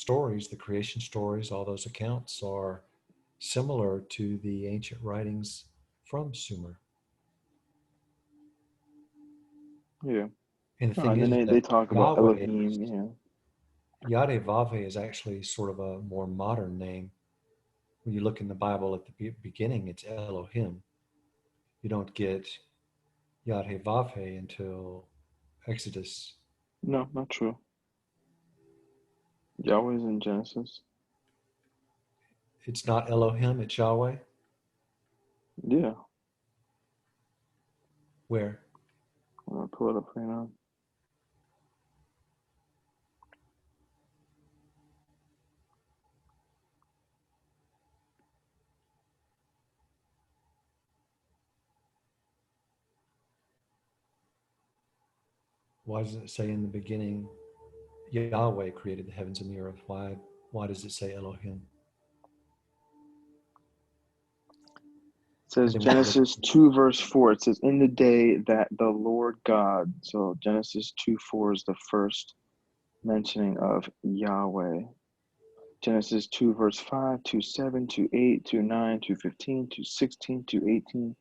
stories, the creation stories, all those accounts are similar to the ancient writings from Sumer. Yeah. And the Oh, thing and then is they that talk about Yahweh, Elohim. Yeah. Yahweh is actually sort of a more modern name. When you look in the Bible at the beginning, it's Elohim. You don't get Yahweh until Exodus. No, not true. Yahweh's in Genesis. It's not Elohim, it's Yahweh. Yeah. Where? I'm gonna pull it up right now. Why does it say in the beginning Yahweh created the heavens and the earth? Why does it say Elohim? It And says then when you look, Genesis 2 verse 4. It says, in the day that the Lord God. So Genesis 2:4 is the first mentioning of Yahweh. Genesis 2 verse 5, 2:7, 2:8, 2:9, 2:15, 2:16, 2:18,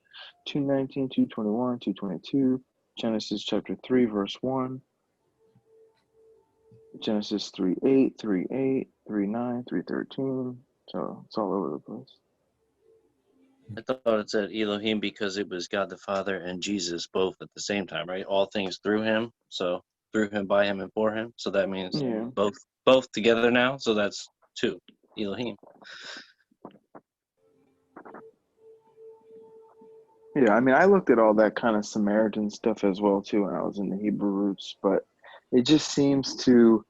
2:19, 2:21, 2:22. Genesis chapter 3 verse 1. Genesis 3:8, 3:8, 3:9, 3:13. So it's all over the place. I thought it said Elohim because it was God the Father and Jesus both at the same time, right? All things through him. So through him, by him, and for him. So that means Yeah. both together now. So that's two. Elohim. Yeah, I mean, I looked at all that kind of Samaritan stuff as well too when I was in the Hebrew roots, but it just seems to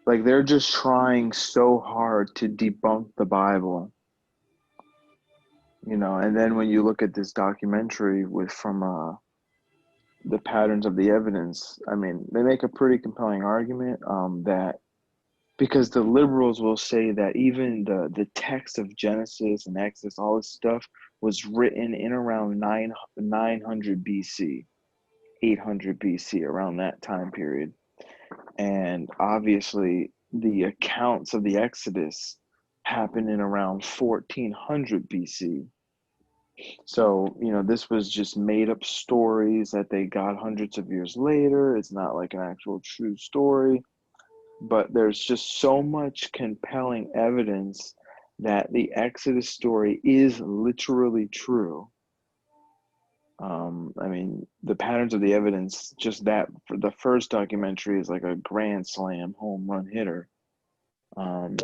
like they're just trying so hard to debunk the Bible, you know. And then when you look at this documentary with from the patterns of the evidence, I mean, they make a pretty compelling argument that because the liberals will say that even the text of Genesis and Exodus, all this stuff was written in around 900 BC, 800 BC, around that time period. And obviously, the accounts of the Exodus happened in around 1400 BC. So, you know, this was just made up stories that they got hundreds of years later. It's not like an actual true story, but there's just so much compelling evidence that the Exodus story is literally true. I mean, the patterns of the evidence, just that for the first documentary is like a grand slam home run hitter. Um,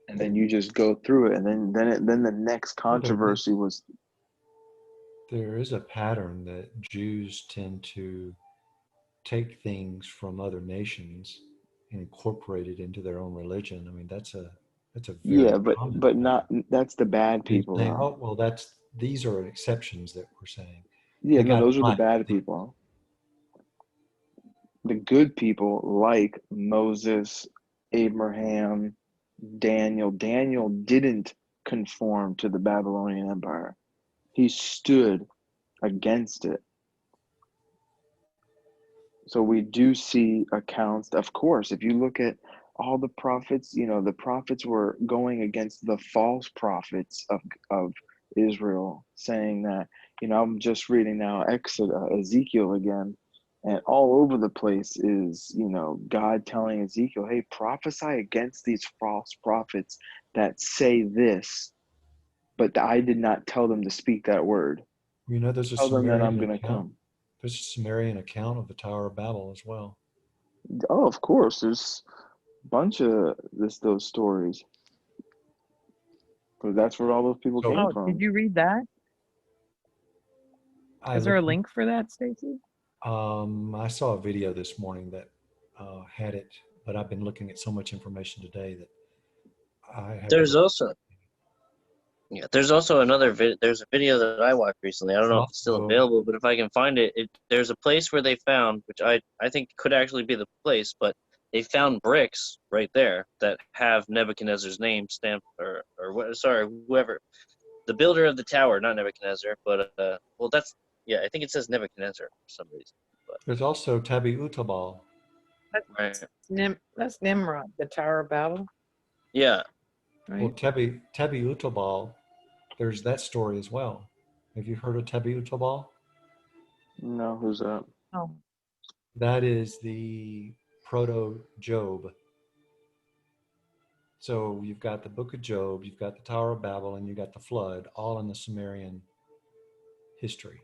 and then you just go through it, and then the next well, there is controversy was, there is a pattern that Jews tend to take things from other nations and incorporate it into their own religion. I mean, that's a very yeah, but common but pattern. not that's the bad You're people saying, though. oh, well, that's these are exceptions that we're saying. Yeah, They no, got to those are the find bad people. The good people like Moses, Abraham, Daniel. Daniel didn't conform to the Babylonian Empire. He stood against it. So we do see accounts, of course, if you look at all the prophets, you know, the prophets were going against the false prophets of Israel, saying that, you know, I'm just reading now Ezekiel again, and all over the place is, you know, God telling Ezekiel, hey, prophesy against these false prophets that say this, but I did not tell them to speak that word. You know, there's a Tell them that I'm Sumerian going to account. come. There's a Sumerian account of the Tower of Babel as well. Oh, of course, there's a bunch of those stories. Because that's where all those people So came Oh, did from. you read that? I Is there a looked. link for that, Stacy? I saw a video this morning that had it, but I've been looking at so much information today that I haven't There's looked. also there's also another there's a video that I watched recently. I don't There's know if it's still also available, but if I can find it, there's a place where they found, which I think could actually be the place, but they found bricks right there that have Nebuchadnezzar's name stamped, or what? Sorry, whoever the builder of the tower, not Nebuchadnezzar, but well, that's, yeah, I think it says Nebuchadnezzar for some reason. But there's also Tabi Utabal. Right. That's Nimrod, the Tower of Babel, Yeah. Well, right? Tebi Utobal, there's that story as well. Have you heard of Tebi Utobal? No, who's that? Oh, That is the proto Job. So you've got the book of Job, you've got the Tower of Babel, and you've got the flood, all in the Sumerian history.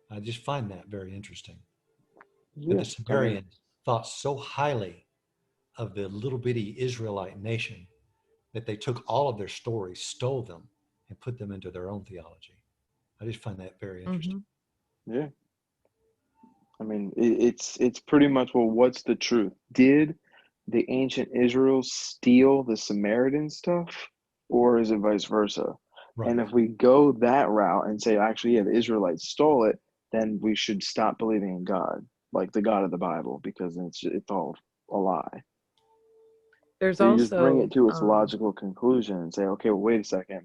I just find that very interesting. But Yeah, the I mean, Sumerians thought so highly of the little bitty Israelite nation that they took all of their stories, stole them, and put them into their own theology. I just find that very interesting. mm-hmm. yeah. I mean, it's pretty much, well, what's the truth? Did the ancient Israel steal the Samaritan stuff, or is it vice versa? Right. And if we go that route and say, actually, yeah, the Israelites stole it, then we should stop believing in God, like the God of the Bible, because it's all a lie. There's So you just bring also it to its logical conclusion and say, okay, well, wait a second.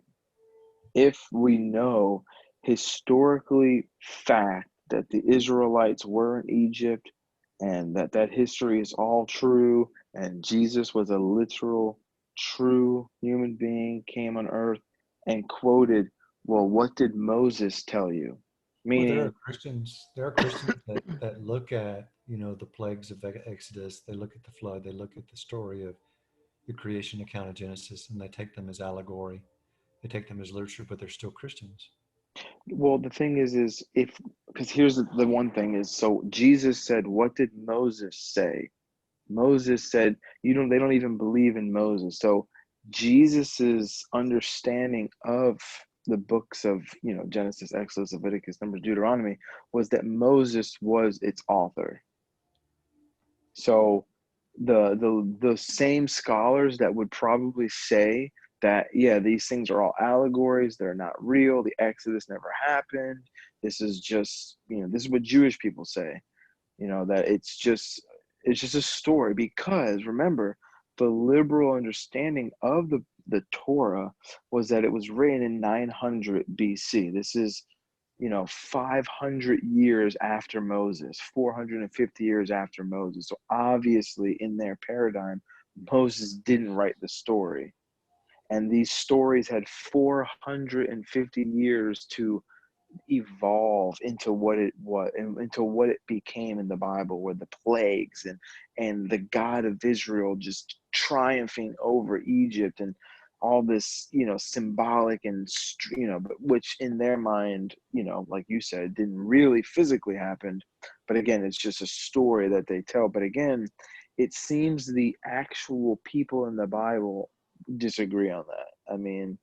If we know historically fact that the Israelites were in Egypt and that history is all true and Jesus was a literal true human being, came on earth and quoted, well, what did Moses tell you? Well, Meaning, There are Christians that look at, the plagues of Exodus, they look at the flood, they look at the story of the creation account of Genesis, and they take them as allegory. They take them as literature, but they're still Christians. well, the thing is if, because here's the one thing is, so Jesus said, what did Moses say? Moses said, they don't even believe in Moses. So Jesus's understanding of the books of, Genesis, Exodus, Leviticus, Numbers, Deuteronomy was that Moses was its author. So the same scholars that would probably say that, yeah, these things are all allegories, they're not real, the Exodus never happened, this is just, this is what Jewish people say, that it's just a story, because remember, the liberal understanding of the Torah was that it was written in 900 BC. This is 500 years after Moses, 450 years after Moses. So obviously in their paradigm, Moses didn't write the story, and these stories had 450 years to evolve into what it was, into what it became in the Bible, where the plagues and the God of Israel just triumphing over Egypt, and all this, symbolic, and but which in their mind, like you said, didn't really physically happen. But again, it's just a story that they tell. But again, it seems the actual people in the Bible disagree on that. I mean,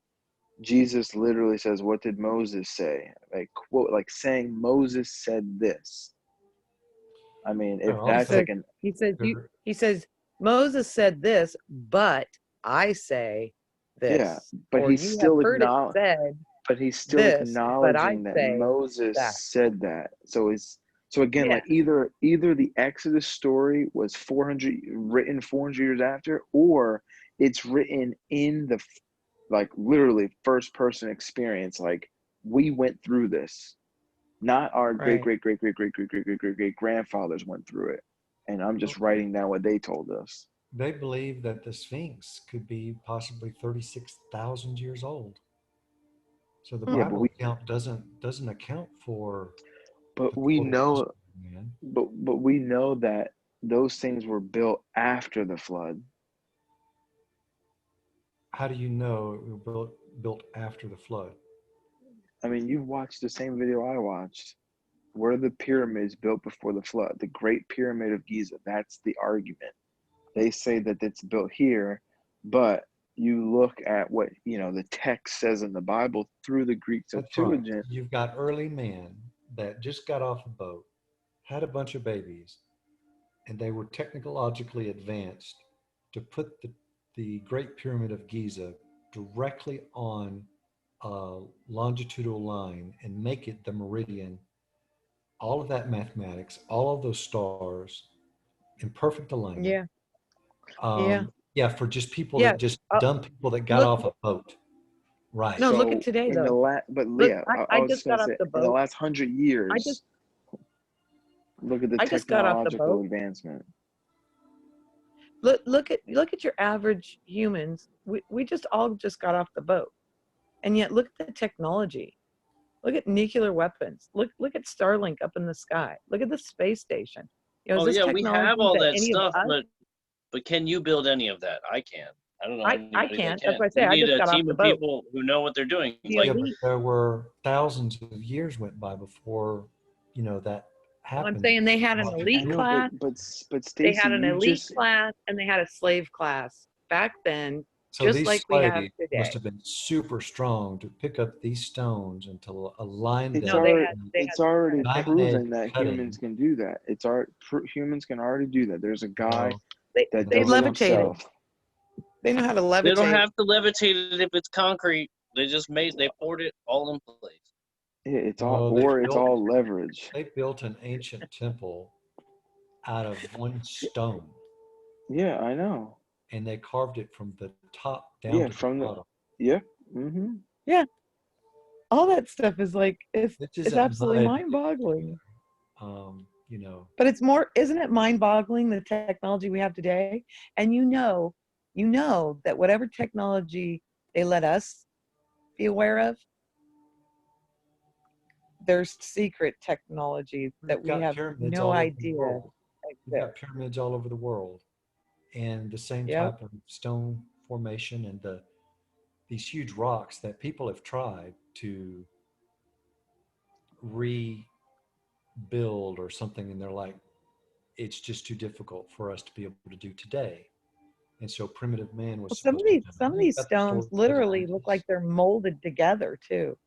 Jesus literally says, what did Moses say? Like, quote, like saying Moses said this. I mean, if They're he that's also, says like an, he says you they're, he says Moses said this, but I say yeah, this, but or you have heard it said he's still this, but I acknowledging that say Moses that. said that. So again, Yeah, like either the Exodus story was 400 years after, or it's written in the, like, literally first person experience. Like, we went through this, not our great right. great great great great great great great great great grandfathers went through it, and I'm just well, writing down what they told us. they believe that the Sphinx could be possibly 36,000 years old. So the Hmm. Yeah, Bible account doesn't account for but the we total know history of man. but we know that those things were built after the flood. How do you know it was built after the flood? I mean, you've watched the same video I watched. Were the pyramids built before the flood? The Great Pyramid of Giza, that's the argument. They say that it's built here, but you look at what, the text says in the Bible through the Greek That's right. Septuagint. You've got early man that just got off a boat, had a bunch of babies, and they were technologically advanced to put the Great Pyramid of Giza directly on a longitudinal line and make it the meridian. All of that mathematics, all of those stars in perfect alignment. Yeah, yeah, Yeah, for just people yeah. that just Uh, dumb people that got look, off a boat. Right. no, look at So today in the though. but Look, yeah, I I was just just gonna got off say, the in the boat. last 100 I just years, look at the I just got off the technological boat. advancement. look at your average humans. We just all just got off the boat, and yet look at the technology. Look at nuclear weapons. Look at Starlink up in the sky. Look at the space station. You know, is Oh this yeah, we have technology all that that any of stuff, us? but can you build any of that? I can. I don't know I anybody that can't. That's can. why I say We I need just a got off team the of boat. people who know what they're doing. The Like, Yeah, but elite. there were thousands of years went by before, that Well, I'm happened. saying they had an I elite know, class. but They Stacy, had an you elite just class and they had a slave class back then, So just these like we have slaves must today. have been super strong to pick up these stones and to align it's No, them. already And they it's had some kind already of diamond edge proven that humans cutting, can do that. Humans can already do that. There's a guy well, that they does it levitated. himself. They know how to they don't levitate. have to levitate it if it's concrete. They poured it all in place. Yeah, no, it's all leverage. they built an ancient temple out of one stone, Yeah, I know. and they carved it from the top down Yeah, to the from the bottom. yeah. Mm-hmm. Yeah, all that stuff is like This it's isn't absolutely mud, mind-boggling. um, you know. But it's more, isn't it mind-boggling the technology we have today? And you know that whatever technology they let us be aware of, there's secret technology that We've we got have pyramids no all over the idea world. We've got exists. pyramids all over the world, and the same Yep. type of stone formation and these huge rocks that people have tried to rebuild or something, and they're like, it's just too difficult for us to be able to do today. And so primitive man was Well, supposed to have done it. some And of then you've these got the story stones of literally look like Atlantis. they're molded together too.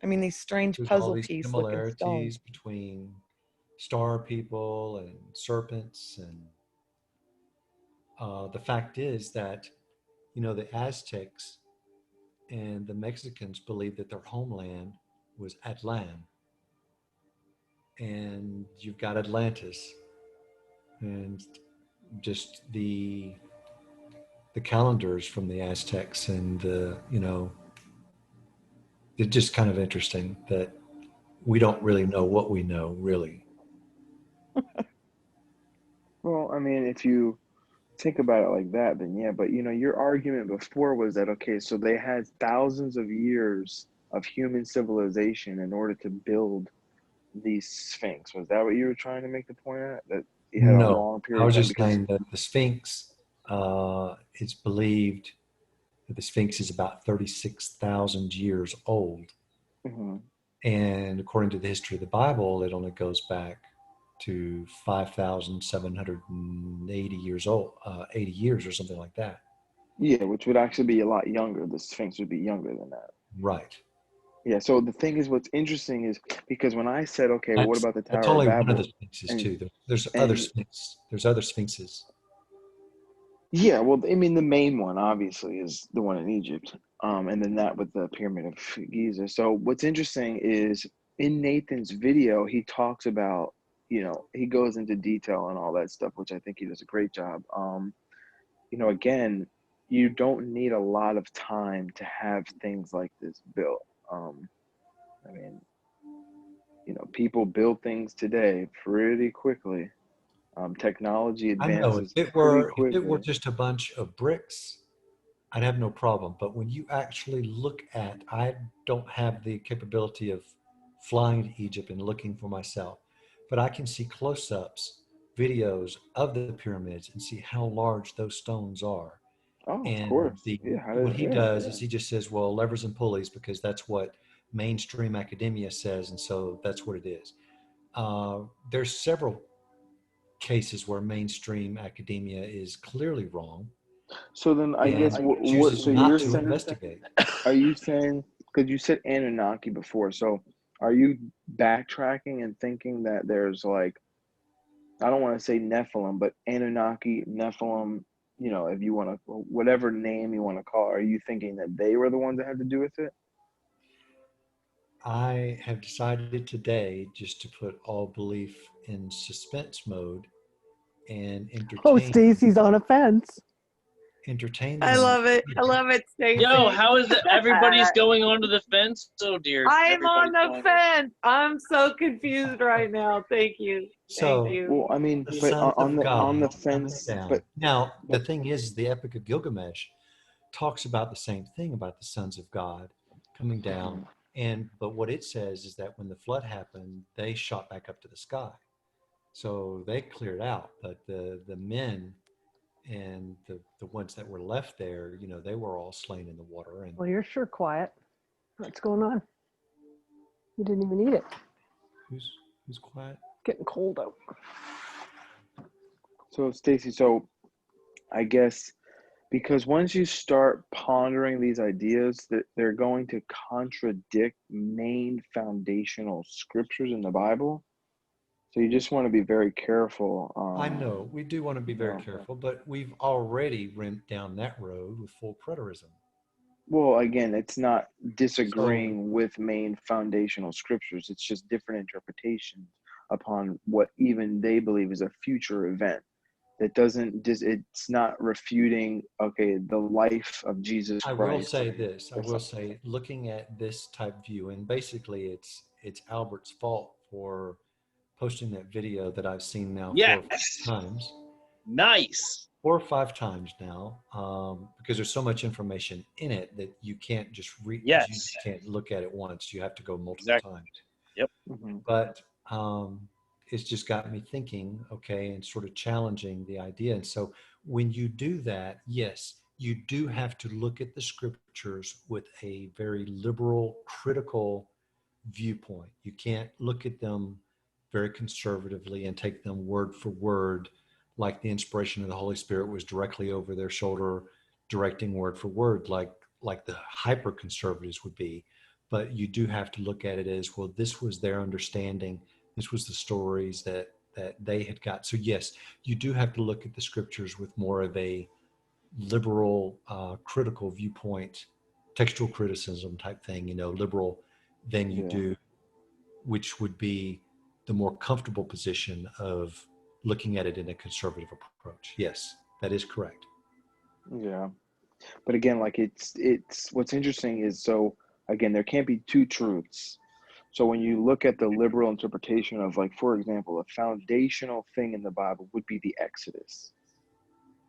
I mean, these strange There's all puzzle these piece looking stones. similarities between star people and serpents. And the fact is that, the Aztecs and the Mexicans believed that their homeland was Atlan. And you've got Atlantis. And just the calendars from the Aztecs, and it's just kind of interesting that we don't really know what we know, really. Well, I mean, if you think about it like that, then yeah. But your argument before was that okay, so they had thousands of years of human civilization in order to build the Sphinx. Was that what you were trying to make the point at? That you had a No, long I period of was time just because saying that the Sphinx, it's believed that the Sphinx is about 36,000 years old. mhm. And according to the history of the Bible, it only goes back to 5,780 years old, 80 years or something like that. Yeah, which would actually be a lot younger. The Sphinx would be younger than that. Right. Yeah. So the thing is, what's interesting is because when I said, okay, well, what That's about the that's Tower of only one of the Babel? sphinxes And too. There's other and sphinxes. There's other sphinxes. yeah, well, I mean, the main one obviously is the one in Egypt, and then that with the Pyramid of Giza. So what's interesting is in Nathan's video, he talks about, he goes into detail and all that stuff, which I think he does a great job. Again, you don't need a lot of time to have things like this built. I mean, people build things today pretty quickly. Technology I know advances pretty if it were quickly. just a bunch of bricks, I'd have no problem. But when you actually look at, I don't have the capability of flying to Egypt and looking for myself, but I can see close-ups, videos of the pyramids and see how large those stones are. Oh, of And course. Yeah. what he Yeah. does is he just says, well, levers and pulleys, because that's what mainstream academia says, and so that's what it is. There's several cases where mainstream academia is clearly wrong So then I guess and what chooses so you're not to saying, investigate. are you saying, because you said Anunnaki before, so are you backtracking and thinking that there's like, I don't want to say Nephilim, but Anunnaki, Nephilim, if you want to, whatever name you want to call it, are you thinking that they were the ones that had to do with it? I have decided today just to put all belief in suspense mode and Oh, entertain Stacy's on a fence. entertainment I and love it. I love it, Stacy. Yo, how is it? Everybody's going onto the fence. Oh dear. I'm on Everybody's the going. fence. I'm so confused right now. Thank you. Thank so you. Well, I mean, the but sons of on the God coming fence, down. Now, the but thing is, the Epic of Gilgamesh talks about the same thing about the sons of God coming down. mhm. And but what it says is that when the flood happened, they shot back up to the sky. So they cleared out, but the men and the ones that were left there, they were all slain in the water. And Well, you're sure quiet. What's going on? You didn't even eat it. who's who's quiet? Getting cold out. So Stacy, so I guess because once you start pondering these ideas, that they're going to contradict main foundational scriptures in the Bible. So you just want to be very careful. I know we do want to be You very know, careful, but we've already went down that road with full preterism. well, again, it's not So disagreeing with main foundational scriptures. It's just different interpretations upon what even they believe is a future event. That doesn't just, it's not refuting, okay, the life of Jesus I will Christ say this. I or will something. say, looking at this type view, and basically, it's Albert's fault for posting that video that I've seen now Yes. 4 or 5 times, Nice. 4 or 5 times now, because there's so much information in it that you can't just read. You Yes. just can't look at it once. You have to go multiple Exactly. times. Yep. Mm-hmm. But it's just got me thinking, okay, and sort of challenging the idea. And so when you do that, yes, you do have to look at the scriptures with a very liberal, critical viewpoint. You can't look at them very conservatively and take them word for word, like the inspiration of the Holy Spirit was directly over their shoulder, directing word for word, like the hyper conservatives would be. But you do have to look at it as, well, this was their understanding. This was the stories that they had got. So yes, you do have to look at the scriptures with more of a liberal, critical viewpoint, textual criticism type thing, liberal, than you Yeah. do, which would be the more comfortable position of looking at it in a conservative approach. Yes, that is correct. Yeah. But again, like it's what's interesting is, so again, there can't be two truths. So when you look at the liberal interpretation of, like, for example, a foundational thing in the Bible would be the Exodus.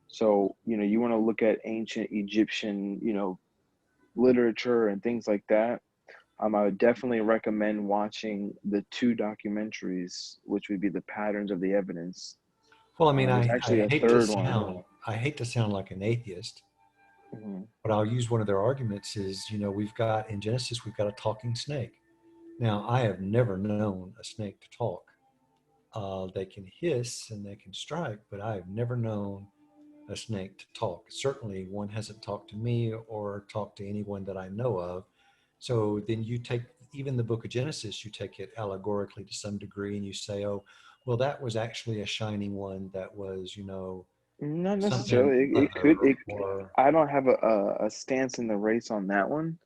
So, you want to look at ancient Egyptian, literature and things like that. I would definitely recommend watching the two documentaries, which would be the Patterns of the Evidence. Well, I mean, There's I actually a hate to third one. sound I hate to sound like an atheist, Hmm. but I'll use one of their arguments is, we've got in Genesis, we've got a talking snake. Now, I have never known a snake to talk. They can hiss and they can strike, but I have never known a snake to talk. Certainly, one hasn't talked to me or talked to anyone that I know of. So then you take even the book of Genesis, you take it allegorically to some degree, and you say, oh, well, that was actually a shining one that was, Not something necessarily. It other, could. It. or I don't have a stance in the race on that one.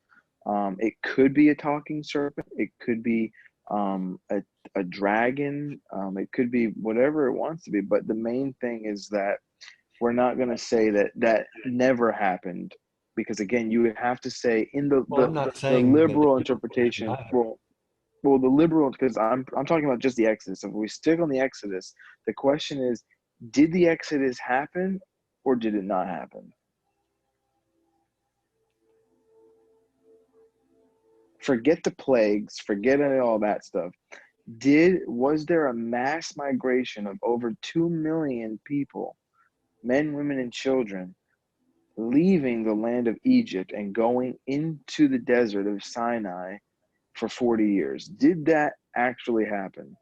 It could be a talking serpent. It could be a dragon. It could be whatever it wants to be. But the main thing is that we're not going to say that that never happened, because again, you would have to say in the well, the, I'm not the saying that it liberal didn't interpretation. either. Well, the liberal, because I'm talking about just the Exodus. If we stick on the Exodus, the question is, did the Exodus happen or did it not happen? Forget the plagues, forget all that stuff. Was there a mass migration of over 2 million people, men, women, and children, leaving the land of Egypt and going into the desert of Sinai for 40 years? Did that actually happen?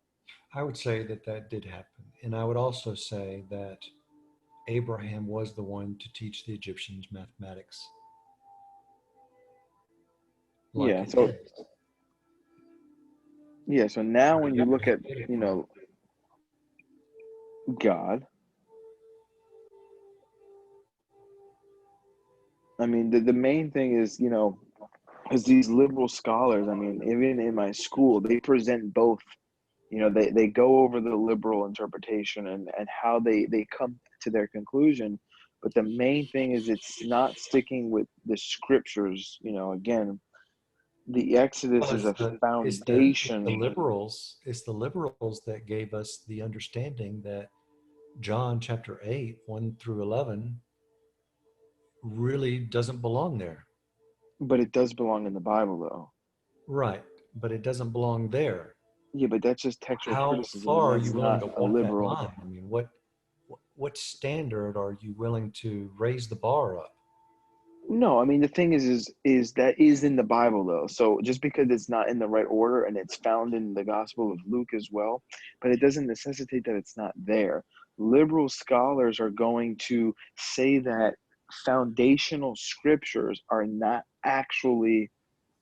I would say that that did happen. And I would also say that Abraham was the one to teach the Egyptians mathematics, like Yeah. it So is. yeah. So now Where when did you look Abraham at, get it from? God, I mean, the main thing is, because these liberal scholars, I mean, even in my school, they present both. They go over the liberal interpretation and how they come to their conclusion. But the main thing is it's not sticking with the scriptures. Again, the Exodus Well, is a it's the foundation. liberals that gave us the understanding that John chapter 8, 1 through 11 really doesn't belong there. But it does belong in the Bible, though. Right. But it doesn't belong there. Yeah, but that's just textual How criticism, and far are you that's willing not to a walk that liberal. line? I mean, what standard are you willing to raise the bar up? No, I mean the thing is that is in the Bible though. So just because it's not in the right order and it's found in the Gospel of Luke as well, but it doesn't necessitate that it's not there. Liberal scholars are going to say that foundational scriptures are not actually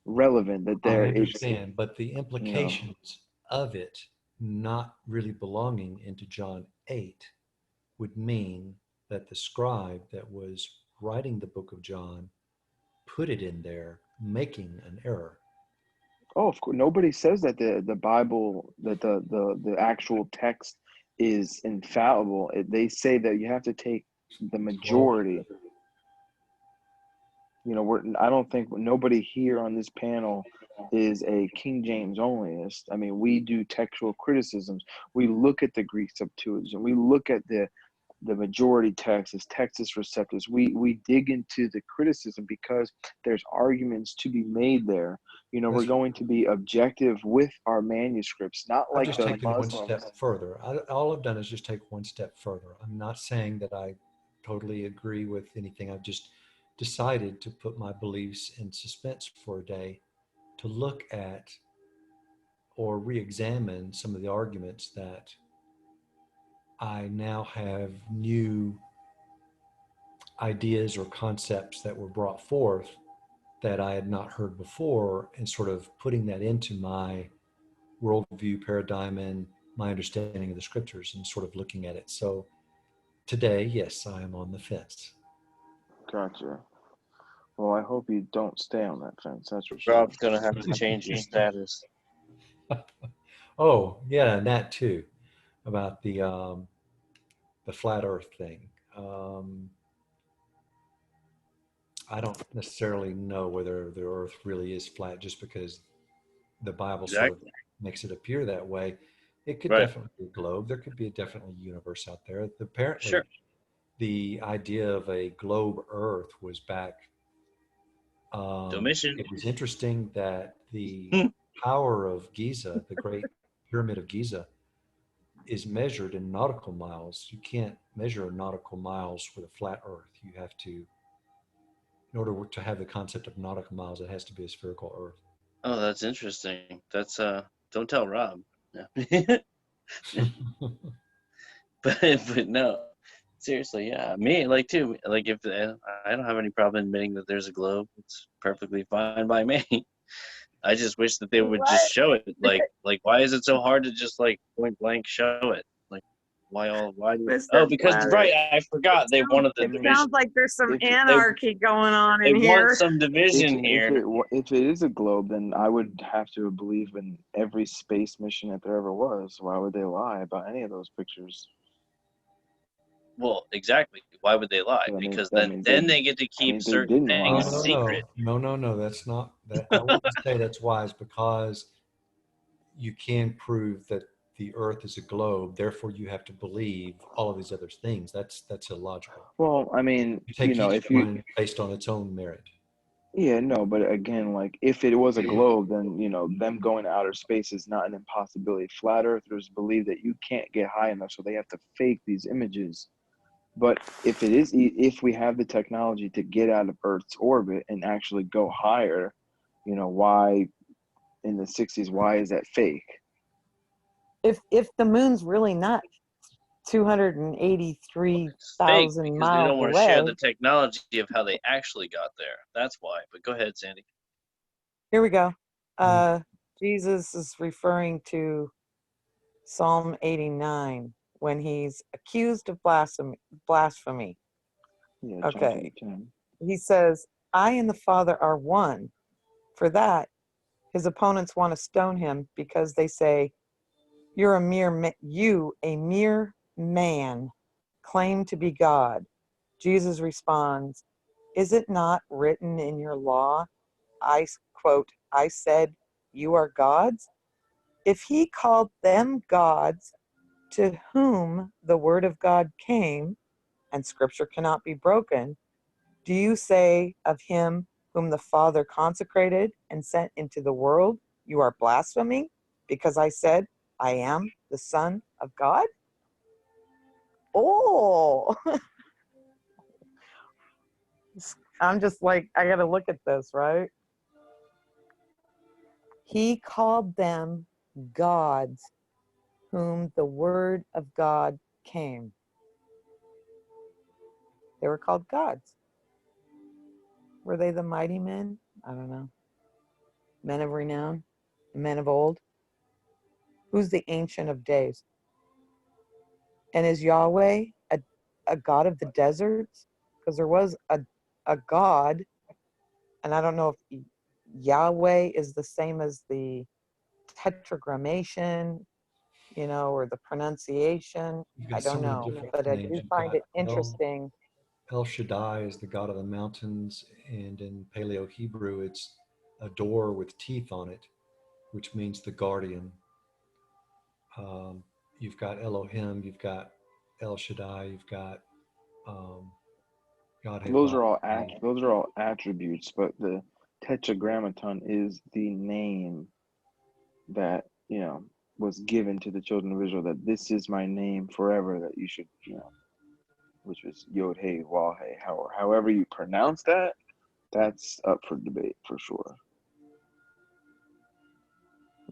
relevant, that I there it's understand, but the you know implications of it not really belonging into John 8 would mean that the scribe that was writing the book of John put it in there, making an error. Oh, of course. Nobody says that the Bible, that the actual text is infallible. They say that you have to take the Well, majority. I don't think nobody here on this panel is a King James onlyist. I mean, we do textual criticisms. We look at the Greek Septuagint. We look at the majority text as Textus Receptus. We dig into the criticism because there's arguments to be made there. We're that's, going to be objective with our manuscripts, not I've like just the taken one step Muslims. further. All I've done is just take one step further. I'm not saying that I totally agree with anything. I've just decided to put my beliefs in suspense for a day to look at or re-examine some of the arguments that I now have new ideas or concepts that were brought forth that I had not heard before, and sort of putting that into my worldview paradigm and my understanding of the scriptures and sort of looking at it. So today, yes, I am on the fence. Gotcha. Well, I hope you don't stay on that fence. That's for sure. Rob's gonna have to change his status. Oh, yeah, and that too, about the flat Earth thing. I don't necessarily know whether the Earth really is flat just because the Bible sort of Exactly. makes it appear that way. It could Right. definitely be a globe. There could be definitely a universe out there. Apparently, Sure. the idea of a globe Earth was back. Domitian. It was interesting that the Tower of Giza, the Great Pyramid of Giza, is measured in nautical miles. You can't measure nautical miles with a flat Earth. You have to, in order to have the concept of nautical miles, it has to be a spherical Earth. Oh, that's interesting. That's don't tell Rob. Yeah. but no, seriously, yeah. Me, like too, like if I don't have any problem admitting that there's a globe. It's perfectly fine by me. I just wish that they would just What? show it. Like why is it so hard to just like point blank show it? Like why do Mr. oh, because Flattery. right, I forgot they wanted the I It mean, division. sounds like there's some if They anarchy going on they in want here. some if division if here. it if it is a globe, then I would have to believe in every space mission that there ever was. Why would they lie about any of those pictures? Well, exactly. Why would they lie? So Because that means they then they get to that keep means they certain didn't No, things lie. no, secret. no. That's not that. I wouldn't say that's wise because you can prove that the Earth is a globe. Therefore, you have to believe all of these other things. That's illogical. Well, I mean, You take each if you one based on its own merit. yeah, no, but again, like if it was a globe, then them going to outer space is not an impossibility. Flat earthers believe that you can't get high enough, so they have to fake these images. But if we have the technology to get out of Earth's orbit and actually go higher, why in the 60s, why is that fake? If the moon's really not It's fake 283,000 because they miles don't want to share away, the technology of how they actually got there. That's why. But go ahead, Sandy. here we go. Mm. Jesus is referring to Psalm 89 when he's accused of blasphemy. Yeah, John Okay. 10:10. He says, I and the Father are one. For that, his opponents want to stone him because they say, you're a mere man, claim to be God. Jesus responds, "Is it not written in your law, I quote, I said, you are gods?" If he called them gods to whom the word of God came, and scripture cannot be broken, do you say of him whom the Father consecrated and sent into the world, you are blaspheming because I said, I am the Son of God? Oh, I'm just like, I got to look at this, right? He called them gods whom the word of God came. They were called gods. Were they the mighty men? I don't know. Men of renown? Men of old? Who's the Ancient of Days? And is Yahweh a God of the deserts? Because there was a God, and I don't know if Yahweh is the same as the tetragrammation, or the pronunciation. You've I got so don't many know, different but I names. do You've find got it interesting. El Shaddai is the god of the mountains, and in Paleo Hebrew, it's a door with teeth on it, which means the guardian. Um, you've got Elohim, you've got El Shaddai, you've got um, God Those Heva. are all those are all attributes, but the tetragrammaton is the name that was given to the children of Israel. That this is my name forever. That you should, which was Yod Hey Wah Hey. However you pronounce that, that's up for debate for sure.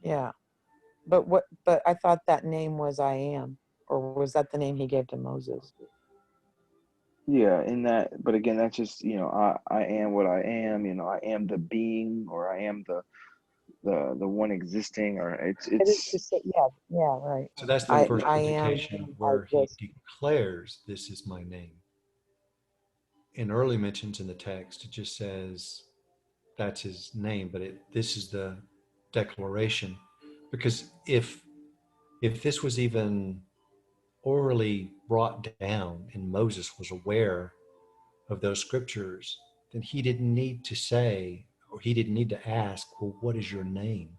Yeah. But I thought that name was I am, or was that the name he gave to Moses? Yeah, in that, but again, that's just I am what I am. I am the being, or I am the one existing, or It is it's to say, yeah, yeah, right. So that's the yeah, first I am, indication I where he exist. declares, "This is my name." In early mentions in the text, it just says that's his name, but this is the declaration. Because if this was even orally brought down and Moses was aware of those scriptures, then he didn't need to say, or he didn't need to ask, well, what is your name?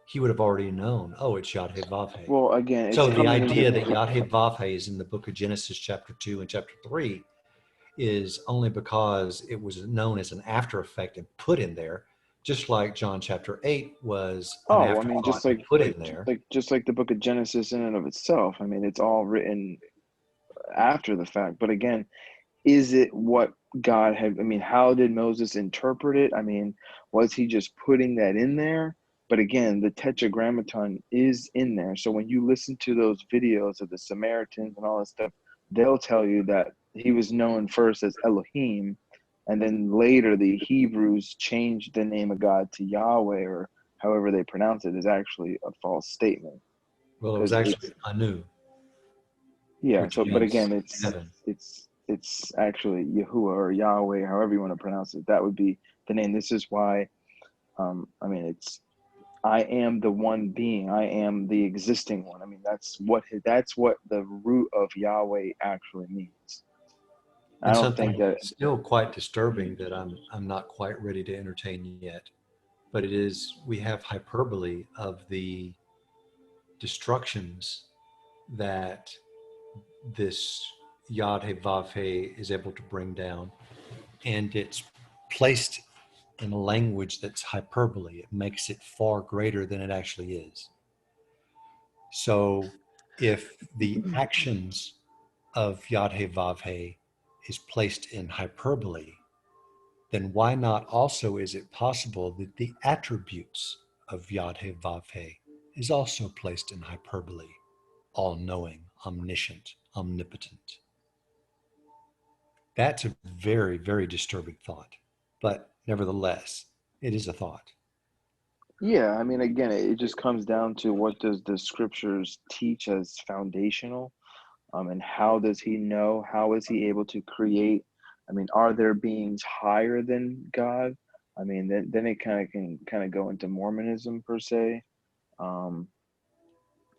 He would have already known, oh, it's Yad-Heh-Vav-Heh. well, again, it's So the coming into idea that Yad-Heh-Vav-Heh is in the book of Genesis chapter 2 and chapter 3 is only because it was known as an after effect and put in there, just like John chapter 8 was an oh, I mean, afterthought and put in there. just like the book of Genesis in and of itself. I mean, it's all written after the fact. But again, is it what God had? I mean, how did Moses interpret it? I mean, was he just putting that in there? But again, the tetragrammaton is in there. So when you listen to those videos of the Samaritans and all that stuff, they'll tell you that he was known first as Elohim, and then later the Hebrews changed the name of God to Yahweh, or however they pronounce it, is actually a false statement. Well, it was Because actually Anu, yeah, which so but means again, it's heaven. it's it's actually Yahuwah or Yahweh, however you want to pronounce it. That would be the name. This is why I mean it's I am the one being. I am the existing one. I mean that's what the root of Yahweh actually means. I And don't think something that still quite disturbing that I'm not quite ready to entertain yet, but it is we have hyperbole of the destructions that this Yad He Vav He is able to bring down, and it's placed in a language that's hyperbole. It makes it far greater than it actually is. So if the actions of Yad He Vav He is placed in hyperbole, then why not also is it possible that the attributes of Yad He Vav He is also placed in hyperbole? All-knowing, omniscient, omnipotent. That's a very, very disturbing thought. But nevertheless, it is a thought. yeah, I mean again it just comes down to what does the scriptures teach as foundational. And how does he know? How is he able to create? I mean, are there beings higher than God? I mean, then it can go into Mormonism per se. Um,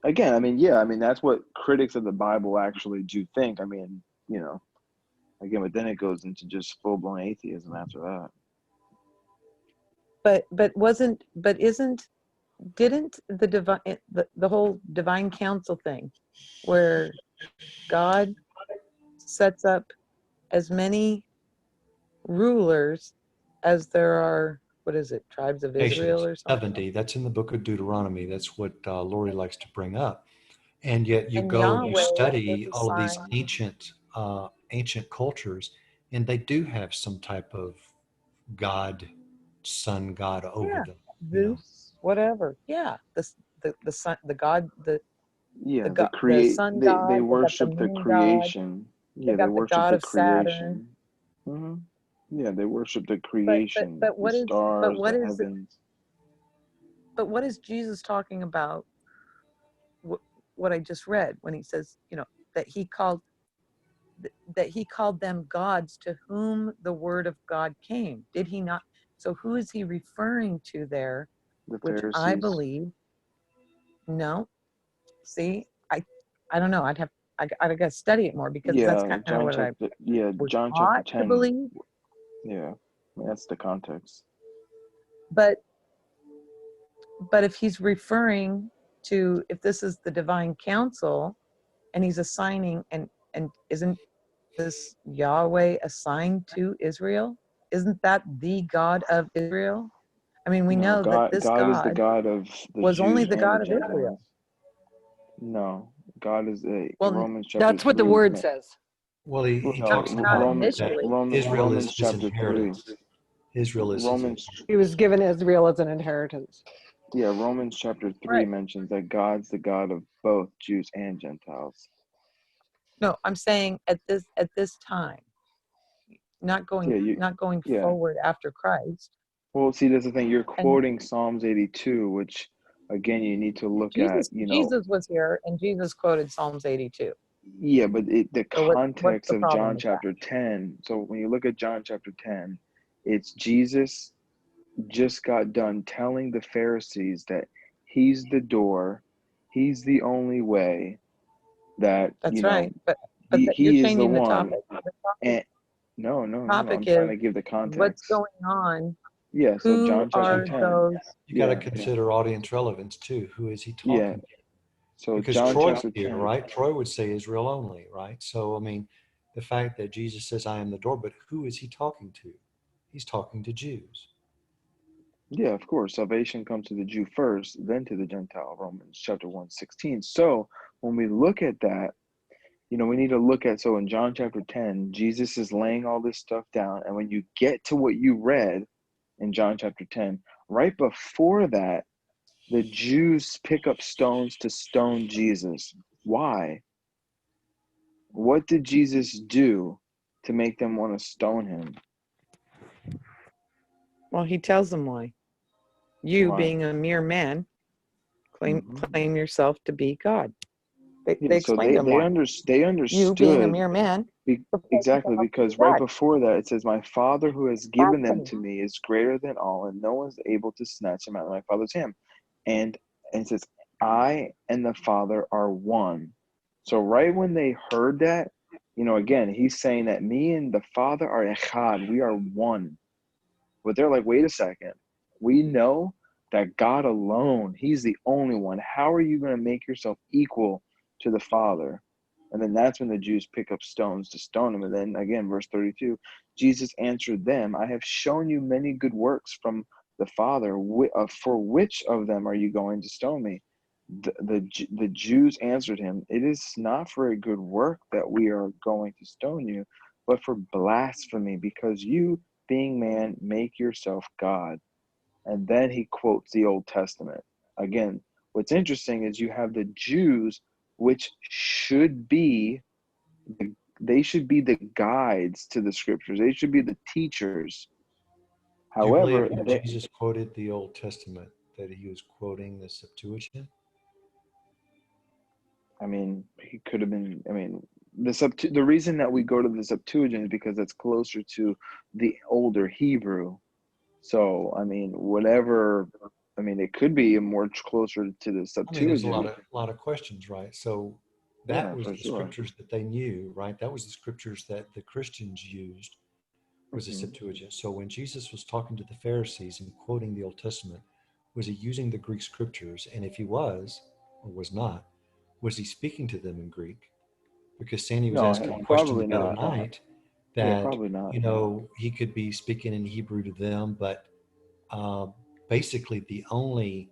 Again, I mean, yeah, I mean that's what critics of the Bible actually do think. I mean, Again, but then it goes into just full blown atheism after that. Didn't the divine the whole divine council thing where God sets up as many rulers as there are, what is it, tribes of Israel Nations, or something? 70. That's in the book of Deuteronomy. That's what Lori likes to bring up. And yet you And go and you Yahweh study is all of these assigned, ancient cultures, and they do have some type of god, sun god over yeah, them. Zeus, whatever. Yeah, the sun, the god, the Yeah, god, the sun they god. They got the worship the moon god. creation. They Yeah, they got the worship god the of Saturn. creation. hmm Yeah, they worship the But creation, the stars, what the is heavens. but what is Jesus talking about? What I just read when he says, that he called that he called them gods to whom the word of God came. Did he not? So who is he referring to there? The Which I Pharisees. believe, no. See, I don't know. I got to study it more because that's Yeah, kind of what I was John chapter taught to 10. believe. Yeah, that's the context. But if he's referring to, if this is the divine council and he's assigning, and isn't this Yahweh assigned to Israel? Isn't that the God of Israel? I mean, we No, know that this God is the God God of the was only Jews the and the God of Israel. Gentiles. No, God is Well, Romans chapter That's what the 3. word says. Well, Well, he no, talks not about Roman, that initially. Israel is Romans his chapter 3. inheritance. Israel is his Romans, inheritance. He was given Israel as an inheritance. yeah, Romans chapter 3 Right. mentions that God's the God of both Jews and Gentiles. No, I'm saying at this time, not going Yeah. forward after Christ. Well, see, that's the thing. You're And quoting Psalms 82, which, again, you need to look at, Jesus was here, and Jesus quoted Psalms 82. yeah, but the So what's context the of problem John with that? chapter 10. So when you look at John chapter 10, it's Jesus just got done telling the Pharisees that he's the door, he's the only way, that, That's right. But you're he is the changing the one. topic. The And no, topic I'm trying is to give the what's context. going on. Yeah, so Who John But chapter are 10. those? you got to Yeah, consider audience relevance too. Who is he yeah. talking to? So Because John Troy's chapter here, 10. right? Troy would say Israel only, right? So, I mean, the fact that Jesus says, I am the door, but who is he talking to? He's talking to Jews. Yeah, of course. Salvation comes to the Jew first, then to the Gentile, Romans chapter 1:16. So when we look at that, we need to look at, so in John chapter 10, Jesus is laying all this stuff down. And when you get to what you read in John chapter 10, right before that, the Jews pick up stones to stone Jesus. Why? What did Jesus do to make them want to stone him? Well, he tells them why. You, Why? being a mere man, hmm claim yourself to be God. Yeah, They so explained him why. they You, being a understood. mere man, claim Exactly, yourself to be because right God. before that it says, "My Father who has given them Blasphemy. to me is greater than all, and no one's able to snatch them out of my Father's hand." And it says, "I and the Father are one." So right when they heard that, again, he's saying that me and the Father are echad, we are one. But they're like, wait a second, we know that God alone, he's the only one. How are you going to make yourself equal to the Father? And then that's when the Jews pick up stones to stone him. And then again, verse 32, Jesus answered them, I have shown you many good works from the Father. For which of them are you going to stone me? The Jews answered him, it is not for a good work that we are going to stone you, but for blasphemy, because you, being man, make yourself God. And then he quotes the Old Testament. Again, what's interesting is you have the Jews, which they should be the guides to the scriptures. They should be the teachers. Do you believe However, when Jesus quoted the Old Testament that he was quoting the Septuagint? he could have been. The reason that we go to the Septuagint is because it's closer to the older Hebrew. So, whatever. It could be more closer to the I mean, there's a Septuagint. lot of questions, right? So That Yeah, was for the sure. scriptures that they knew, right? That was the scriptures that the Christians used, was the Hmm. Septuagint. So when Jesus was talking to the Pharisees and quoting the Old Testament, was he using the Greek scriptures? And if he was or was not, was he speaking to them in Greek? Because Sandy was No, asking a question probably the other not. night Yeah, that, probably not. he could be speaking in Hebrew to them, but uh, basically the only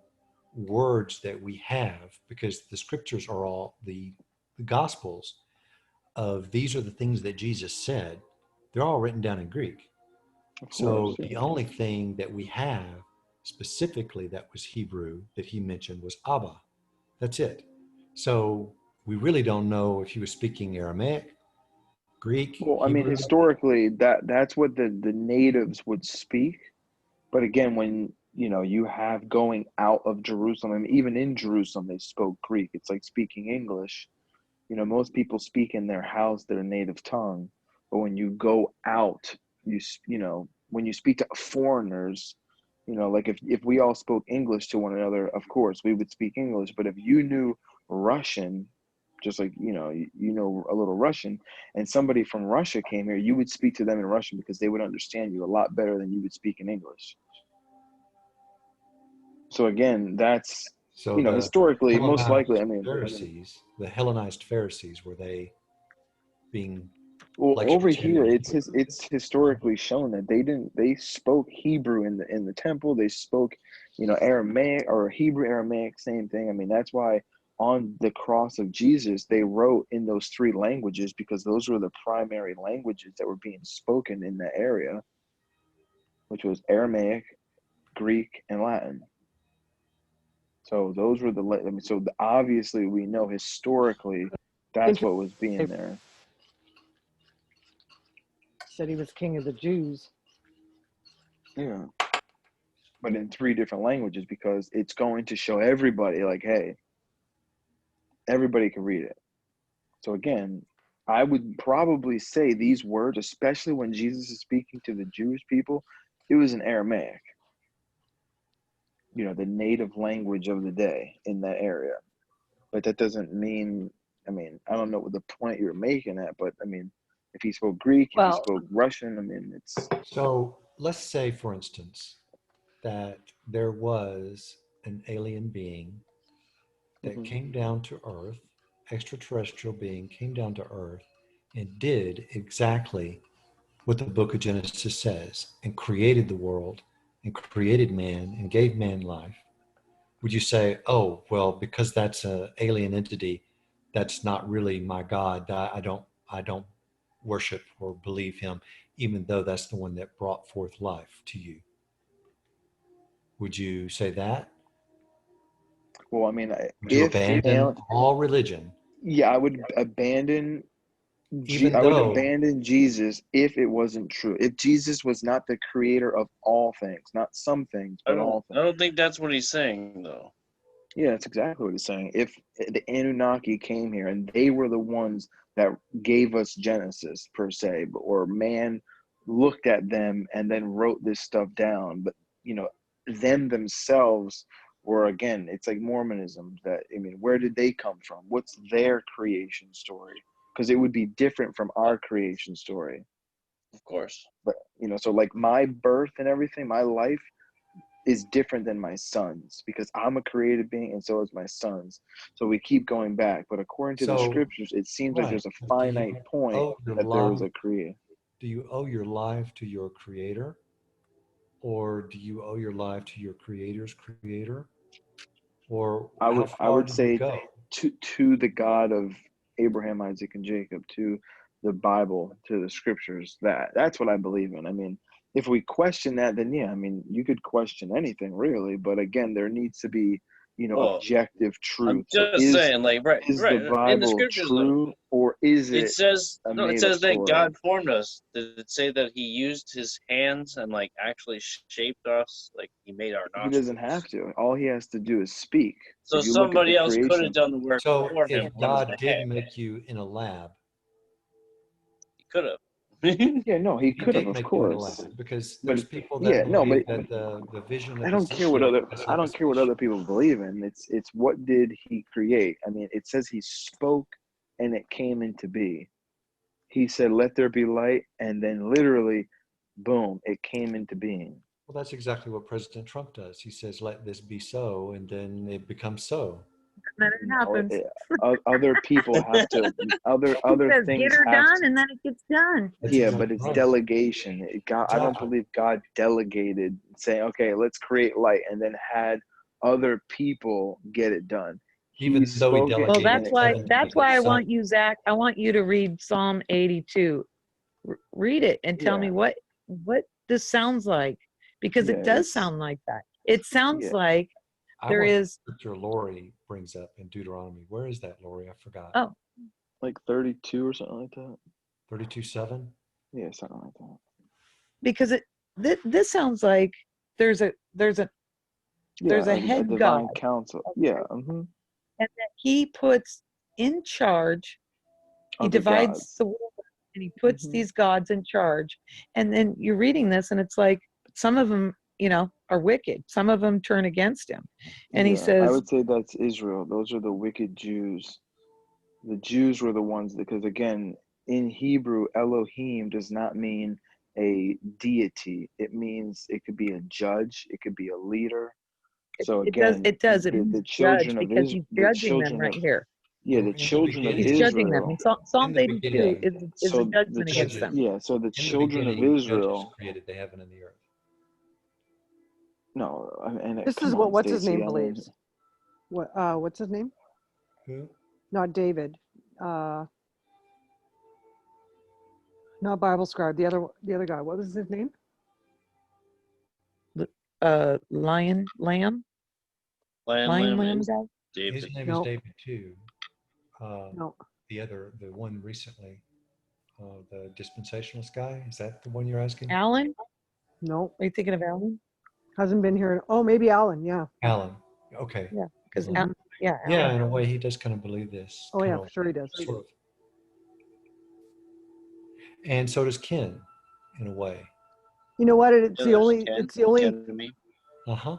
words that we have, because the scriptures are all the Gospels of these are the things that Jesus said, they're all written down in Greek. Of course, So yeah. the only thing that we have specifically that was Hebrew that he mentioned was Abba. That's it. So we really don't know if he was speaking Aramaic, Greek, Well, I mean, Hebrew. historically, that's what the natives would speak. But again, when you have going out of Jerusalem, I mean, even in Jerusalem, they spoke Greek. It's like speaking English. Most people speak in their house their native tongue, but when you go out, when you speak to foreigners, like if we all spoke English to one another, of course we would speak English. But if you knew Russian, just like you know a little Russian, and somebody from Russia came here, you would speak to them in Russian because they would understand you a lot better than you would speak in English. So again, that's So the historically, most likely. Hellenized I mean, Pharisees, the Hellenized Pharisees, were they being well, over lectured to here, in Hebrew? it's historically shown that they spoke Hebrew in the temple. They spoke, Aramaic or Hebrew Aramaic, same thing. I mean, that's why on the cross of Jesus they wrote in those three languages, because those were the primary languages that were being spoken in that area, which was Aramaic, Greek, and Latin. So those were I mean, so obviously we know historically that's what was being They there. said he was king of the Jews. Yeah. But in three different languages, because it's going to show everybody, like, hey, everybody can read it. So again, I would probably say these words, especially when Jesus is speaking to the Jewish people, it was in Aramaic, the native language of the day in that area. But that doesn't mean, I mean, I don't know what the point you're making at, but I mean, if he spoke Greek, if he Well, spoke Russian, I mean, it's, So let's say, for instance, that there was an alien being that mhm. came down to Earth, extraterrestrial being came down to Earth and did exactly what the book of Genesis says and created the world and created man and gave man life. Would you say, oh, well, because that's an alien entity, that's not really my God. I don't worship or believe him, even though that's the one that brought forth life to you. Would you say that? Well, I mean, Would you if abandon all religion, yeah, I would abandon even I would though, abandon Jesus if it wasn't true. If Jesus was not the creator of all things, not some things, I but don't all I don't things. think that's what he's saying though. Yeah, that's exactly what he's saying. If the Anunnaki came here and they were the ones that gave us Genesis per se, or man looked at them and then wrote this stuff down, but them themselves were, again, it's like Mormonism. That, I mean, where did they come from? What's their creation story? Because it would be different from our creation story. Of course. But so like my birth and everything, my life is different than my son's, because I'm a created being and so is my son's. So we keep going back, but according to the so, scriptures, it seems like right. there's a But do you finite point owe your that there was life? a creator. Do you owe your life to your creator, or do you owe your life to your creator's creator? Or I how would I far would do you say go? to the God of Abraham, Isaac, and Jacob, to the Bible, to the scriptures. That's what I believe in. I mean, if we question that, then yeah, I mean, you could question anything really, but again, there needs to be Well, objective I'm truth. So just saying, like, is the in the Bible scriptures though, true, or is it it says a no, it made up says that story? God formed us. Did it say that He used His hands and like actually shaped us, like He made our He doesn't have nostrils? to. All he has to do is speak. So If you look at the somebody else could have creation, done the work So for if Him on His God did behalf. make you in a lab, He could have. yeah, no, he he could have, did of make you in a course, lab, because but there's people that yeah, no, but believe that the vision I of the don't care what spaceship, other that's I not a don't care what other spaceship. people believe in. It's what did he create? I mean, it says he spoke and it came into be. He said, "Let there be light," and then literally, boom, it came into being. Well, that's exactly what President Trump does. He says, "Let this be so," and then it becomes so. And then it No, happens. other people have to. Other He says, things get her have done, to. and then it gets done. That's Yeah, but exactly it's right. delegation. I don't Exactly. believe God delegated, saying, "Okay, let's create light," and then had other people get it done. Even He though he spoke it, Well, delegated and that's it why. heaven came. to That's become why I sun. want you, Zach. I want you to read Psalm 82. Read it and tell Yeah, me what this sounds like, because it yeah, does it's sound like that. It sounds yeah. like I there want the is. scripture Lori brings up in Deuteronomy. Where is that, Lori? I forgot. Oh, Like 32 or something like that. 32:7. Yeah, something like that. because this sounds like there's a Yeah, a a head God, divine council. Yeah, okay, and that he puts in charge. He other divides gods. the world and he puts Hmm. these gods in charge. And then you're reading this and it's like some of them, are wicked. Some of them turn against him. And he Yeah, I says, would say that's Israel. Those are the wicked Jews. The Jews were the ones, because again, in Hebrew, Elohim does not mean a deity. It means it could be a judge, it could be a leader. So again, it means the judge, children of because Israel, he's judging them right here. yeah, the In the children of He's beginning, judging them. Israel. And Psalm in the 82 beginning, is a So judgment against them. so the in the children of beginning, judges Israel. created the heaven and the earth. No, and This is come on, what's his Stacy. name I mean, believes. What's his name? Who? Not David. Not Bible scribe. The other guy. What was his name? Lamb Lion, Lamb, and guy. His David. name is No, David too. no, The one recently, the dispensationalist guy. Is that the one you're asking? Alan? no. Are you thinking of Alan? Hasn't been here. Oh, maybe Alan. Yeah. Alan. Okay. Yeah, because Mhm. yeah, Yeah, Alan. in a way, he does kind of believe this, Oh kind yeah, of, for sure he does. sort of, and so does Ken, in a way. You know what? Yeah, there's Ken, It's the only. Kenemy, Uh huh.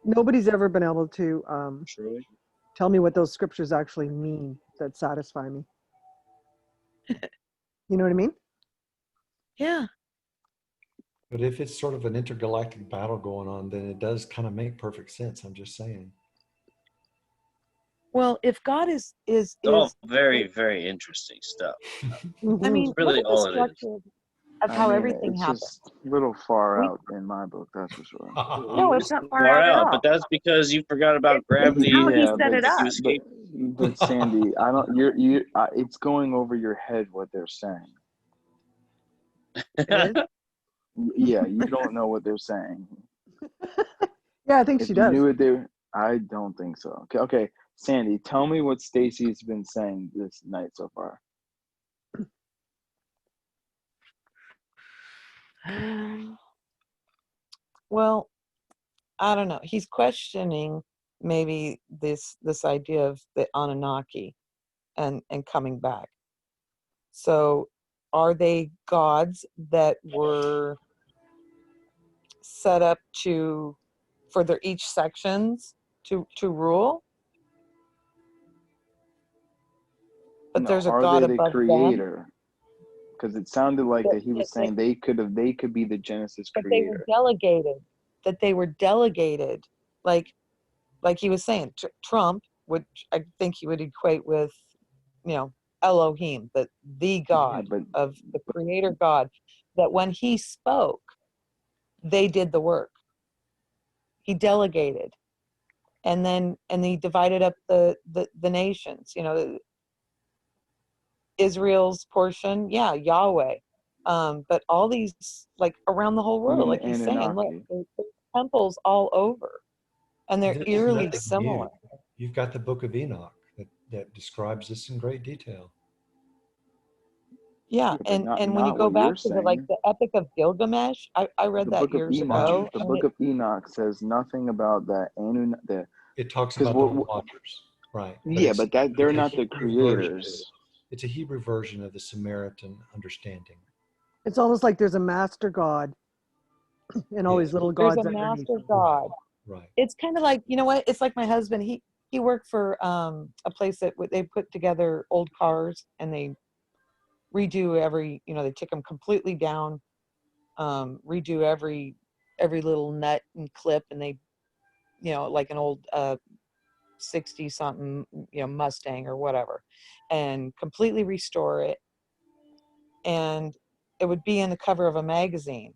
Nobody's ever been able to Troy. tell me what those scriptures actually mean that satisfy me. You know what I mean? Yeah. But if it's sort of an intergalactic battle going on, then it does kind of make perfect sense. I'm just saying. Well, if God is It's all very, very interesting stuff. I Hmm. mean, look Really at the all it is. structure of I how mean, everything it's happened. just a little far We out in my book, that's for sure. No, it's not far Far out at out, all. but that's because you forgot about It's gravity how he Yeah, and set but it that you up. but escaped. but Sandy, I don't. It's going over your head what they're saying. It is. Yeah, you don't know what they're saying. Yeah, I think If she you does. knew it, I don't think so. Okay, okay, Sandy, tell me what Stacy's been saying this night so far. Well, I don't know. He's questioning maybe this idea of the Anunnaki and coming back. So, are they gods that were set up for their each sections to rule? But No, there's a are God they the above them. creator? Because it sounded like That, that he that was they, saying they could be the Genesis that they were creator. delegated. That they were delegated, like he was saying, Trump, which I think he would equate with, Elohim, the Yeah, God of the creator God, that when he spoke, they did the work. He delegated. And he divided up the nations, Israel's portion, yeah, Yahweh. But all these, like around the whole you world, mean the like he's saying, look, Anunnaki? there's temples all over, and they're This is eerily nothing similar. new. You've got the Book of Enoch that describes this in great detail. Yeah, Yeah, but and when you not go what you're back to saying. the Epic of Gilgamesh, I read The that book of years Enoch, ago, the and book of Enoch says nothing about that It talks because about the watchers, right? But yeah, but it's they're a not the Hebrew version. creators. It's a Hebrew version of the Samaritan understanding. It's almost like there's a master God and all Yeah, these little there's gods a underneath master them. right, God. right. It's kind of like, you know what? It's like my husband. He worked for a place that they put together old cars, and they redo every, they take them completely down, redo every little nut and clip, and they, like an old 60 something, Mustang or whatever, and completely restore it. And it would be in the cover of a magazine.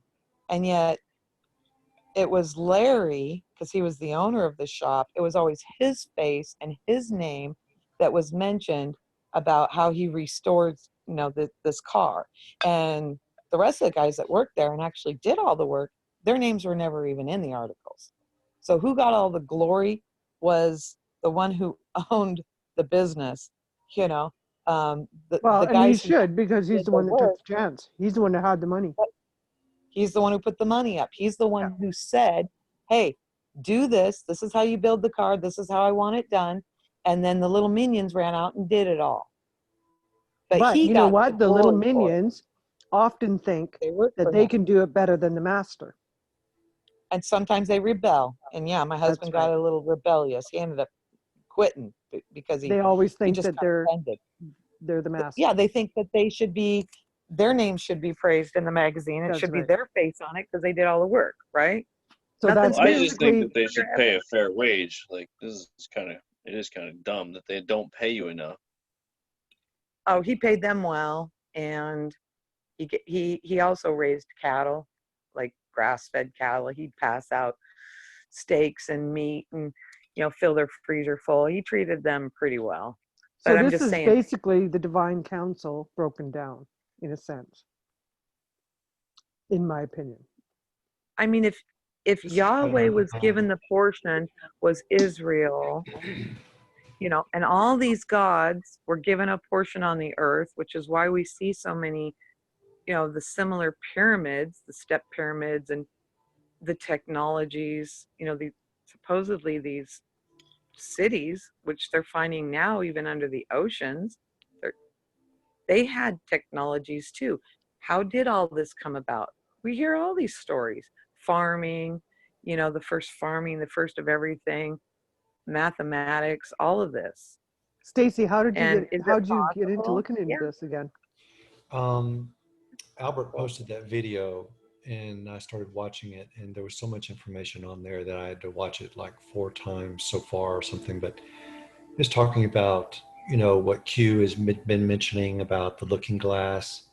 And yet it was Larry, because he was the owner of the shop. It was always his face and his name that was mentioned about how he restored, this car. And the rest of the guys that worked there and actually did all the work, their names were never even in the articles. So who got all the glory was the one who owned the business, Well, the and he guys who should, because he's did the the one that took work. the chance. He's the one that had the money. He's the one who put the money up. He's the one who said, hey, do this. This is how you build the car. This is how I want it done. And then the little minions ran out and did it all. But But he you know got the what? The little glory for it. minions often think They work that for they him. can do it better than the master. And sometimes they rebel. And yeah, my husband That's right. got a little rebellious. He ended up quitting because They always he think just that got offended. they're the master. Yeah, they think that they should be, their names should be praised in the magazine. It That's should be right. their face on it because they did all the work, right? So Nothing's that's I just think basically, that they should pay a fair wage. Like this is it is kind of dumb that they don't pay you enough. Oh, he paid them well, and he also raised cattle, like grass-fed cattle. He'd pass out steaks and meat, and fill their freezer full. He treated them pretty well. so But I'm this just is saying, basically the divine council broken down, in a sense, in my opinion. I mean, if Yahweh was given the portion, was Israel, and all these gods were given a portion on the earth, which is why we see so many, the similar pyramids, the step pyramids, and the technologies, supposedly these cities, which they're finding now even under the oceans, they had technologies too. How did all this come about? We hear all these stories. Farming, the first farming, the first of everything, mathematics, all of this. Stacy, how did And is it you get into possible? looking into Yeah. this again? Albert posted that video and I started watching it, and there was so much information on there that I had to watch it like 4 times so far or something. But it's talking about, what Q has been mentioning about the looking glass,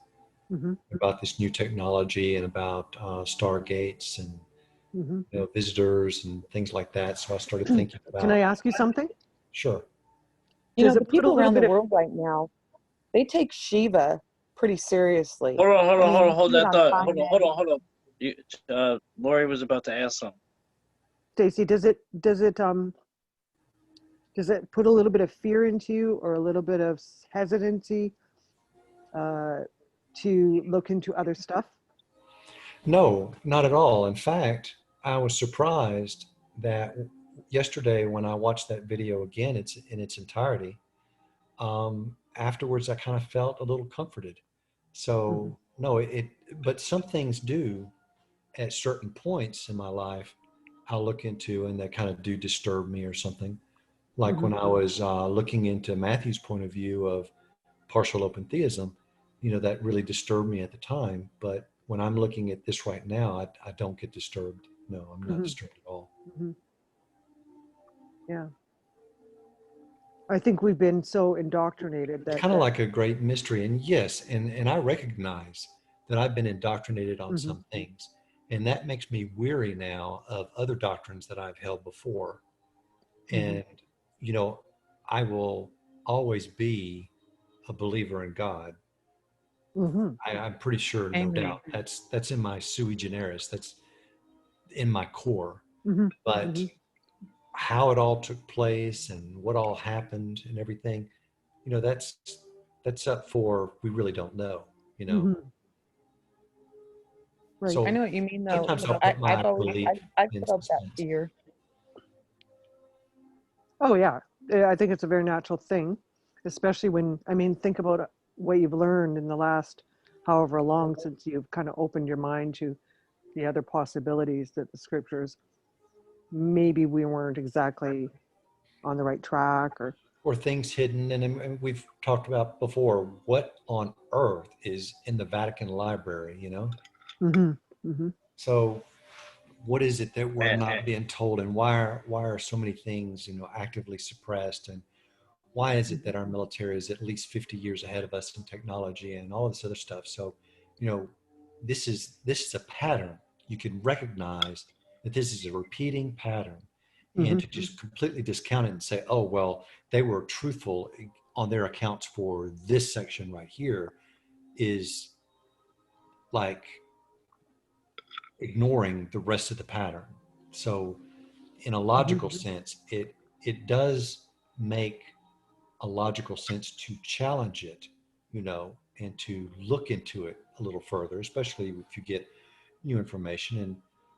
Mm-hmm. about this new technology, and about stargates and Mm-hmm. visitors and things like that. So I started thinking Can I about, ask you something? sure. Does The it put a people little around the bit of, world right now, they take Shiva pretty seriously. Hold I on, mean, you hold see it that on thought. Time Magazine. Hold on. You, Lori was about to ask something. Stacy, does it put a little bit of fear into you, or a little bit of hesitancy to look into other stuff? No, not at all. In fact, I was surprised that yesterday when I watched that video again, it's in its entirety. Afterwards, I kind of felt a little comforted. So no, but some things do at certain points in my life, I'll look into, and that kind of do disturb me or something. Like Mm-hmm. when I was looking into Matthew's point of view of partial open theism, that really disturbed me at the time. But when I'm looking at this right now, I don't get disturbed. No, I'm not Mm-hmm. disturbed at all. Mm-hmm. Yeah. I think we've been so indoctrinated It's that, kind of like a great mystery. And yes, and I recognize that I've been indoctrinated on mm-hmm. some things. And that makes me weary now of other doctrines that I've held before. Mm-hmm. And, I will always be a believer in God. Mm-hmm. I'm pretty sure, no Amen. doubt, that's in my sui generis. That's in my core. Mm-hmm. But Mm-hmm. how it all took place and what all happened and everything, that's up for, we really don't know. Mm-hmm. Right. I So know what you mean, though. sometimes I'll put my belief I've in felt that suspense. fear. Oh yeah, I think it's a very natural thing, especially when, think about what you've learned in the last however long since you've kind of opened your mind to the other possibilities that the scriptures, maybe we weren't exactly on the right track or things hidden. And we've talked about before, what on earth is in the Vatican Library, you know? hmm hmm So what is it that we're And, not being told, and why are so many things, you know, actively suppressed, and why is it that our military is at least 50 years ahead of us in technology and all this other stuff? So, you know, this is a pattern. You can recognize that this is a repeating pattern, and hmm to just completely discount it and say, oh well, they were truthful on their accounts for this section right here, is like ignoring the rest of the pattern. So in a hmm logical sense, it does make a logical sense to challenge it, you know, and to look into it a little further, especially if you get new information. And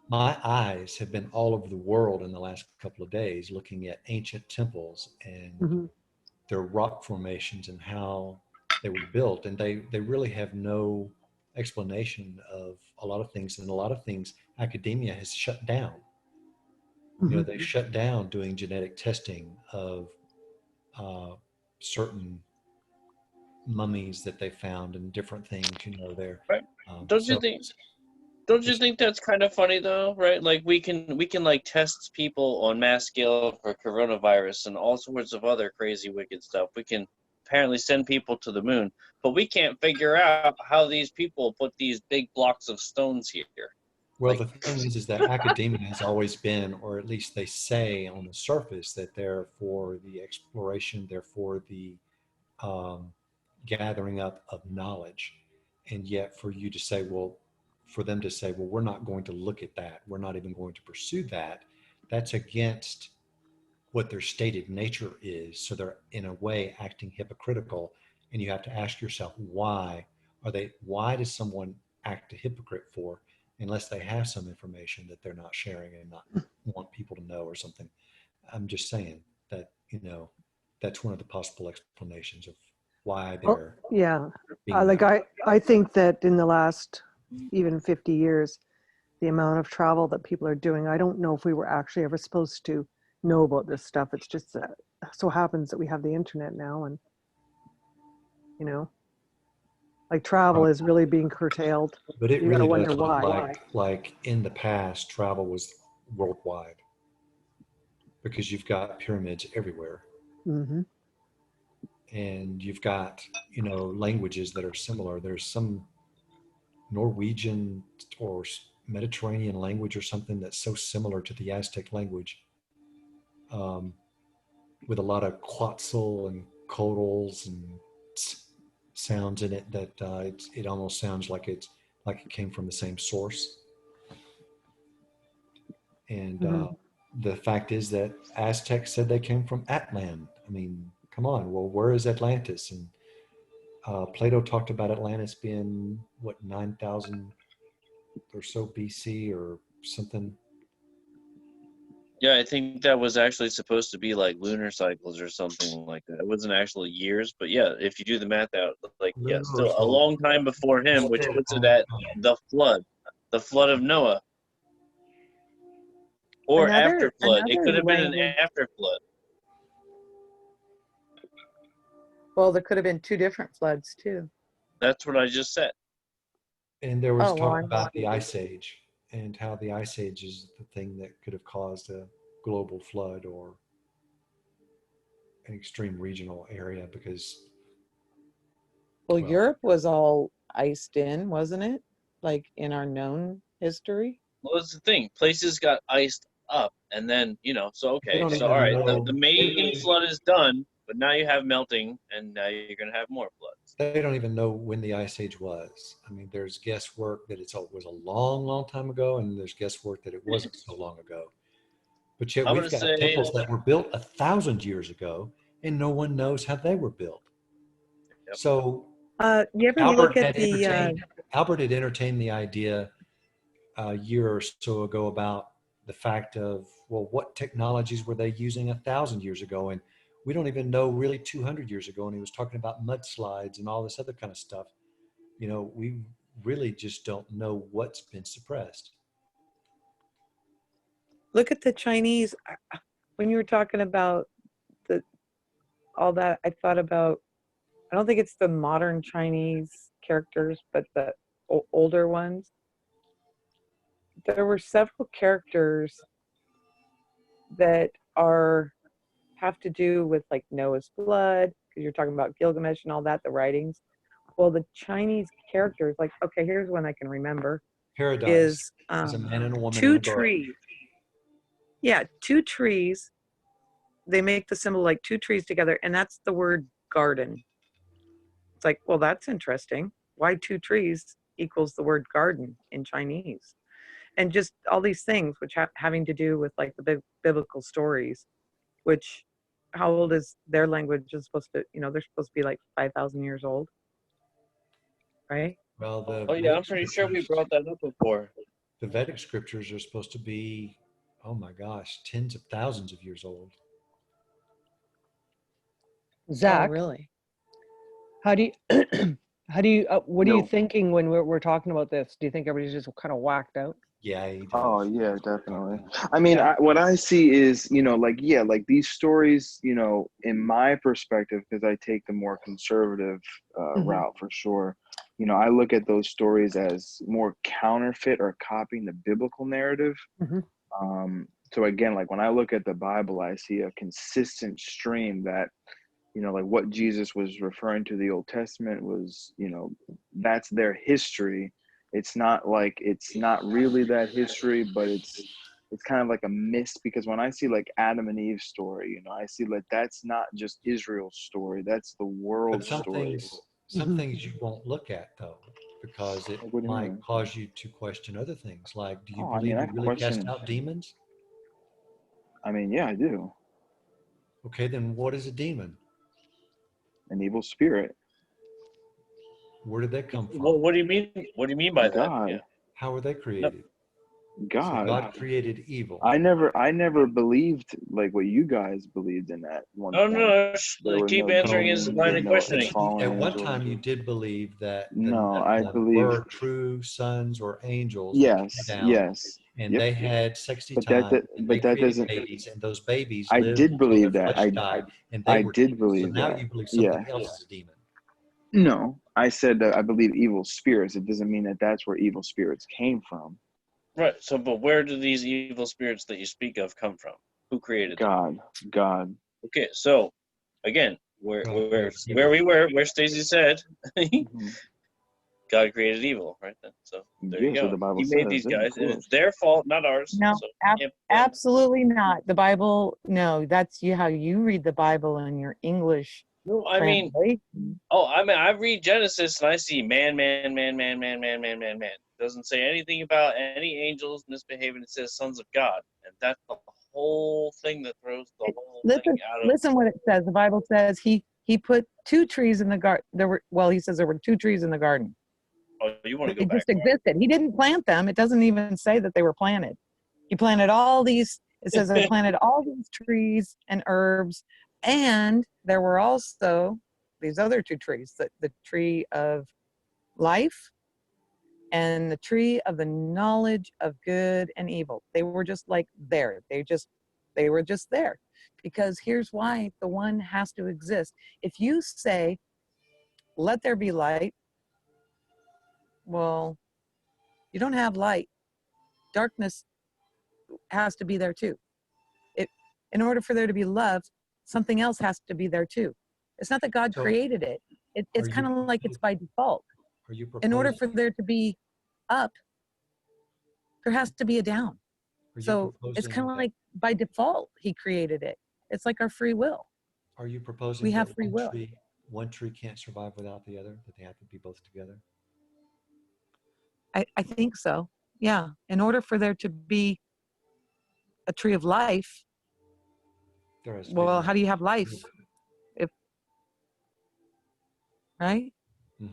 my eyes have been all over the world in the last couple of days looking at ancient temples and hmm their rock formations and how they were built. And they really have no explanation of a lot of things. And a lot of things academia has shut down. You know, hmm they shut down doing genetic testing of uh, certain mummies that they found and different things, you know, there. right? Don't you So think? Don't you it's, think that's kind of funny though, right? Like we can like test people on mass scale for coronavirus and all sorts of other crazy wicked stuff. We can apparently send people to the moon, but we can't figure out how these people put these big blocks of stones here. well, Like, the thing is that academia has always been, or at least they say on the surface, that they're for the exploration, they're for the um, gathering up of knowledge. And yet for you to say, well, for them to say, well, we're not going to look at that, we're not even going to pursue that, that's against what their stated nature is. So they're in a way acting hypocritical. And you have to ask yourself, why does someone act a hypocrite for, unless they have some information that they're not sharing and not want people to know or something. I'm just saying that, you know, that's one of the possible explanations of why Oh, they're yeah. being Like that way. I think that in the last even 50 years, the amount of travel that people are doing, I don't know if we were actually ever supposed to know about this stuff. It's just that so happens that we have the internet now, and you know, like travel Right. is really being curtailed. But it You got to really does wonder look why. like in the past, travel was worldwide because you've got pyramids everywhere. hmm And you've got, you know, languages that are similar. There's some Norwegian or Mediterranean language or something that's so similar to the Aztec language, um, with a lot of quetzal and codals and sounds in it that it almost sounds like it came from the same source. And hmm the fact is that Aztecs said they came from Atlan. I mean, come on. Well, where is Atlantis? And Plato talked about Atlantis being what, 9,000 or so BC or something. yeah, I think that was actually supposed to be like lunar cycles or something like that. It wasn't actually years, but yeah, if you do the math out, like yeah, Lunar still a so long time before him, which still a puts it long at time. the flood of Noah, or after flood. It Another could have been an language. after flood. Well, there could have been two different floods too. That's what I just said. And there was Oh well, talk I'm about the Ice Age and how the Ice Age is the thing that could have caused a global flood or an extreme regional area because, well, well, Europe was all iced in, wasn't it? Like in our known history. What was the thing? Places got iced up, and then so they okay, don't so all even right, know. the They main really, flood is done, but now you have melting, and now you're gonna have more floods. they don't even know when the Ice Age was. I mean, there's guesswork that was a long, long time ago, and there's guesswork that it wasn't so long ago. But yet I'm we've gonna got say, temples that were built 1,000 years ago, and no one knows how they were built. yep. So You ever look Albert at had the entertained Albert had entertained the idea a year or so ago about the fact of, well, what technologies were they using 1,000 years ago? And we don't even know really 200 years ago. And he was talking about mudslides and all this other kind of stuff. You know, we really just don't know what's been suppressed. look at the Chinese when you were talking about all that, I thought about, I don't think it's the modern Chinese characters, but the older ones. There were several characters that are have to do with like Noah's blood, because you're talking about Gilgamesh and all that, the writings. Well, the Chinese characters, like, okay, here's one I can remember, Paradise is is a man and a woman in two a garden. trees. Yeah, two trees. They make the symbol like two trees together, and that's the word garden. It's like, well, that's interesting. Why two trees equals the word garden in Chinese? And just all these things, which having to do with like the biblical stories, which how old is their language is supposed to, they're supposed to be like 5,000 years old, right? Well, the Oh yeah, I'm Vedic pretty sure we scriptures, brought that up before. the Vedic scriptures are supposed to be, oh my gosh, tens of thousands of years old. Oh, Zach, really? how do you, what are you No. thinking when we're talking about this? Do you think everybody's just kind of whacked out? Yeah, he does. Oh yeah, definitely. I mean, Yeah. what I see is, like, yeah, like these stories, in my perspective, because I take the more conservative route for sure. I look at those stories as more counterfeit or copying the biblical narrative. So again, like when I look at the Bible, I see a consistent stream that, like what Jesus was referring to the Old Testament was, that's their history. It's not really that history, but it's kind of like a mist, because when I see like Adam and Eve's story, I see like that's not just Israel's story, that's the But world's some story. things you won't look at though, because it Like, what do you might mean? cause you to question other things. Like, do you Oh, I mean, believe I he really cast question. out demons? I mean, yeah, I do. Okay, then what is a demon? An evil spirit. Where did they come from? What do you mean? What do you mean by that? God. Yeah. How were they created? So God. God created evil. I never believed like what you guys believed in at one No, point. no, There were keep no answering his demons line or of no questioning. fallen At one angels. time, you did believe that the No, I Nephilim believe. were true sons or angels that came Yes, down, yes. and Yep. they had sexy But time, and they that created doesn't. babies, and those babies I lived did until their believe that. flesh died, and they I were did demons. So believe now that. you believe Yeah. something else is a demon. No, I said that I believe evil spirits. It doesn't mean that that's where evil spirits came from. Right. So, but where do these evil spirits that you speak of come from? Who created them? God. Okay. So, again, where Stacey said, Mhm. God created evil, right then. So there you Yes, what go. the Bible He made says. these Yeah, of guys, and it's course. their fault, not ours. No, So can't blame them. absolutely not. The Bible, no, that's how you read the Bible in your English No, I mean, translation. I read Genesis and I see man. Doesn't say anything about any angels misbehaving. It says sons of God, and that's the whole thing that throws the whole thing out of. Listen what it says. The Bible says he put two trees in the garden. He says there were two trees in the garden. Oh, you want to go It back? just existed. He didn't plant them. It doesn't even say that they were planted. He planted all these, it says I planted all these trees and herbs, and there were also these other two trees, the tree of life and the tree of the knowledge of good and evil. They were just like there. They were just there. Because here's why the one has to exist. If you say, let there be light, well, you don't have light. Darkness has to be there too. In order for there to be love, something else has to be there too. It's not that God So created it. It's kind of like it's by default. Are you In order proposing? for there to be up, there has to be a down. Are you So it's proposing kind of that? like by default, he created it. It's like our free will. Are you proposing We that have free will. one tree can't survive without the other? That they have to be both together? I think so. Yeah. In order for there to be a tree of life, There has to be well, light. how do you have life? Right?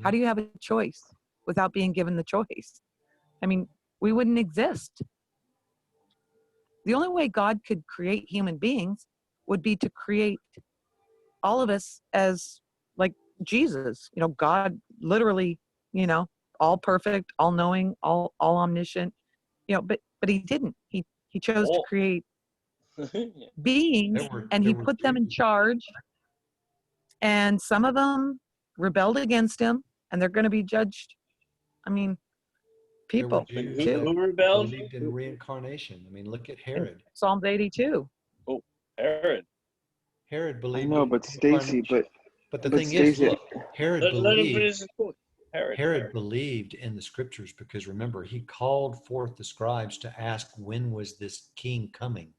How do you have a choice without being given the choice? I mean, we wouldn't exist. The only way God could create human beings would be to create all of us as like Jesus, God literally, all perfect, all knowing, all omniscient, but he didn't. He chose to Oh. create There beings were and there he were put them three. in charge. and some of them rebelled against him, and they're going to be judged. I mean, There were people Jews too. that Who rebelled? believed in reincarnation. I mean, look at In Herod. Psalms 82. Oh, Herod. Herod I believed know, in but Stacy, reincarnation. But the but thing is, Stacy, look, Herod Let him believed finish his point. Herod. Herod believed in the scriptures because remember, he called forth the scribes to ask when was this king coming.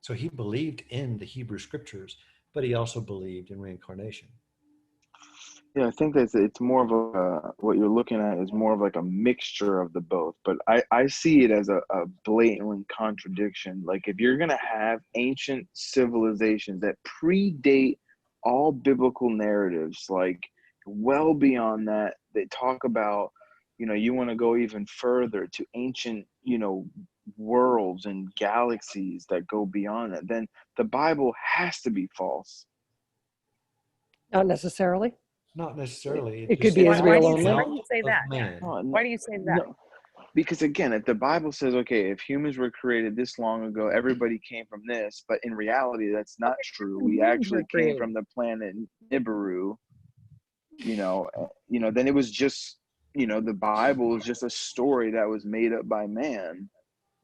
So he believed in the Hebrew scriptures, but he also believed in reincarnation. yeah, I think that it's more of a what you're looking at is more of like a mixture of the both. But I see it as a blatant contradiction. Like if you're gonna have ancient civilizations that predate all biblical narratives, like well beyond that, they talk about, you want to go even further to ancient, worlds and galaxies that go beyond that, then the Bible has to be false. Not necessarily. Not necessarily. It It could just be is Why Israel do the you only. why account do you say of that? man. Why do you say that? No, because again, if the Bible says, okay, if humans were created this long ago, everybody came from this, but in reality, that's not true. When We humans were actually came created. from the planet Nibiru. Then it was just, the Bible is just a story that was made up by man.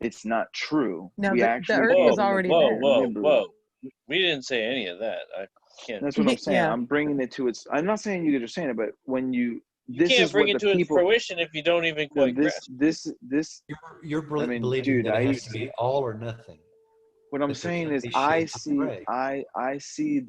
It's not true. No, We the actually earth came was Whoa, from the already whoa, planet there. whoa, Nibiru. whoa. We didn't say any of that. I can't. That's what I'm saying. Yeah. I'm bringing it to its. I'm not saying you guys are saying it, but when You this can't is bring what it the to its people. fruition if you don't even No, quite grasp. this. You're I mean, believing dude, that it has to be all or nothing. what I'm That there's saying going is to be I shades of see gray. I see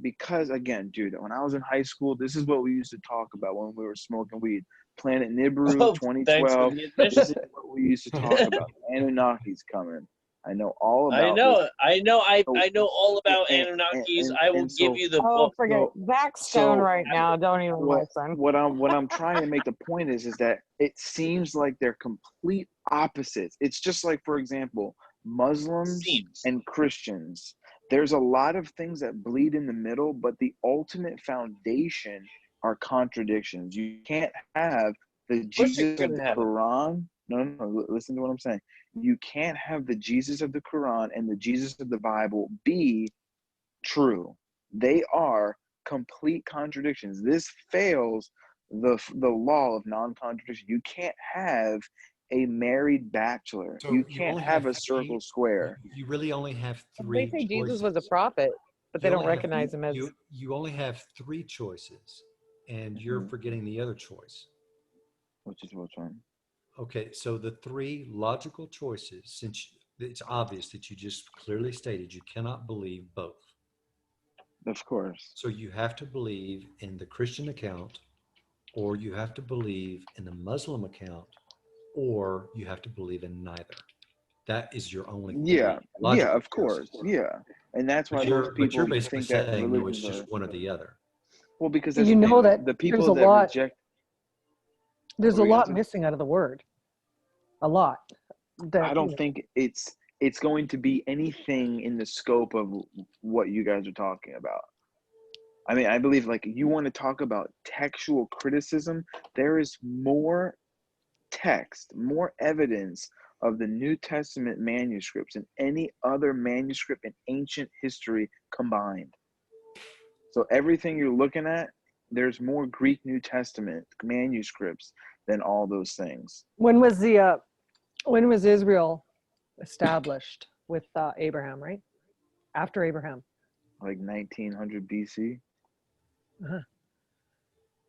because again, dude, when I was in high school, this is what we used to talk about when we were smoking weed. Planet Nibiru Oh, thanks for 2012. the This admission. is what we used to talk about. Anunnaki's coming. I know all I about this. know, I know, So, I know all about and, Anunnakis. and, I will and give so you the Oh, book. forget it. so Zach's stoned so right now. Don't even what listen. what I'm trying to make the point is that it seems like they're complete opposites. It's just like, for example, Muslims Seems. and Christians. There's a lot of things that bleed in the middle, but the ultimate foundation are contradictions. You can't have the Of course, you're Jesus of gonna the have it. Quran. No, listen to what I'm saying. You can't have the Jesus of the Quran and the Jesus of the Bible be true. They are complete contradictions. This fails the law of non-contradiction. You can't have a married bachelor. So You you can't only have have a circle square. you really only have They three say Jesus was a choices. prophet, but they You don't only have recognize him as. you only have three choices, and you're Mhm. forgetting the other choice. Which is which one? Okay, so the three logical choices, since it's obvious that you just clearly stated you cannot believe both. Of course. So you have to believe in the Christian account, or you have to believe in the Muslim account, or you have to believe in neither. That is your only Yeah, three yeah, logical of course. choices. Yeah. And that's why most But you're people basically think that saying no, it's religions just are one or the other. well, because that's You the know thing. that The there's people a that lot. reject There's what a were you gonna lot say? missing out of the word. A lot. I That don't think it's going to be anything in the scope of what you guys are talking about. I mean, I believe like you want to talk about textual criticism, there is more text, more evidence of the New Testament manuscripts than any other manuscript in ancient history combined. So everything you're looking at, there's more Greek New Testament manuscripts than all those things. when was Israel established with Abraham? Right after Abraham. Like 1900 BC, Uh-huh.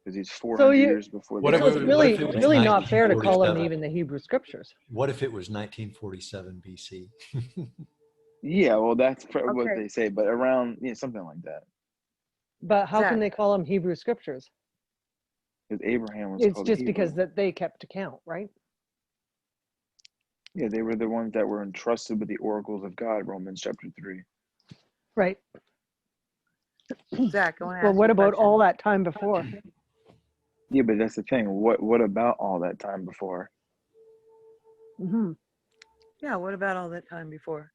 because he's So 400 you. years before the What if, So it's Exodus. what really if it it's was really not fair to call them 1947? even the Hebrew scriptures. What if it was 1947 BC? Yeah, well, that's what Okay, they say, but around something like that. But how can Zach. they call them Hebrew scriptures? Because Abraham was It's called a just because Hebrew. that they kept account, right? Yeah, they were the ones that were entrusted with the oracles of God, Romans chapter 3. Right. Zach, I want to But ask you what a about question. all that time before? Yeah, but that's the thing. What about all that time before? Hmm. Yeah, what about all that time before?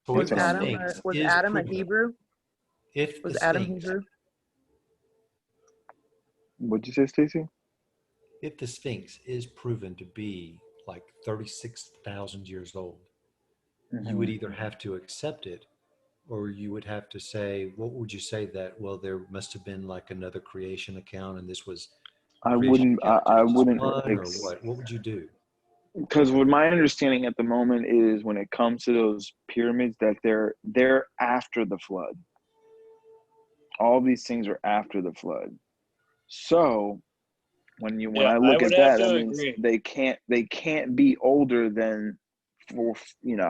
So That's if Was the what I'm Adam saying. Sphinx was is Adam a proven, Hebrew? if the Was Adam Sphinx, Hebrew? What'd you say, Stacy? if the Sphinx is proven to be like 36,000 years old, you would Mm-hmm. either have to accept it Or you would have to say, what would you say that, well, there must have been like another creation account and this was the I creation wouldn't. account I Genesis wouldn't 1 or what? What would you do? because what my understanding at the moment is when it comes to those pyramids that they're after the flood. All these things are after the flood. So when Yeah, I I look would at have that, that to means agree. they can't be older than for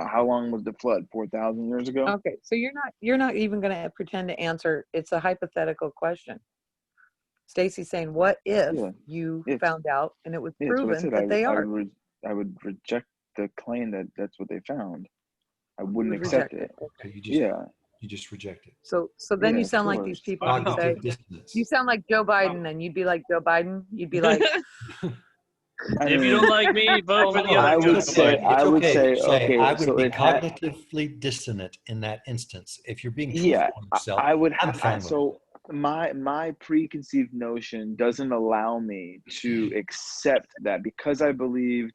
how long was the flood? 4,000 years ago. Okay, so you're not even going to pretend to answer. It's a hypothetical question. Stacy's saying, what if Yeah, you it's found out and it was it's what I proven said. that they are? I would reject the claim that that's what they found. I You wouldn't would accept reject it. it. Okay. Okay, Yeah, you just reject it. So then yeah, you of sound like these course. people who Wow. say, Cognitive you dissonance. sound like Joe Biden, and you'd be like Joe Biden. You'd be like, I If you don't mean, like me, vote for the Oh, other I it's would Joe okay. say, Biden. It's I would okay to say, say okay, I would so be it had, cognitively dissonant in that instance. If you're being yeah, truthful to yourself, I would, I'm fine with it. so my preconceived notion doesn't allow me to accept that because I believe,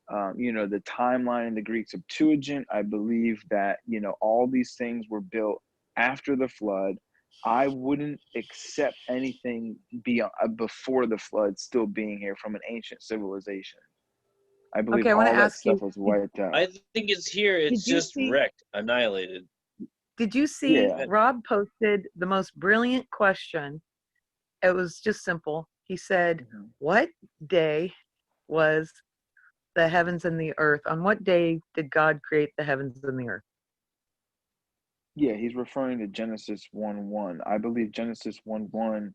the timeline in the Greek Septuagint. I believe that all these things were built after the flood. I wouldn't accept anything beyond before the flood still being here from an ancient civilization. I believe okay, I want to all that ask stuff you, was did, wiped out. I think it's here. It's did you just see? wrecked, annihilated. Did you see? Yeah. Rob posted the most brilliant question. It was just simple. He said, Mhm. "What day was the heavens and the earth? On what day did God create the heavens and the earth?" Yeah, he's referring to Genesis 1:1. I believe Genesis 1:1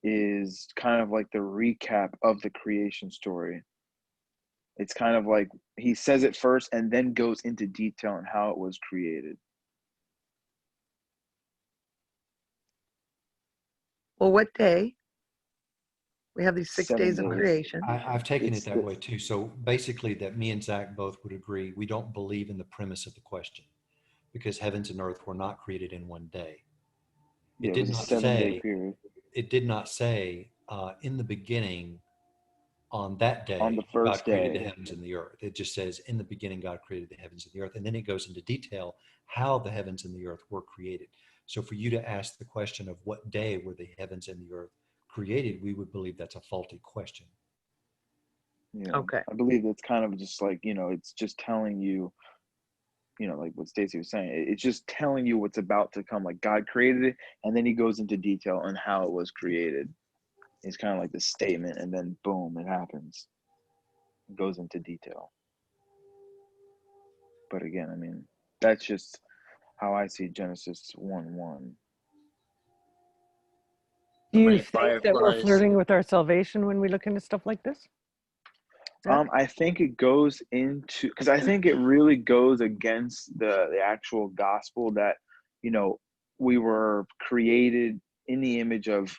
is kind of like the recap of the creation story. It's kind of like he says it first and then goes into detail on how it was created. Well, what day? We have these 6 days of 7 days. creation. I've taken it It's that way too. So basically, that me and Zach both would agree we don't believe in the premise of the question because heavens and earth were not created in one day. It Yeah, it did was a not 7 day say, period in the beginning, on that on the day, God first created the day. heavens and the earth. It just says, in the beginning, God created the heavens and the earth. And then it goes into detail how the heavens and the earth were created. So for you to ask the question of what day were the heavens and the earth created, we would believe that's a faulty question. Yeah, Okay. I believe it's kind of just like it's just telling you, like what Stacy was saying. It's just telling you what's about to come. Like God created it, and then he goes into detail on how it was created. It's kind of like the statement, and then boom, it happens. It goes into detail. But again, I mean, that's just how I see Genesis 1:1. Do So you many think that we're fireflies. flirting with our salvation when we look into stuff like this? Zach? I think it goes into because I think it really goes against the actual gospel that you know we were created in the image of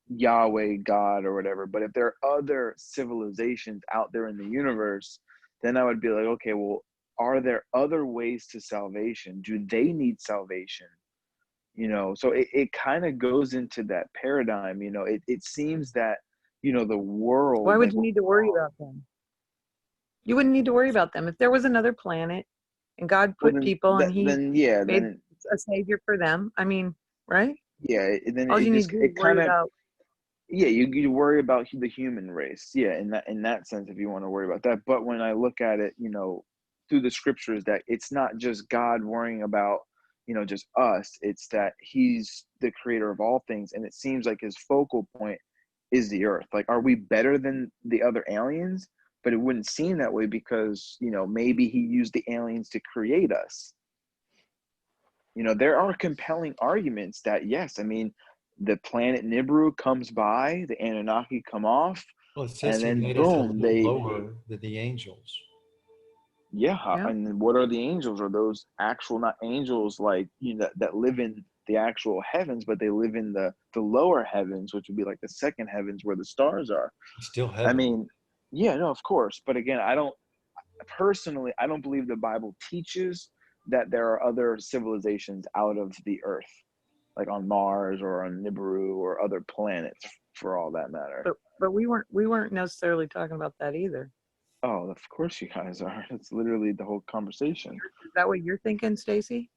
Yahweh, God, or whatever. But if there are other civilizations out there in the universe, then I would be like, okay, well, are there other ways to salvation? Do they need salvation? So it kind of goes into that paradigm. It seems that the Why world, would like, you need to worry about them? You wouldn't need to worry about them. If there was another planet and God well, put people and he yeah, made then a savior for them, I mean, right? yeah, then All it you need just to do is it worry kind of about. yeah, you worry about the human race, yeah, in that sense, if you want to worry about that. But when I look at it, through the scriptures, that it's not just God worrying about just us. It's that He's the creator of all things, and it seems like His focal point is the earth. Like, are we better than the other aliens? But it wouldn't seem that way because maybe He used the aliens to create us. There are compelling arguments that, yes, I mean, the planet Nibiru comes by, the Anunnaki come off, Well, it says and he then made us a boom, little lower than the angels. yeah. Yeah. And what are the angels? Are those actual, not angels like that live in the actual heavens, but they live in the lower heavens, which would be like the second heavens where the stars are. It's still I heaven. mean, yeah, no, of course. But again, I don't believe the Bible teaches that there are other civilizations out of the earth, like on Mars or on Nibiru or other planets, for all that matter. But we weren't necessarily talking about that either. Oh, of course you guys are. That's literally the whole conversation. Is that what you're thinking, Stacy?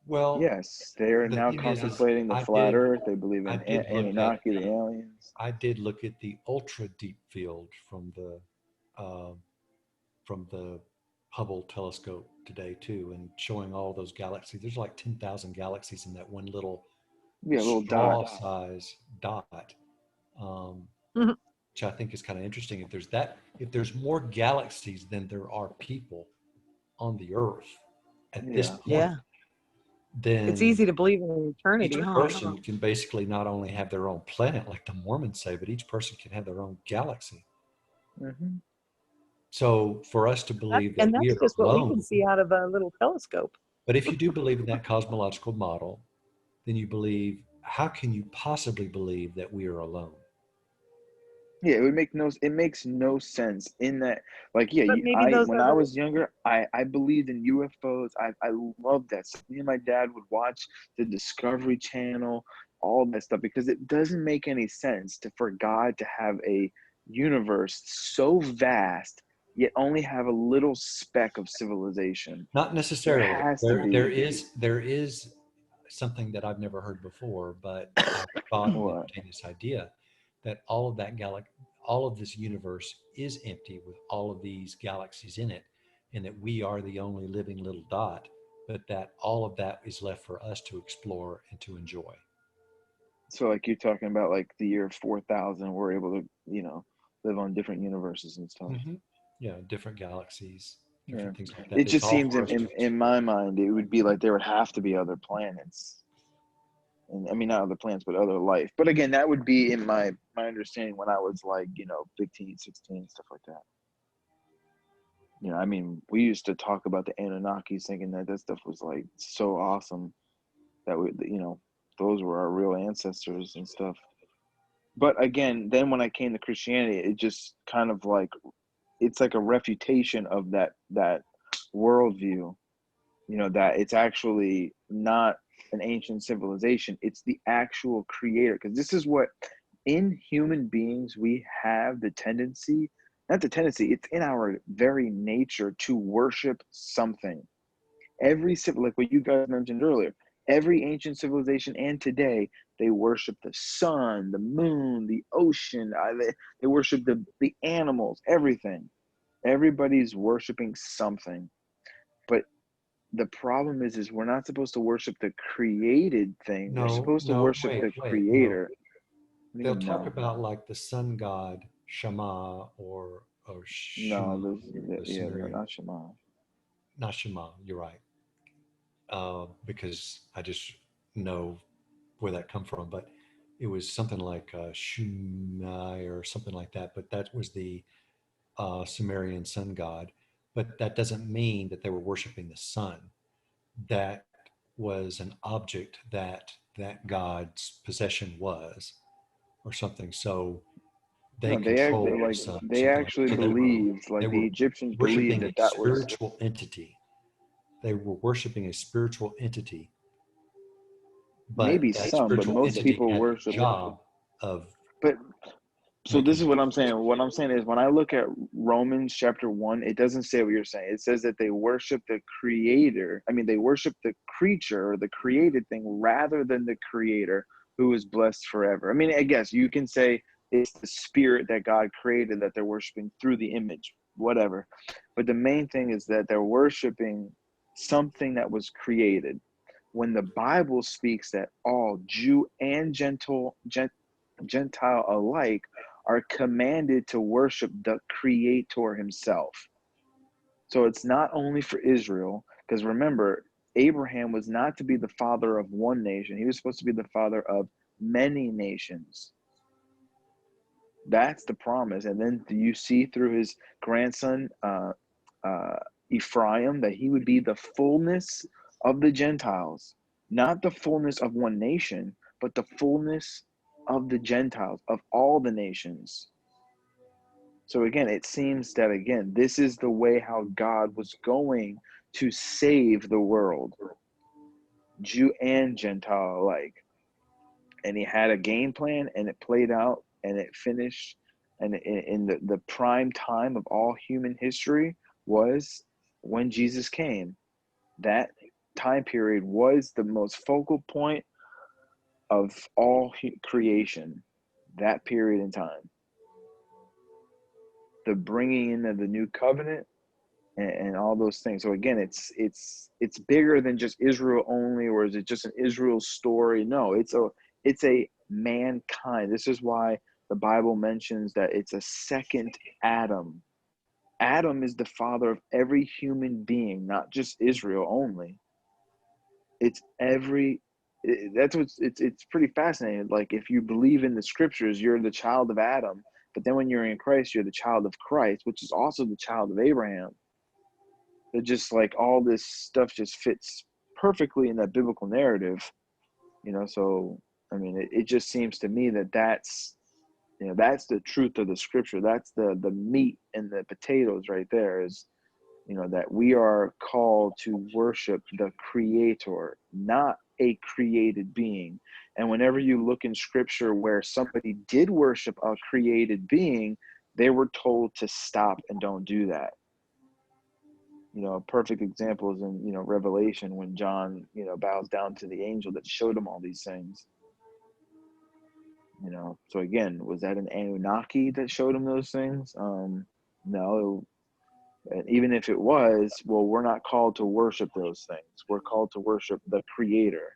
Well, Yes, they are the now thing is contemplating the I flat did Earth. They believe I in did look at Anunnaki, the the aliens. I did look at the ultra deep field uh, from the Hubble telescope today too, and showing all those galaxies. There's like 10,000 galaxies in that one little Yeah, little dot. straw size dot, um, Mhm. which I think is kind of interesting. If there's more galaxies than there are people on the Earth at this Yeah. point, Yeah. It's then easy to believe in each eternity, huh? person can basically not only have their own planet, like the Mormons say, but each person can have their own galaxy. Hmm. So for us to believe And that we that's are just what we can alone, see out of a little telescope. but if you do believe in that cosmological model, then you believe, how can you possibly believe that we are alone? Yeah, it makes no sense in that, like, yeah, But maybe I those when I other, was younger, I believed in UFOs. I loved that. So me and my dad would watch the Discovery Channel, all that stuff, because it doesn't make any sense for God to have a universe so vast yet only have a little speck of civilization. Not There necessarily. has to There is something that I've never heard before, but I thought and what? entertained this idea that all of this universe is empty with all of these galaxies in it, and that we are the only living little dot, but that all of that is left for us to explore and to enjoy. So like you're talking about like the year 4000, we're able to, live on different universes and stuff. Hmm. Yeah, different galaxies, Yeah. different things like that. It It's just all seems for us to in explore. my mind, it would be like there would have to be other planets. And I mean, not other planets, but other life. But again, that would be in my understanding when I was like, 15, 16, stuff like that. I mean, we used to talk about the Anunnakis thinking that stuff was like so awesome that those were our real ancestors and stuff. But again, then when I came to Christianity, it just kind of like it's like a refutation of that worldview. That it's actually not an ancient civilization; it's the actual creator. Because this is what in human beings we have the tendency, not the tendency, it's in our very nature to worship something. Every civil, like what you guys mentioned earlier, every ancient civilization and today, they worship the sun, the moon, the ocean. They worship the animals, everything. Everybody's worshiping something. But the problem is we're not supposed to worship the created thing. We're No, supposed to no, worship wait, the wait, no. creator. What do you They'll mean talk no? about like the sun god Shama or No, Shema, the yeah, they're Sumerian, not Shema. not Shema. You're right, because I just know where that come from. But it was something like Shumai or something like that. But that was the Sumerian sun god. But that doesn't mean that they were worshiping the sun. That was an object that god's possession was, or something. So they No, controlled the sun, or they something like that. actually So believed, they like the were Egyptians believed worshiping a that was spiritual entity. They were worshiping a spiritual entity, but maybe that some, but spiritual most entity people had the worship. job of But so this making is the what I'm choice. saying. What I'm saying is when I look at Romans chapter 1, it doesn't say what you're saying. It says that they worship the creator. I mean, they worship the creature or the created thing rather than the creator who is blessed forever. I mean, I guess you can say it's the spirit that God created that they're worshiping through the image, whatever. But the main thing is that they're worshiping something that was created. When the Bible speaks that all Jew and Gentile alike are commanded to worship the Creator Himself. So it's not only for Israel, because remember, Abraham was not to be the father of one nation, he was supposed to be the father of many nations. That's the promise. And then you see through his grandson, uh, Ephraim, that he would be the fullness of the Gentiles, not the fullness of one nation, but the fullness of the Gentiles, of all the nations. So again, it seems that again, this is the way how God was going to save the world, Jew and Gentile alike. And he had a game plan and it played out and it finished. And in the prime time of all human history was when Jesus came. That time period was the most focal point of all creation, that period in time. The bringing in of the new covenant and all those things. So again, it's bigger than just Israel only, or is it just an Israel story? No, it's a mankind. This is why the Bible mentions that it's a second Adam. Adam is the father of every human being, not just Israel only. It's every that's what's it's pretty fascinating. Like, if you believe in the scriptures, you're the child of Adam, but then when you're in Christ, you're the child of Christ, which is also the child of Abraham. It just, like, all this stuff just fits perfectly in that biblical narrative, so I mean, it just seems to me that that's the truth of the scripture. That's the meat and the potatoes right there, is that we are called to worship the creator, not a created being. And whenever you look in scripture where somebody did worship a created being, they were told to stop and don't do that. A perfect example is in Revelation, when John bows down to the angel that showed him all these things. So again, was that an Anunnaki that showed him those things? No. And even if it was, well, we're not called to worship those things. We're called to worship the creator.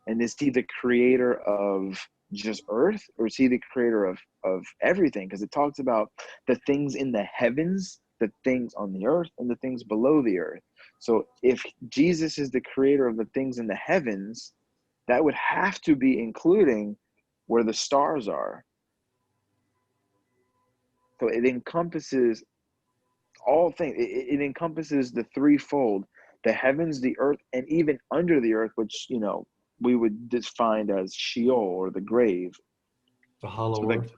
And is he the creator of just earth, or is he the creator of everything? Because it talks about the things in the heavens, the things on the earth, and the things below the earth. So if Jesus is the creator of the things in the heavens, that would have to be including where the stars are. So it encompasses all things. It encompasses the threefold: the heavens, the earth, and even under the earth, which we would define as Sheol, or the grave. The hollow earth.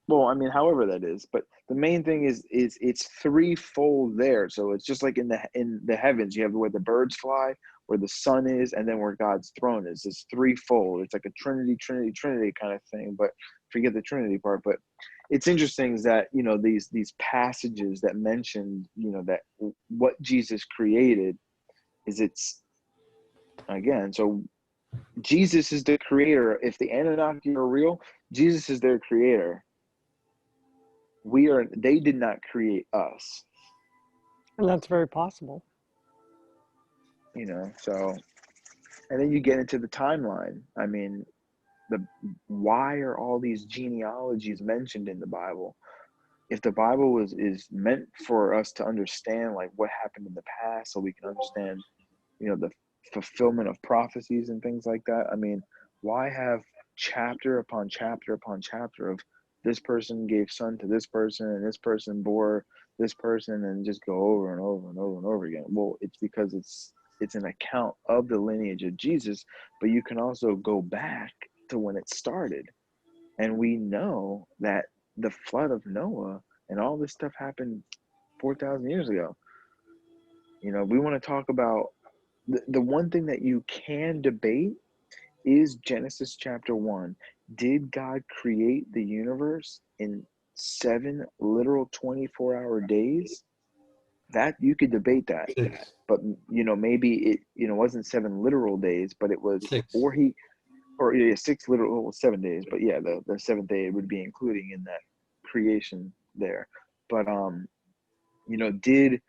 Well, I mean, however that is, but the main thing is it's threefold there. So it's just like in the heavens, you have where the birds fly, where the sun is, and then where God's throne is. It's threefold. It's like a Trinity kind of thing, but forget the Trinity part. But it's interesting is that these passages that mention that what Jesus created is, it's again, so Jesus is the creator. If the Anunnaki are real, Jesus is their creator. They did not create us. And that's very possible. So, and then you get into the timeline. I mean, why are all these genealogies mentioned in the Bible? If the Bible is meant for us to understand, like, what happened in the past, so we can understand, the fulfillment of prophecies and things like that. I mean, why have chapter upon chapter upon chapter of this person gave son to this person, and this person bore this person, and just go over and over and over and over again? Well, it's because it's an account of the lineage of Jesus, but you can also go back to when it started. And we know that the flood of Noah and all this stuff happened 4,000 years ago. We want to talk about the one thing that you can debate is Genesis chapter 1. Did God create the universe in 7 literal 24-hour days? That you could debate that. 6. But maybe it wasn't 7 literal days, but it was 6. 6 literal 7 days. But yeah, the seventh day would be including in that creation there. But did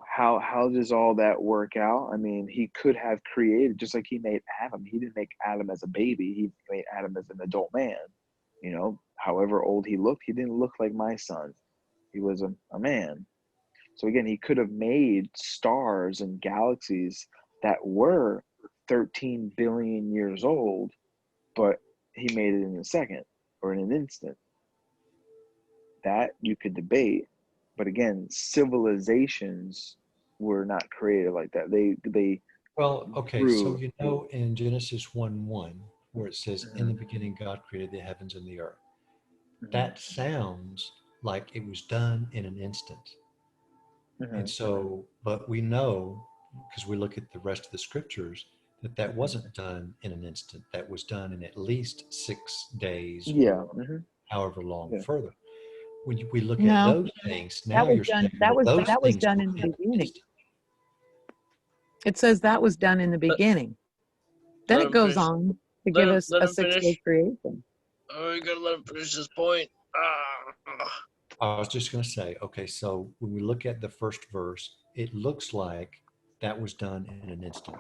how does all that work out? I mean, he could have created, just like he made Adam. He didn't make Adam as a baby. He made Adam as an adult man. However old he looked, he didn't look like my son. He was a man. So again, he could have made stars and galaxies that were 13 billion years old, but he made it in a second or in an instant. That you could debate. But again, civilizations were not created like that. They Well, okay, so grew. in Genesis 1:1, where it says, "In the Mhm, beginning, God created the heavens and the earth," mhm, that sounds like it was done in an instant. And mhm, so, but we know, because we look at the rest of the scriptures, that mhm. wasn't done in an instant. That was done in at least 6 days, Yeah, or mhm, however long yeah. further. When we look at No, those things, that now was you're done. saying, well, those That was things done were in the in an beginning. instant. It says that was done in the Let, beginning. Then let it him goes finish. on to give us Let a him 6-day finish. creation. Oh, you gotta let him finish his point. Ah. I was just going to say, okay, so when we look at the first verse, it looks like that was done in an instant.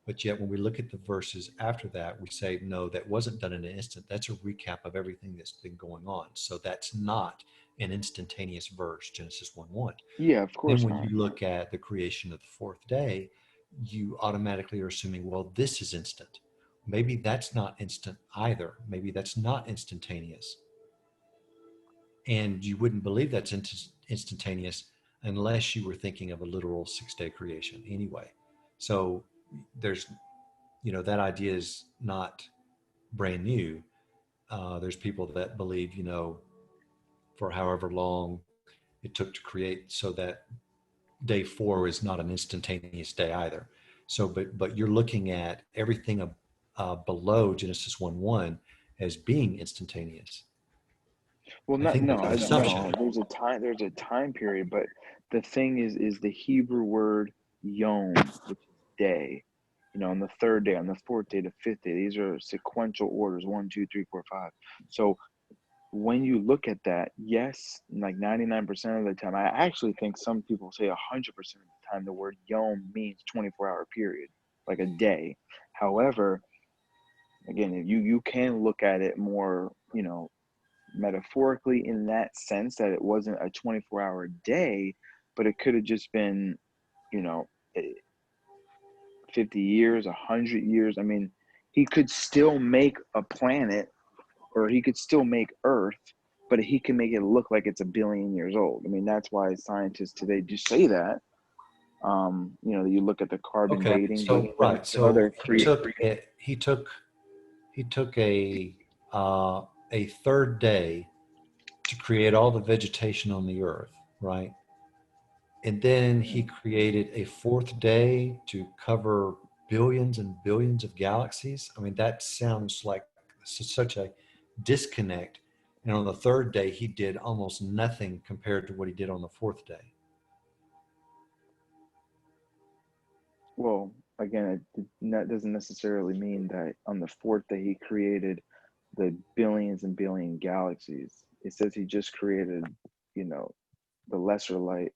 But yet, when we look at the verses after that, we say, no, that wasn't done in an instant. That's a recap of everything that's been going on. So that's not an instantaneous verse, Genesis 1 1. Yeah, of Then, course when not. you look at the creation of the fourth day, you automatically are assuming, well, this is instant. Maybe that's not instant either. Maybe that's not instantaneous. And you wouldn't believe that's instantaneous unless you were thinking of a literal 6-day creation anyway. So there's, that idea is not brand new. There's people that believe, for however long it took to create, so that day 4 is not an instantaneous day either. So, but you're looking at everything below Genesis 1:1 as being instantaneous. Well, I not think that's no, an no. assumption. There's a time period, but the thing is the Hebrew word yom, which is day. On the third day, on the fourth day, the fifth day. These are sequential orders: 1, 2, 3, 4, 5. So when you look at that, yes, like 99% of the time, I actually think some people say 100% of the time the word yom means 24-hour period, like a day. However, again, if you can look at it more, metaphorically in that sense that it wasn't a 24-hour day, but it could have just been, you know, eh, 50 years, 100 years. I mean, he could still make a planet or he could still make Earth, but he can make it look like it's a billion years old. I mean, that's why scientists today do say that. You look at the carbon Okay, dating, but so then right, other so he create. took it. He took a third day to create all the vegetation on the earth, right? And then he created a fourth day to cover billions and billions of galaxies. I mean, that sounds like such a disconnect. And on the third day, he did almost nothing compared to what he did on the fourth day. Well, again, that doesn't necessarily mean that on the fourth day he created the billions and billion galaxies. It says he just created, you know, the lesser light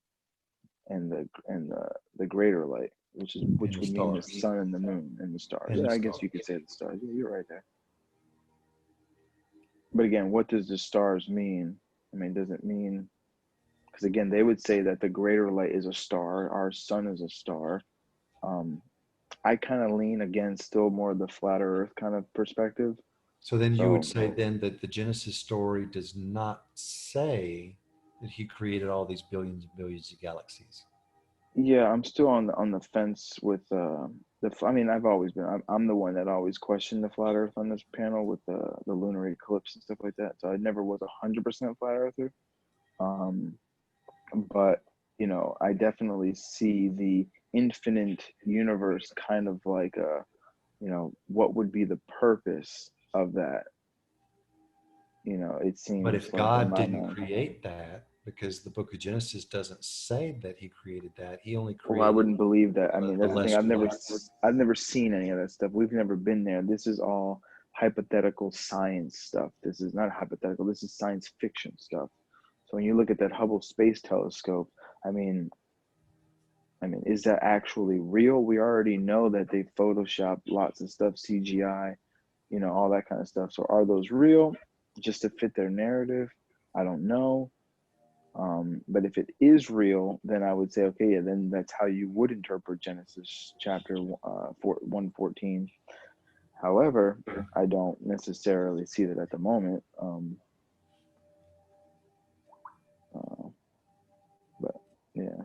and the greater light, And which the would mean the stars. sun and the moon and the stars. And Yeah, the I guess stars. you could say the stars. Yeah, you're right there. But again, what does the stars mean? I mean, does it mean, because again, they would say that the greater light is a star, our sun is a star. Um, I kind of lean against still more the flat Earth kind of perspective. So then you would So say then that the Genesis story does not say that he created all these billions and billions of galaxies. yeah, I'm still on the fence with I mean, I've always been. I'm the one that always questioned the flat Earth on this panel with the lunar eclipse and stuff like that. So I never was 100% flat earther. Um, but I definitely see the infinite universe kind of like what would be the purpose of that? It But seems if like in God my didn't mind. create that, because the book of Genesis doesn't say that he created that, he only Well, I created wouldn't believe that. I mean, the that's the thing. lesser lights. I've never seen any of that stuff. We've never been there. This is all hypothetical science stuff. This is not hypothetical. This is science fiction stuff. So when you look at that Hubble Space Telescope, I mean, is that actually real? We already know that they Photoshop lots of stuff, CGI, all that kind of stuff. So are those real just to fit their narrative? I don't know. But if it is real, then I would say, okay, yeah, then that's how you would interpret Genesis chapter 114. However, I don't necessarily see that at the moment. Uh, but yeah.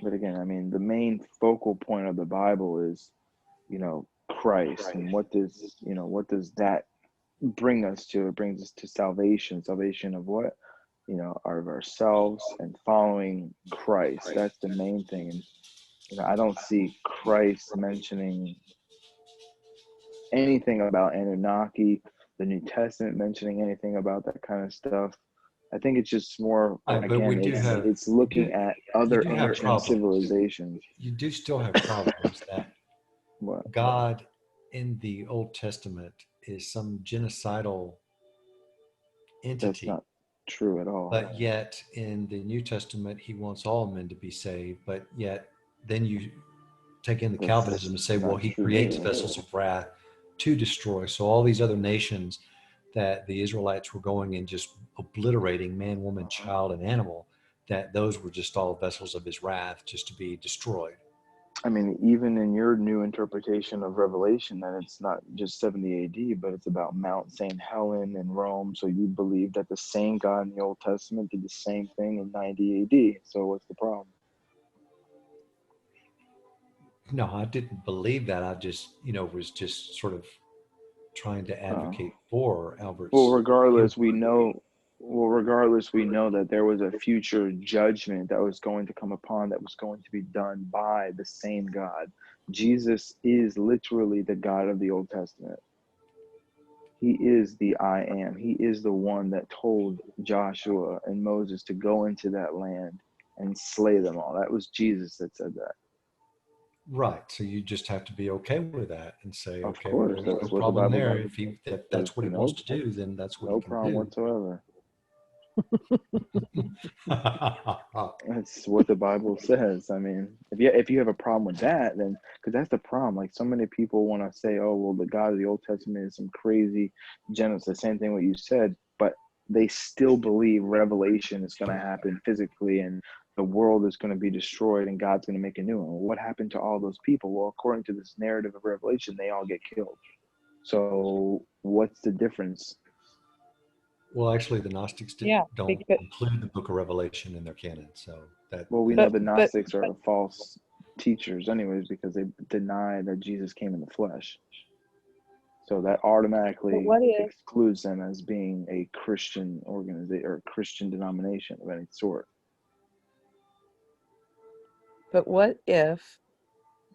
But again, I mean, the main focal point of the Bible is, Christ, and what does that bring us to? It brings us to salvation. Salvation of what? Of ourselves and following Christ. That's the main thing. And I don't see Christ mentioning anything about Anunnaki, the New Testament mentioning anything about that kind of stuff. I think it's just more, Right, but again, it's looking at you other do have ancient problems. civilizations. You do still have problems that What? God in the Old Testament is some genocidal That's entity, not true at all. but yet in the New Testament, he wants all men to be saved. But yet, then you take in the Calvinism That's and say, well, not he true creates either. vessels of wrath to destroy. So all these other nations that the Israelites were going and just obliterating man, woman, child, and animal, that those were just all vessels of his wrath just to be destroyed. I mean, even in your new interpretation of Revelation, that it's not just 70 AD, but it's about Mount St. Helen in Rome. So you believe that the same God in the Old Testament did the same thing in 90 AD. So what's the problem? No, I didn't believe that. I just, was just sort of trying to Uh, advocate for well, Albert's view. regardless, we know. Well, regardless, we know that there was a future judgment that was going to come upon that was going to be done by the same God. Jesus is literally the God of the Old Testament. He is the I am. He is the one that told Joshua and Moses to go into that land and slay them all. That was Jesus that said that. Right. So you just have to be okay with that and say, Of okay, well, course, there's no that's what the problem Bible there. If says. that's what he wants to do, then that's what he No can problem do. whatsoever. That's what the Bible says. I mean, if you have a problem with that, then because that's the problem. Like so many people want to say, "Oh, well, the God of the Old Testament is some crazy genocide." The same thing what you said, but they still believe Revelation is going to happen physically, and the world is going to be destroyed, and God's going to make a new one. Well, what happened to all those people? Well, according to this narrative of Revelation, they all get killed. So, what's the difference? Well, actually, the Gnostics Yeah, don't because include the Book of Revelation in their canon, so that Well, we know but the but Gnostics are false teachers, anyways, because they deny that Jesus came in the flesh. So that but automatically what if excludes them as being a Christian organization or Christian denomination of any sort. what if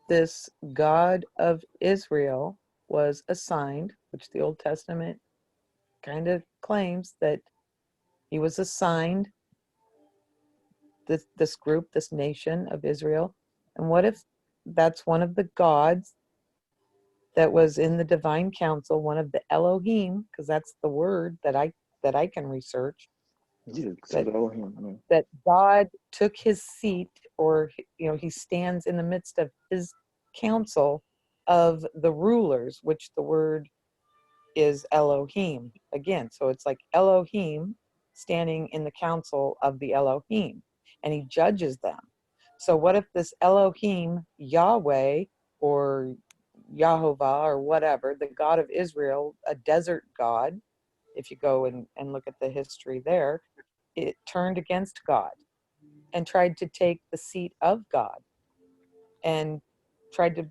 this God of Israel was assigned, which the Old Testament kind of claims that he was assigned this group, this nation of Israel, and what if that's one of the gods that was in the divine council, one of the Elohim, because that's the word that I can research, Yeah, so that the Elohim. that God took his seat, or he stands in the midst of his council of the rulers, which the word is Elohim again. So it's like Elohim standing in the council of the Elohim, and he judges them. So what if this Elohim, Yahweh, or Yahovah, or whatever, the God of Israel, a desert god, if you go and look at the history there, it turned against God and tried to take the seat of God and tried to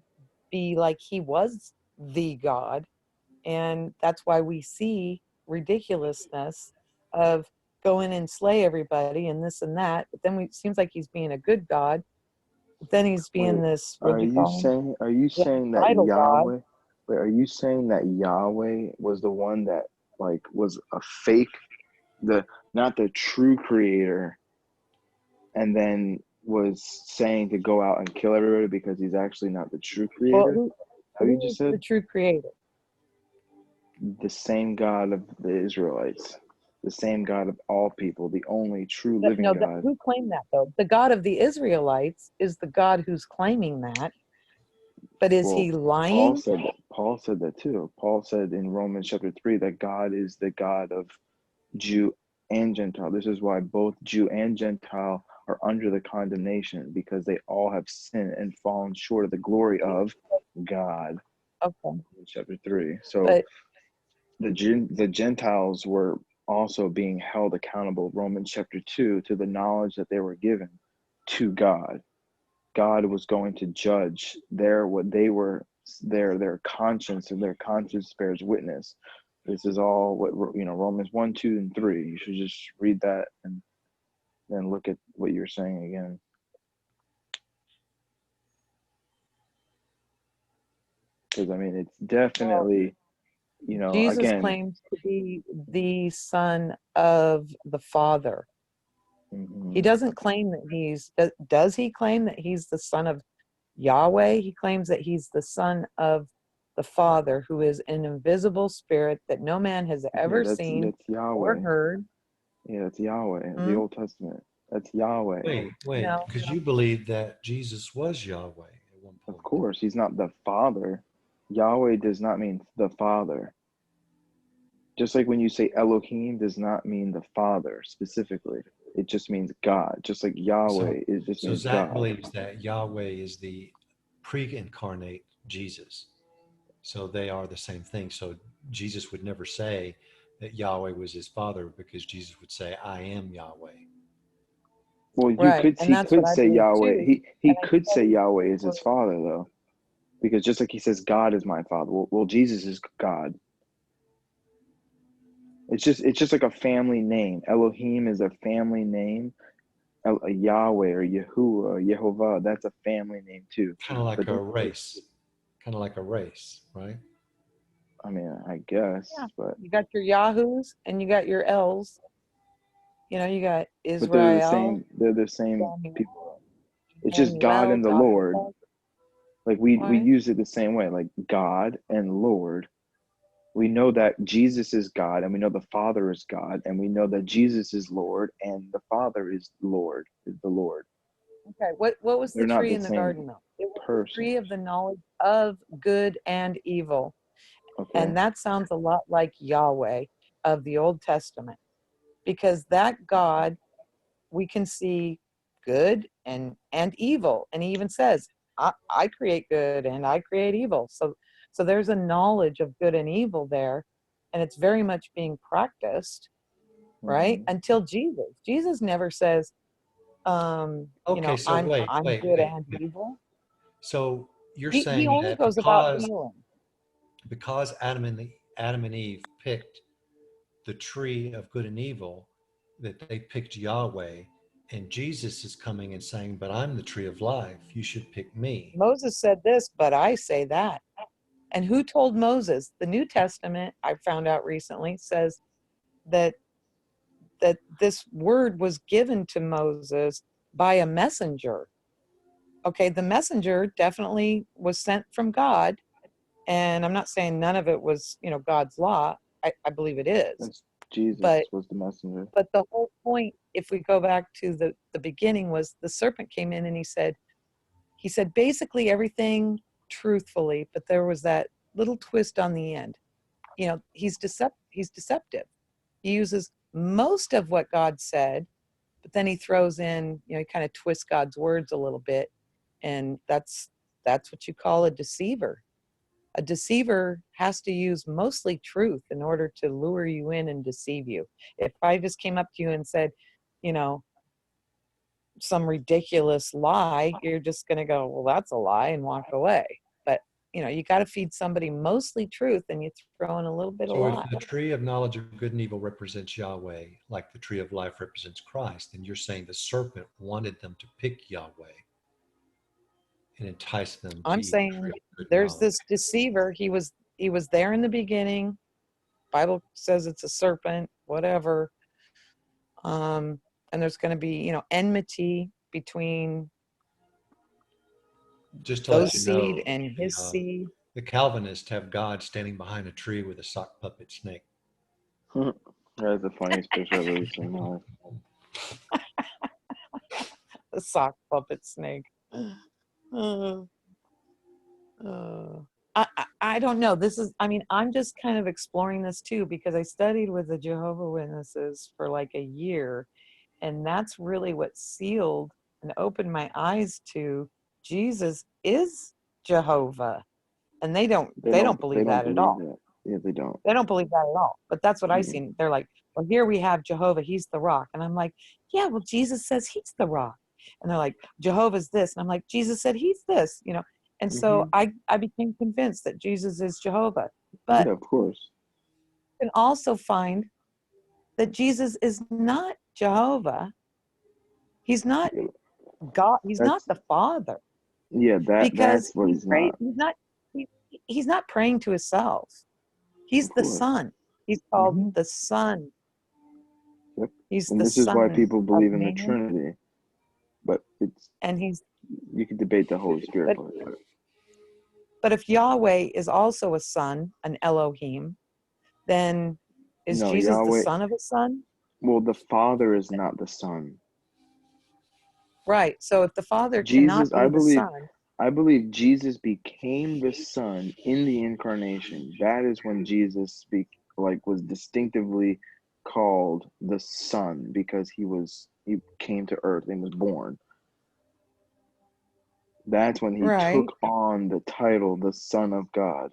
be like he was the God. And that's why we see ridiculousness of go in and slay everybody and this and that. But then it seems like he's being a good God. But then he's being Wait, this, what do you call him? are you Yeah, saying that idol God. Yahweh, wait, are you saying that Yahweh was the one that like was a fake, the not the true creator, and then was saying to go out and kill everybody because he's actually not the true Well, creator? How you who just is the said? true creator? The same God of the Israelites, the same God of all people, the only true living No, God. who claimed that though? The God of the Israelites is the God who's claiming that. But is Well, he lying? Paul said that too. Paul said in Romans chapter 3 that God is the God of Jew and Gentile. This is why both Jew and Gentile are under the condemnation, because they all have sinned and fallen short of the glory of God. Okay. Chapter 3. So But the Gentiles were also being held accountable, Romans chapter 2, to the knowledge that they were given to God. God was going to judge their conscience, and their conscience bears witness. This is all what Romans 1, 2, and 3. You should just read that and then look at what you're saying again. Because I mean, it's well, definitely You know, Jesus again, claims to be the Son of the Father. He mhm. doesn't claim that does he claim that he's the Son of Yahweh? He claims that he's the Son of the Father, who is an invisible spirit that no man has Yeah, ever that's seen or Yahweh. heard. Yeah, that's Yahweh. The Hmm? Old Testament. That's Yahweh. Wait, No, because you believe that Jesus was Yahweh at one Of point. course, he's not the Father. Yahweh does not mean the Father. Just like when you say Elohim does not mean the Father specifically. It just means God. Just like So, Yahweh, it just so means Zach God. believes that Yahweh is the pre-incarnate Jesus. So they are the same thing. So Jesus would never say that Yahweh was his father because Jesus would say, I am Yahweh. Well, right. And he that's what could I say believe Yahweh. too. He And I could say studied Yahweh is for, his father though. Because just like he says God is my father. Well, Jesus is God. It's just like a family name. Elohim is a family name. Yahweh or Yahuwah, Yehovah, that's a family name too. Kind of like But a race. Kind of like a race, right? I mean, I guess, yeah, but you got your Yahoos and you got your L's. You know, you got they're the Israel, same. They're the same people. Samuel, It's just God Emmanuel, and the Lord. Joshua. Like we Right? use it the same way, like God and Lord. We know that Jesus is God, and we know the Father is God, and we know that Jesus is Lord, and the Father is Lord, is the Lord. Okay. What was the They're not tree the in the same garden though? It was the person. tree of the knowledge of good and evil. Okay. And that sounds a lot like Yahweh of the Old Testament, because that God, we can see good and evil. And he even says, I create good and I create evil. So there's a knowledge of good and evil there, and it's very much being practiced, right? Hmm. Until Jesus never says, Okay, so I'm good and evil. So you're He saying only that goes about healing. because Adam and Eve picked the tree of good and evil, that they picked Yahweh, and Jesus is coming and saying, "But I'm the tree of life. You should pick me." Moses said this, but I say that. And who told Moses? The New Testament, I found out recently, says that this word was given to Moses by a messenger. Okay, the messenger definitely was sent from God, and I'm not saying none of it was, God's law. I believe it is. That's Jesus But was the messenger. the whole point, if we go back to the beginning, was the serpent came in and he said basically everything truthfully, but there was that little twist on the end. He's deceptive. He uses most of what God said, but then he throws in, he kind of twists God's words a little bit, and that's what you call a deceiver. A deceiver has to use mostly truth in order to lure you in and deceive you. If I just came up to you and said, you know, some ridiculous lie, you're just going to go, well, that's a lie, and walk away. But, you got to feed somebody mostly truth, and you throw in a little bit of So if lie. the tree of knowledge of good and evil represents Yahweh, like the tree of life represents Christ, then you're saying the serpent wanted them to pick Yahweh and entice them to I'm eat the tree saying of good there's knowledge. this deceiver. He was there in the beginning. Bible says it's a serpent, whatever. And there's going to be, enmity between Just to let those you seed know, and the, his seed. the Calvinists have God standing behind a tree with a sock puppet snake. That's the funniest picture I've ever seen in my life. The sock puppet snake. Uh, uh, I don't know. I'm just kind of exploring this too, because I studied with the Jehovah Witnesses for like a year, and that's really what sealed and opened my eyes to Jesus is Jehovah. And they don't They believe don't that at believe all. that. Yeah, they don't. They don't believe that at all. But that's what I Mm-mm. seen. They're like, well, here we have Jehovah, he's the rock. And I'm like, yeah, well, Jesus says he's the rock. And they're like, Jehovah's this. And I'm like, Jesus said he's this. And so Hmm. I became convinced that Jesus is Jehovah. But Yeah, of course. you can also find that Jesus is not Jehovah. He's not Yeah, God. He's not that's the Father, yeah. because That's what he's not. he's not praying to himself. He's Of the course. Son. He's called Hmm. the Son. Yep. He's And the this is why Son people of believe in the man, Trinity. But it's and he's you can debate the Holy Spirit but part. but if Yahweh is also a son, an Elohim, then is No, Jesus the Yahweh. son of a son? Well, the Father is not the Son. Right. So if the Father Jesus, cannot be the Son, I believe Jesus became the Son in the incarnation. That is when Jesus was distinctively called the Son, because he came to earth and was born. That's when he right, took on the title the Son of God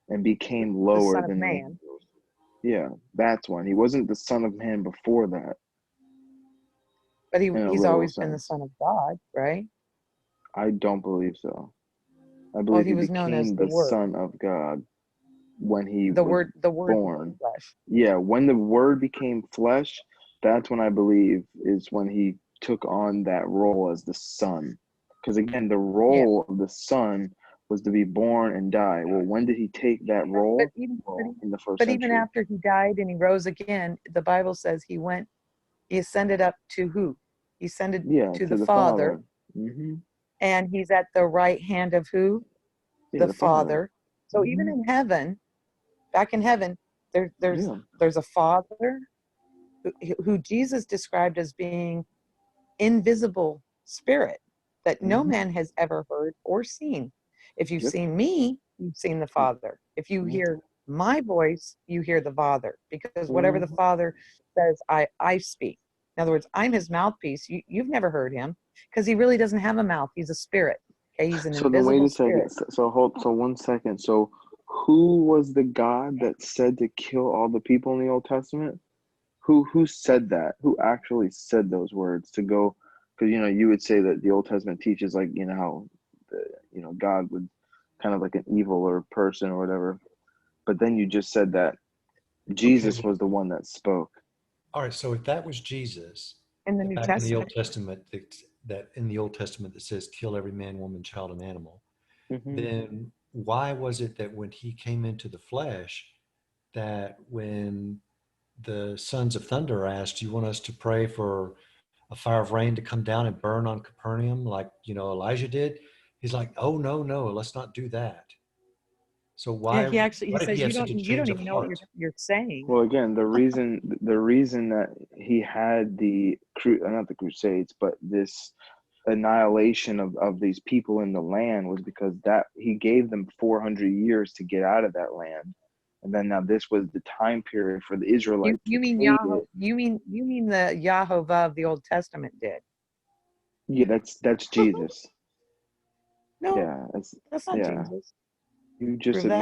and became the lower Son of than the Man, angels. Yeah, that's when. He wasn't the Son of Man before that, but in a he's literal always been the sense. Son of God, right? I don't believe so. I Well, believe he he was known as became the the Word. Son of God when he was The Word became born. flesh. Yeah, when the Word became flesh, that's when I believe is when he took on that role as the Son. Because again, the Yeah. role of the Son was to be born and die. Well, when did he take that But role? even Well, in the first but even century. after he died and he rose again, the Bible says he ascended up to who? He ascended Yeah, to to the the Father, Father. Hmm. and he's at the right hand of who? Yeah, The the Father. Father. So even Hmm. in heaven, back in heaven, Yeah. there's a Father who Jesus described as being invisible spirit that no Hmm. man has ever heard or seen. If you've Yep. seen me, you've seen the Father. If you hear my voice, you hear the Father, because whatever the Hmm. Father says, I speak. In other words, I'm his mouthpiece. You've never heard him because he really doesn't have a mouth. He's a spirit. Okay, he's an So then wait invisible a second. spirit. So 1 second. So who was the God that said to kill all the people in the Old Testament? Who said that? Who actually said those words to go? Because you would say that the Old Testament teaches, like, how God would kind of like an evil or person or whatever. But then you just said that Okay, Jesus was the one that spoke. all right. So if that was Jesus, In the New back in the Old Testament. Testament, that in the Old Testament that says, "Kill every man, woman, child, and animal," Hmm. then why was it that when he came into the flesh, that when the sons of thunder asked, "Do you want us to pray for a fire of rain to come down and burn on Capernaum like Elijah did?" He's like, "Oh, no, no, let's not do that." So Yeah, why he why did he says have such a you don't change of even know what heart? you're saying. Well, again, the reason that he had not the Crusades, but this annihilation of these people in the land was because that he gave them 400 years to get out of that land, and then now this was the time period for the You Israelites to you mean take Yahweh? it. You mean the Yahovah of the Old Testament did? Yeah, that's Jesus. No, Yeah, that's that's not yeah. Jesus. You just Prove that.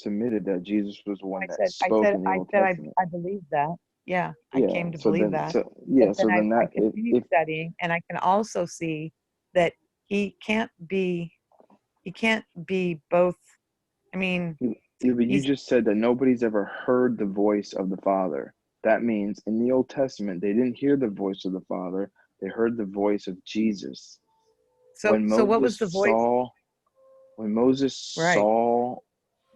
admitted that Jesus was the one I that said, spoke in the Old Testament. I believe that. Yeah, I Yeah. came to So believe then, that. so But yeah. then So then I that continued if studying, and I can also see that he can't be both. I mean, Yeah, but you he's just said that nobody's ever heard the voice of the Father. That means in the Old Testament, they didn't hear the voice of the Father. They heard the voice of Jesus. When so. What was Moses the voice? saw, when Moses Right. saw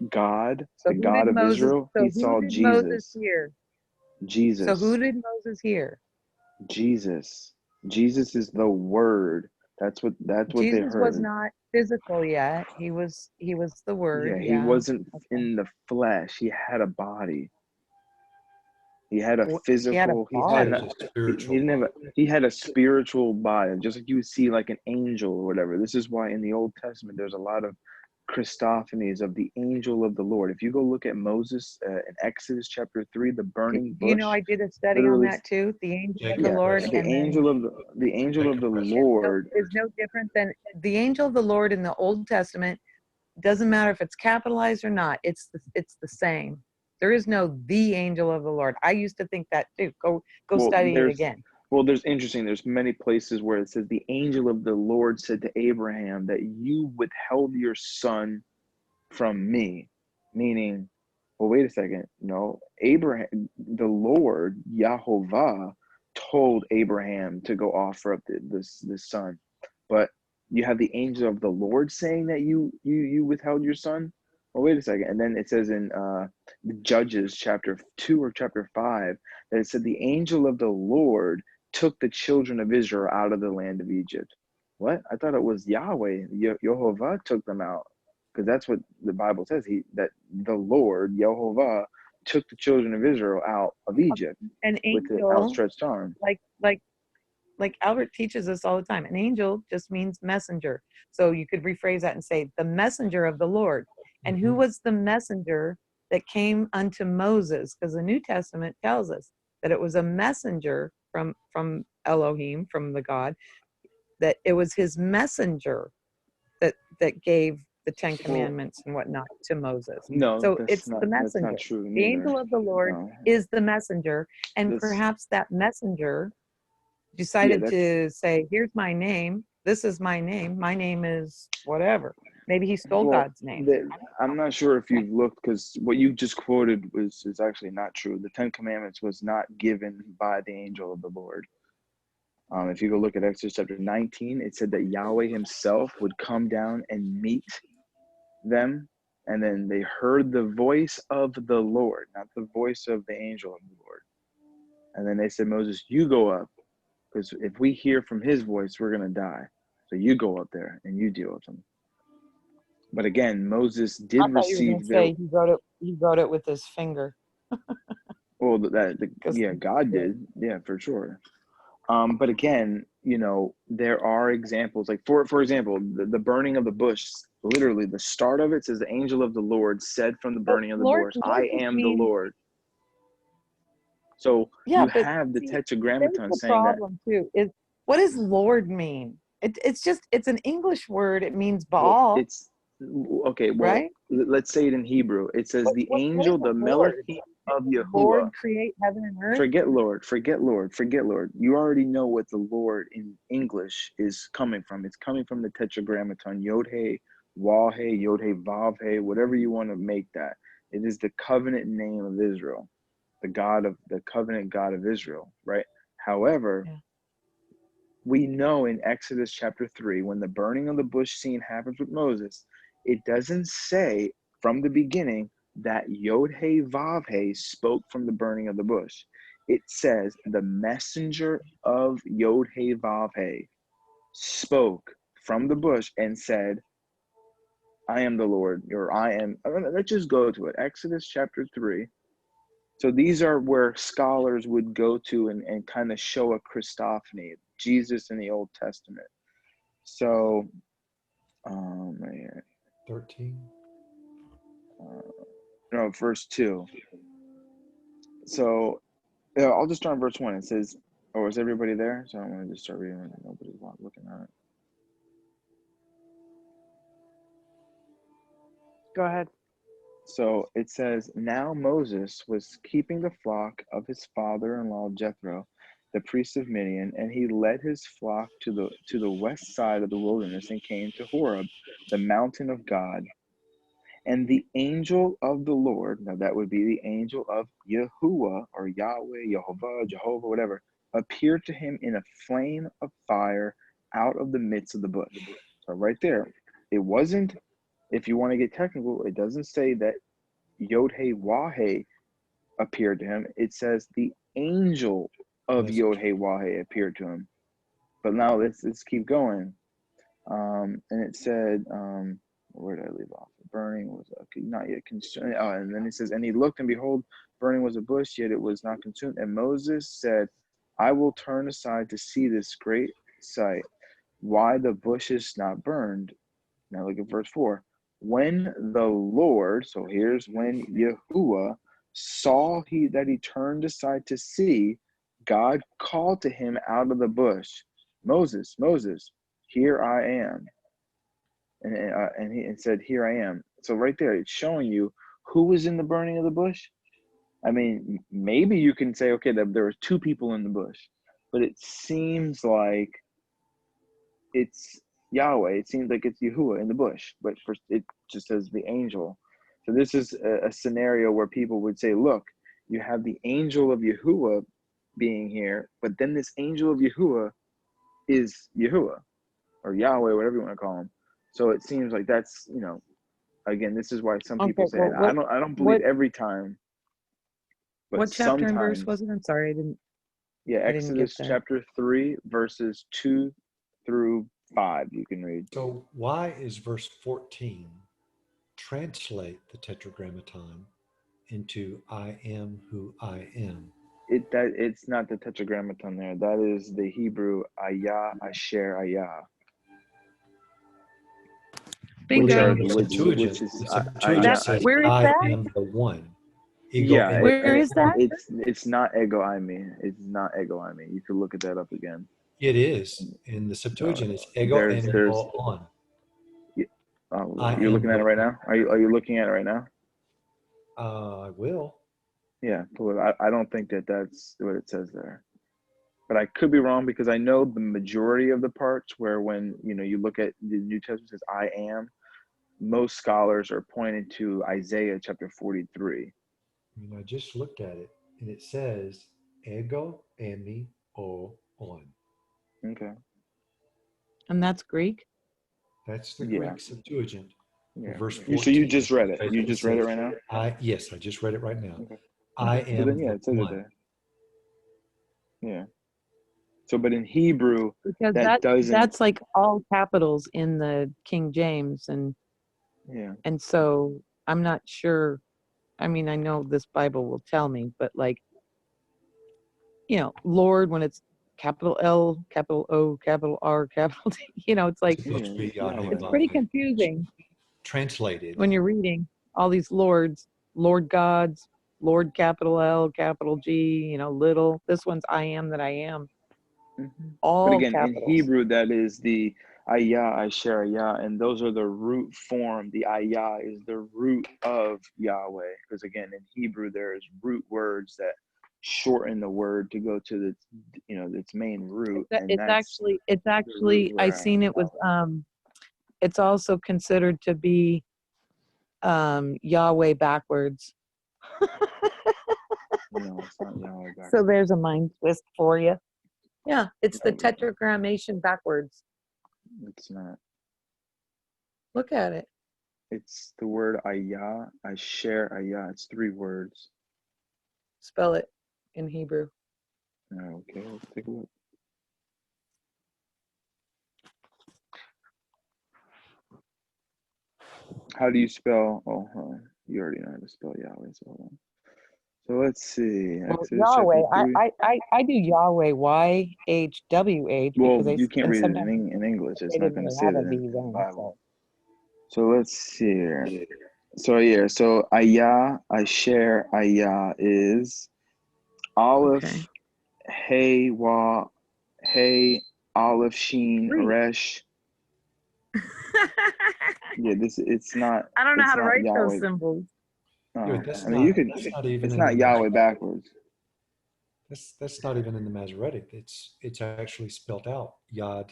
God, the God of Israel, he So who saw did Moses Jesus. hear? So who Jesus. did Moses hear? Jesus. Jesus is the Word. That's what they Jesus was heard. not physical yet. He was the Word. Yeah, he Yeah. wasn't Okay. in the flesh. He had a body. He had a He had a physical. He had Had a. body. a He spiritual didn't have a. body. He had a spiritual body, just like you would see like an angel or whatever. This is why in the Old Testament there's a lot of Christophanies of the angel of the Lord. If you go look at Moses in Exodus chapter 3, the burning Do you know bush, I did a study on literally, that too? The angel of the Jacob, yeah, Lord, uh, the and then angel of the Jacob, Lord. is no different than the angel of the Lord in the Old Testament. Doesn't matter if it's capitalized or not. It's the same. There is no the angel of the Lord. I used to think that too. Go Well, study it there's again. well, there's interesting. There's many places where it says the angel of the Lord said to Abraham that you withheld your son from me, meaning, well, wait a second. No, Abraham, the Lord, Yahovah, told Abraham to go offer up this son. But you have the angel of the Lord saying that you withheld your son. Well, wait a second. And then it says in Judges chapter 2 or chapter 5 that it said the angel of the Lord took the children of Israel out of the land of Egypt. What? I thought it was Yahweh, Yehovah took them out. Because that's what the Bible says. That the Lord, Yehovah, took the children of Israel out of Egypt An with the angel, outstretched arm. like Albert teaches us all the time, an angel just means messenger. So you could rephrase that and say the messenger of the Lord. And who was the messenger that came unto Moses? Because the New Testament tells us that it was a messenger from Elohim, from the God, that it was his messenger that gave the Ten Commandments and whatnot to Moses. No, So it's the that's messenger. not true The neither. angel of the Lord No. is the messenger, and That's- perhaps that messenger Yeah, decided that's to say, here's my name, this is my name is whatever. Maybe he stole well. God's name. I'm not sure if you've looked, because what you just quoted is actually not true. The Ten Commandments was not given by the angel of the Lord. If you go look at Exodus chapter 19, it said that Yahweh himself would come down and meet them, and then they heard the voice of the Lord, not the voice of the angel of the Lord. And then they said, Moses, you go up, because if we hear from his voice, we're going to die. So you go up there and you deal with them. But again, Moses I did thought you were going to receive say he wrote it with his finger. well, Because God did. Yeah, for sure. But again, there are examples, like for example, the burning of the bush, literally the start of it says the angel of the Lord said from the burning of the bush, I just am the means, Lord. So yeah, you but have the see, there's tetragrammaton the saying that. problem too, is what does Lord mean? It's an English word. It means Well, Baal, it's okay. Well, right? let's say it in Hebrew. It says the What is angel, a the Lord? Melachim of Did the Lord Yahuwah. create heaven and earth? Forget Lord, forget Lord, forget Lord. You already know what the Lord in English is coming from. It's coming from the tetragrammaton, Yod He, Wah He, Yod He, Vav He, whatever you want to make that. It is the covenant name of Israel, the covenant God of Israel, right? However, Yeah. we know in Exodus chapter 3, when the burning of the bush scene happens with Moses, it doesn't say from the beginning that Yod He Vav He spoke from the burning of the bush. It says the messenger of Yod He Vav He spoke from the bush and said, I am the Lord, or I am. Let's just go to it. Exodus chapter 3. So these are where scholars would go to and kind of show a Christophany, Jesus in the Old Testament. So, right here. 13. No, verse 2. So, yeah, I'll just start on verse 1. It says, oh, is everybody there? So I'm going to just start reading it. Nobody's looking at it. Go ahead. So it says, now Moses was keeping the flock of his father-in-law Jethro, the priest of Midian, and he led his flock to the west side of the wilderness and came to Horeb, the mountain of God. And the angel of the Lord, now that would be the angel of Yahuwah or Yahweh, Jehovah, whatever, appeared to him in a flame of fire out of the midst of the bush. So right there, it wasn't, if you want to get technical, it doesn't say that Yod He Wah He appeared to him. It says the angel of Yod He Wah He appeared to him. But now let's keep going. And it said, where did I leave off? Burning was not yet consumed. Oh, and then it says, and he looked, and behold, burning was a bush, yet it was not consumed. And Moses said, I will turn aside to see this great sight, why the bush is not burned. Now look at verse 4. When the Lord, so here's when Yahuwah saw that he turned aside to see, God called to him out of the bush, Moses, Moses, here I am. And he said, here I am. So right there, it's showing you who was in the burning of the bush. I mean, maybe you can say, okay, that there were two people in the bush, but it seems like it's Yahweh. It seems like it's Yahuwah in the bush, but it just says the angel. So this is a scenario where people would say, look, you have the angel of Yahuwah being here, but then this angel of Yahuwah is Yahuwah or Yahweh, whatever you want to call him. So it seems like that's, again, this is why some Okay, people say, well, and I don't believe what every time, but What chapter and verse sometimes. was it? I'm sorry, Yeah, I didn't get Exodus that. chapter 3, verses 2 through 5, you can read. So why is verse 14 translate the tetragrammaton into I am who I am? It's not the tetragrammaton there. That is the Hebrew ayah, asher, ayah, which Well, are Bingo. in the which Septuagint, is the Septuagint ayah. That says where is I that? am the one. Ego Yeah, eimi. Where is that? it's not ego eimi. It's not ego eimi. You can look at that up again. It is. In the No, Septuagint, it's ego there's eimi o on. oh, I you're am looking at the it right one. now. Are you looking at it right now? I will. Yeah, pull it. I don't think that's what it says there. But I could be wrong because I know the majority of the parts where when you look at the New Testament it says I am, most scholars are pointing to Isaiah chapter 43. I mean, I just looked at it, and it says ego eimi o on. Okay. And that's Greek. That's the Yeah. Greek Septuagint. In Yeah. verse So you 14, just read it. it You basically just read it says, right now? yes, I just read it right now. Okay. I So then am yeah, the it says it one. there. Yeah. So but in Hebrew Because that doesn't that's like all capitals in the King James, yeah. and so I'm not sure. I mean, I know this Bible will tell me, but like, Lord, when it's capital L, capital O, capital R, capital T, it's like It's supposed to be It's Yahweh Yahweh. it's pretty Vavhe. confusing Translated. when you're reading all these lords, Lord gods, Lord capital L, capital G, little. This one's I am that I am, But all again, in capitals. Hebrew, that is the ayah, asher, ayah, and those are the root form. The ayah is the root of Yahweh, because again, in Hebrew, there is root words that shorten the word to go to its main root, and It's that's actually, the root I word seen it was, it's also considered to be Yahweh backwards. No, it's not Yahweh So backwards. there's a mind twist for you. Yeah, it's the No, tetragrammation backwards. it's not. Look at it. It's the word ayah, asher, ayah. It's 3 words. Spell it in Hebrew. Okay, let's take a look. How do you spell? You already know how to spell Yahweh. So hold on. So let's see. Well, Exodus chapter Yahweh, 3. I do Yahweh, YHWH, Well, because you can't and read it sometimes in English. they It's not didn't going to really say have that a in V the then. Bible. So let's see here. So yeah, so ayah, asher, ayah is aleph, Okay. hey, wa, hey, aleph, sheen, Greek. resh. Yeah, it's not I don't know how to write those Yahweh. symbols. Yeah, but that's I mean, not that's not even it's in the not Yahweh Masoretic. backwards. That's not even in the Masoretic. It's actually spelt out. Yod,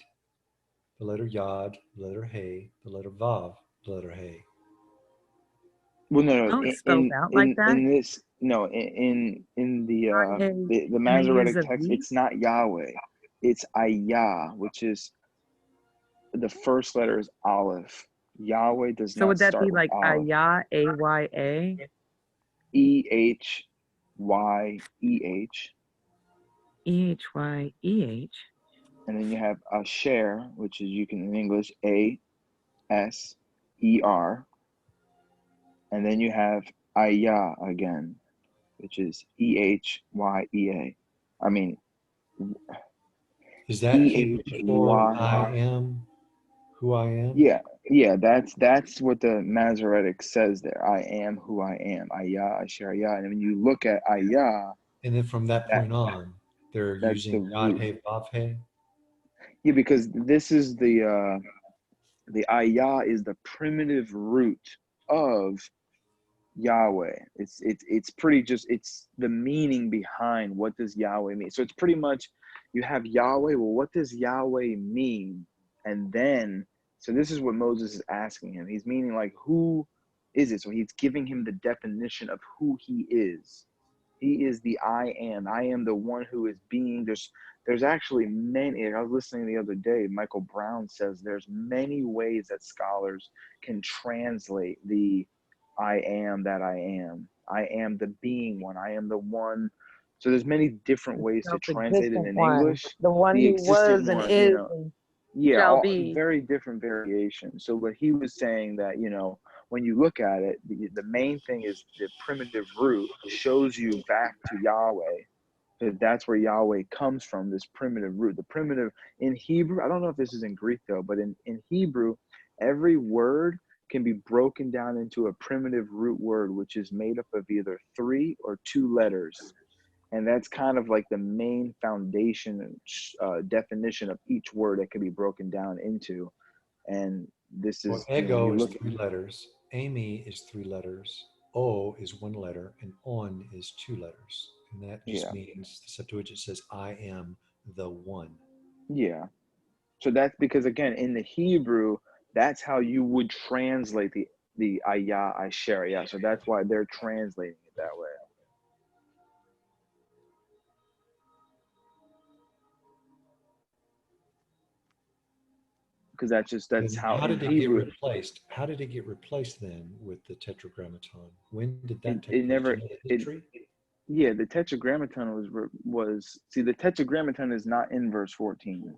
the letter Yod, the letter Hey, the letter Vav, the letter Hey. Well, no, Oh, it's spelled out like that. in this, no, in Not hey, the and they use Masoretic a text, V. it's not Yahweh, it's Ayah, which is the first letter is Aleph. Yahweh does So not would that be start with like Aleph. Ayah, AYA? EHYEH, EHYEH. and then you have Asher, which is you can in English ASER, and then you have Ayah again, which is EHYEA. I mean Is that Hebrew for EHY. I am who I am? Yeah, that's what the Masoretic says there. I am who I am. Ayah, Asher, Ayah. And when you look at Ayah, And then from that that point on, they're that's the using Yod root. Hey Vav Hey. Yeah, because this is the Ayah is the primitive root of Yahweh. It's pretty just it's the meaning behind what does Yahweh mean. So it's pretty much you have Yahweh. Well, what does Yahweh mean? And then so this is what Moses is asking him. He's meaning like who is it? So he's giving him the definition of who he is. He is the I am. I am the one who is being. There's actually many. I was listening the other day. Michael Brown says there's many ways that scholars can translate the I am that I am. I am the being one. I am the one. So there's many different The ways to translate it self-existent in one, English. the one The who existent was and one, you is know, and yeah, shall all be. very different variations. So what he was saying that, you know, when you look at it, the main thing is the primitive root shows you back to Yahweh, because that's where Yahweh comes from, this primitive root. The primitive in Hebrew, I don't know if this is in Greek though, but in Hebrew, every word can be broken down into a primitive root word, which is made up of either 3 or 2 letters. And that's kind of like the main foundation and definition of each word that can be broken down into. And this Well, is, you know, ego you is look at, 3 letters. Amy is 3 letters. O is 1 letter, and on is 2 letters. And that just yeah, means the Septuagint says, I am the one. yeah. So that's because, again, in the Hebrew, that's how you would translate the ayah, asher, yeah. So that's why they're translating it that way. Because that's Then how how in did it get Hebrew replaced? How did it get replaced then with the Tetragrammaton? When did that take it place? Do never you know the it history? yeah, the Tetragrammaton was see, the Tetragrammaton is not in verse 14.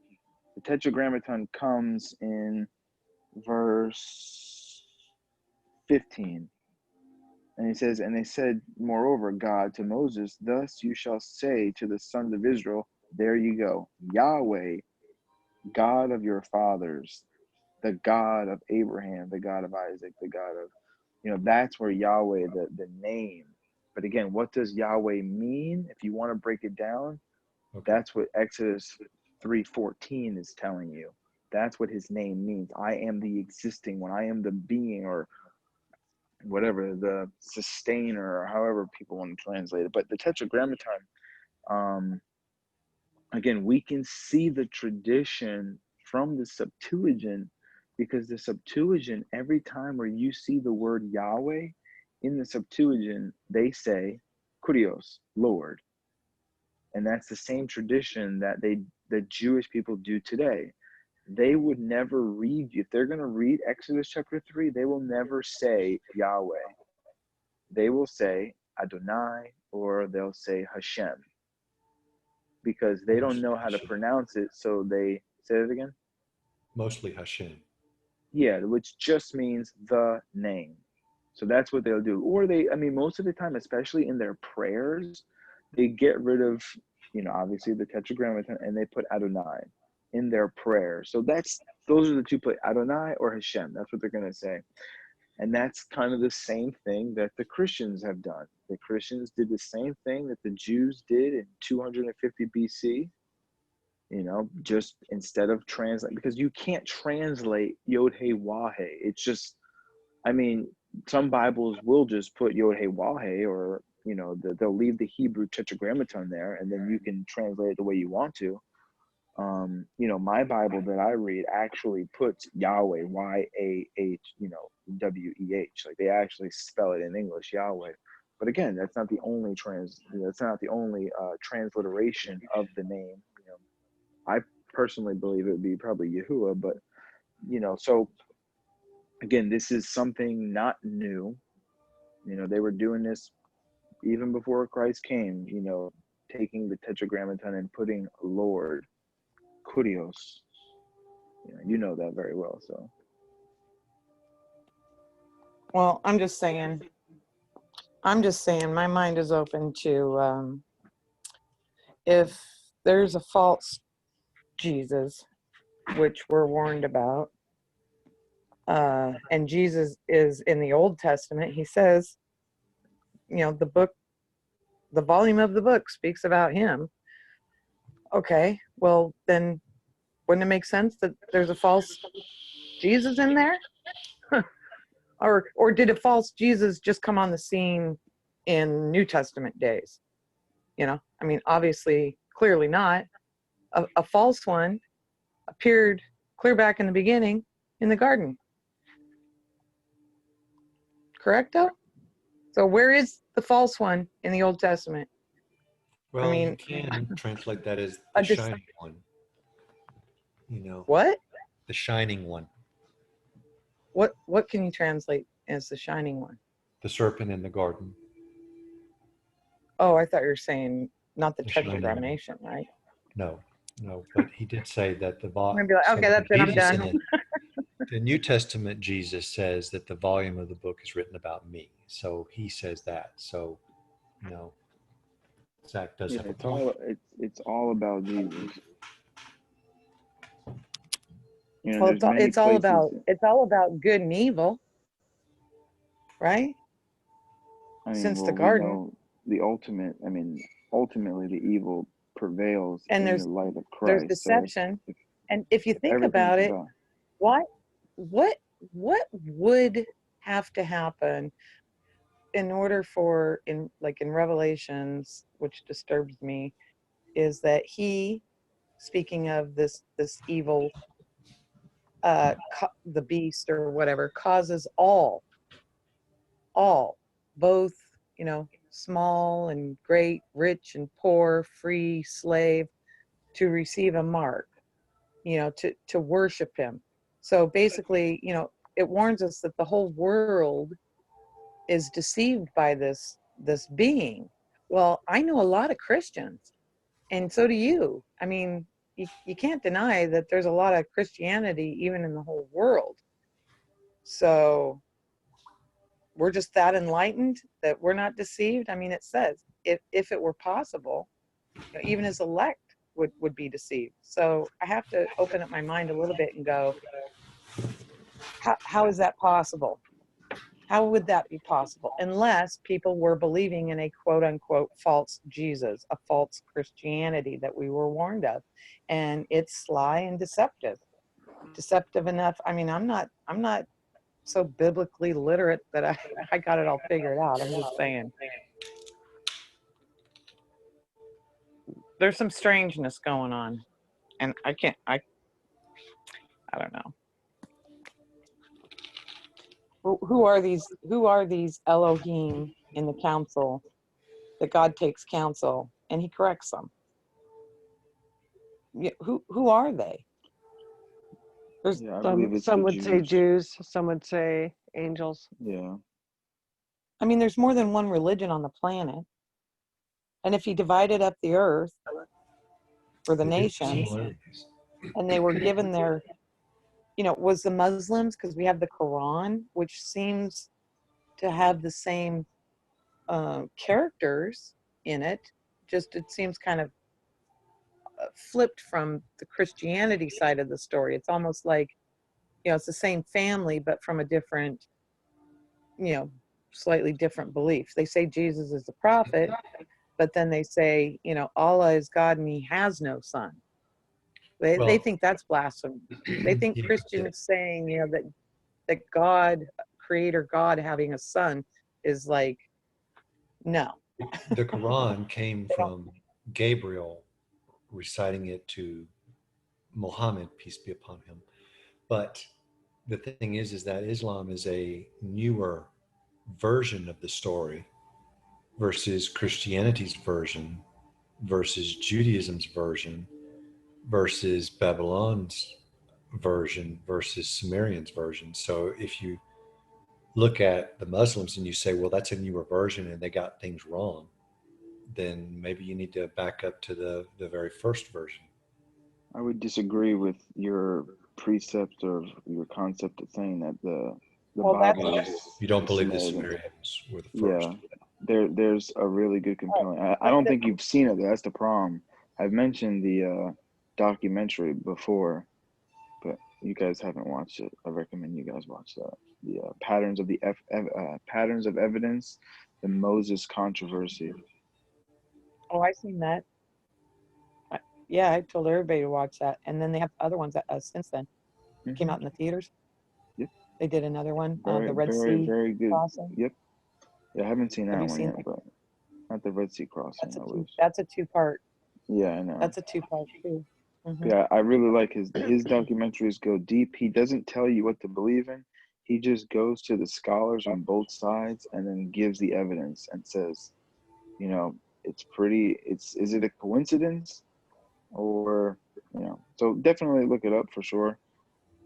The Tetragrammaton comes in verse 15. And he says, and they said, moreover, God to Moses, thus you shall say to the sons of Israel, there you go, Yahweh, God of your fathers, the God of Abraham, the God of Isaac, the God of, you know, that's where Yahweh, the name. But again, what does Yahweh mean? If you want to break it down, Okay. that's what Exodus 3:14 is telling you. That's what his name means. I am the existing one. I am the being, or whatever, the sustainer, or however people want to translate it. But the Tetragrammaton, um, again, we can see the tradition from the Septuagint, because the Septuagint, every time where you see the word Yahweh in the Septuagint, they say Kurios, Lord. And that's the same tradition that the Jewish people do today. They would never read, if they're going to read Exodus chapter 3, they will never say Yahweh. They will say Adonai, or they'll say Hashem, because they don't Mostly know how to Hashem. pronounce it. So they say it again. Mostly Hashem. Yeah, which just means the name. So that's what they'll do. Or they, I mean, most of the time, especially in their prayers, they get rid of, you know, obviously the Tetragrammaton, and they put Adonai in their prayer. So those are the two, play Adonai or Hashem. That's what they're going to say. And that's kind of the same thing that the Christians have done. The Christians did the same thing that the Jews did in 250 BC. You know, just instead of translate, because you can't translate Yod He Wah He. It's just, I mean, some Bibles will just put Yod He Wah He, or, you know, they'll leave the Hebrew Tetragrammaton there, and then you can translate it the way you want to. You know, my Bible that I read actually puts Yahweh, Yah, you know, Weh. Like they actually spell it in English, Yahweh. But again, that's not the only transliteration of the name. You know, I personally believe it would be probably Yahuwah, but you know, so again, this is something not new. You know, they were doing this even before Christ came. You know, taking the Tetragrammaton and putting Lord, Kurios. You know that very well. So Well, I'm just saying my mind is open to if there's a false Jesus, which we're warned about, and Jesus is in the Old Testament, he says, you know, the volume of the book speaks about him. Okay, well then wouldn't it make sense that there's a false Jesus in there? Or did a false Jesus just come on the scene in New Testament days? You know, I mean, obviously, clearly not. A false one appeared clear back in the beginning in the garden. Correcto? So where is the false one in the Old Testament. Well, you mean, can translate that as a the dis- shining one. what? The shining one, What can you translate as the shining one? the serpent in the garden, Oh, I thought you were saying not the the shining one. tetragrammaton, right? No, no, but he did say that I'm gonna be like, so okay, that's it. I'm Jesus in done. the New Testament, Jesus says that the volume of the book is written about me. So he says that. So, Zach does Yeah, have a point. it's all about Jesus. Well, There's many places. it's all about good and evil, right? I mean, Since the well, we garden, know the ultimate. I mean, ultimately, the evil prevails and in the light of there's Christ. So deception, and if you if think everything's about it, about, why, what would have to happen in order for in Revelations, which disturbs me, is that he, speaking of this evil, the beast or whatever, causes all, both, small and great, rich and poor, free, slave, to receive a mark, to worship him. So basically, it warns us that the whole world is deceived by this being. Well, I know a lot of Christians, and so do you. I mean, you can't deny that there's a lot of Christianity even in the whole world. So we're just that enlightened that we're not deceived. I mean, it says if it were possible, even as elect would be deceived. So I have to open up my mind a little bit and go, how is that possible? How would that be possible? Unless people were believing in a quote unquote false Jesus, a false Christianity that we were warned of. And it's sly and deceptive. Deceptive enough. I mean, I'm not so biblically literate that I got it all figured out. I'm just saying. There's some strangeness going on. And I don't know. Who are these Elohim in the council that God takes counsel and he corrects them? Who are they? There's I believe it's some the would say Jews. Jews, some would say angels. Yeah. I mean, there's more than one religion on the planet. And if he divided up the earth for the nations, and they were given their, was the Muslims, because we have the Quran, which seems to have the same characters in it, just it seems kind of flipped from the Christianity side of the story. It's almost like, it's the same family, but from a different, slightly different belief. They say Jesus is the prophet, but then they say, Allah is God and he has no son. They think that's blasphemy. They think Christians saying, that God, creator God, having a son is like, no. The Quran came from Gabriel reciting it to Muhammad, peace be upon him. But the thing is that Islam is a newer version of the story versus Christianity's version versus Judaism's version versus Babylon's version versus Sumerian's version. So if you look at the Muslims and you say, well, that's a newer version and they got things wrong, then maybe you need to back up to the very first version. I would disagree with your precept or your concept of saying that the Bible is You don't believe the Samaritan. Sumerians were the first. Yeah, there's a really good compelling. I don't think you've seen it. That's the problem. I've mentioned the documentary before, but you guys haven't watched it. I recommend you guys watch that. The patterns of evidence, the Moses controversy. Oh, I've seen that. Yeah, I told everybody to watch that. And then they have other ones that, since then. Came out in the theaters. Yep. They did another one, Very, the Red very, Sea very good. crossing. Yep. Yeah, I haven't seen Have that you one seen yet, that? but not the Red Sea crossing. That's a two-part. Yeah, I know. That's a two-part too. Yeah, I really like his documentaries go deep. He doesn't tell you what to believe in. he just goes to the scholars on both sides and then gives the evidence and says, you know, it's pretty. It's is it a coincidence or So definitely look it up for sure.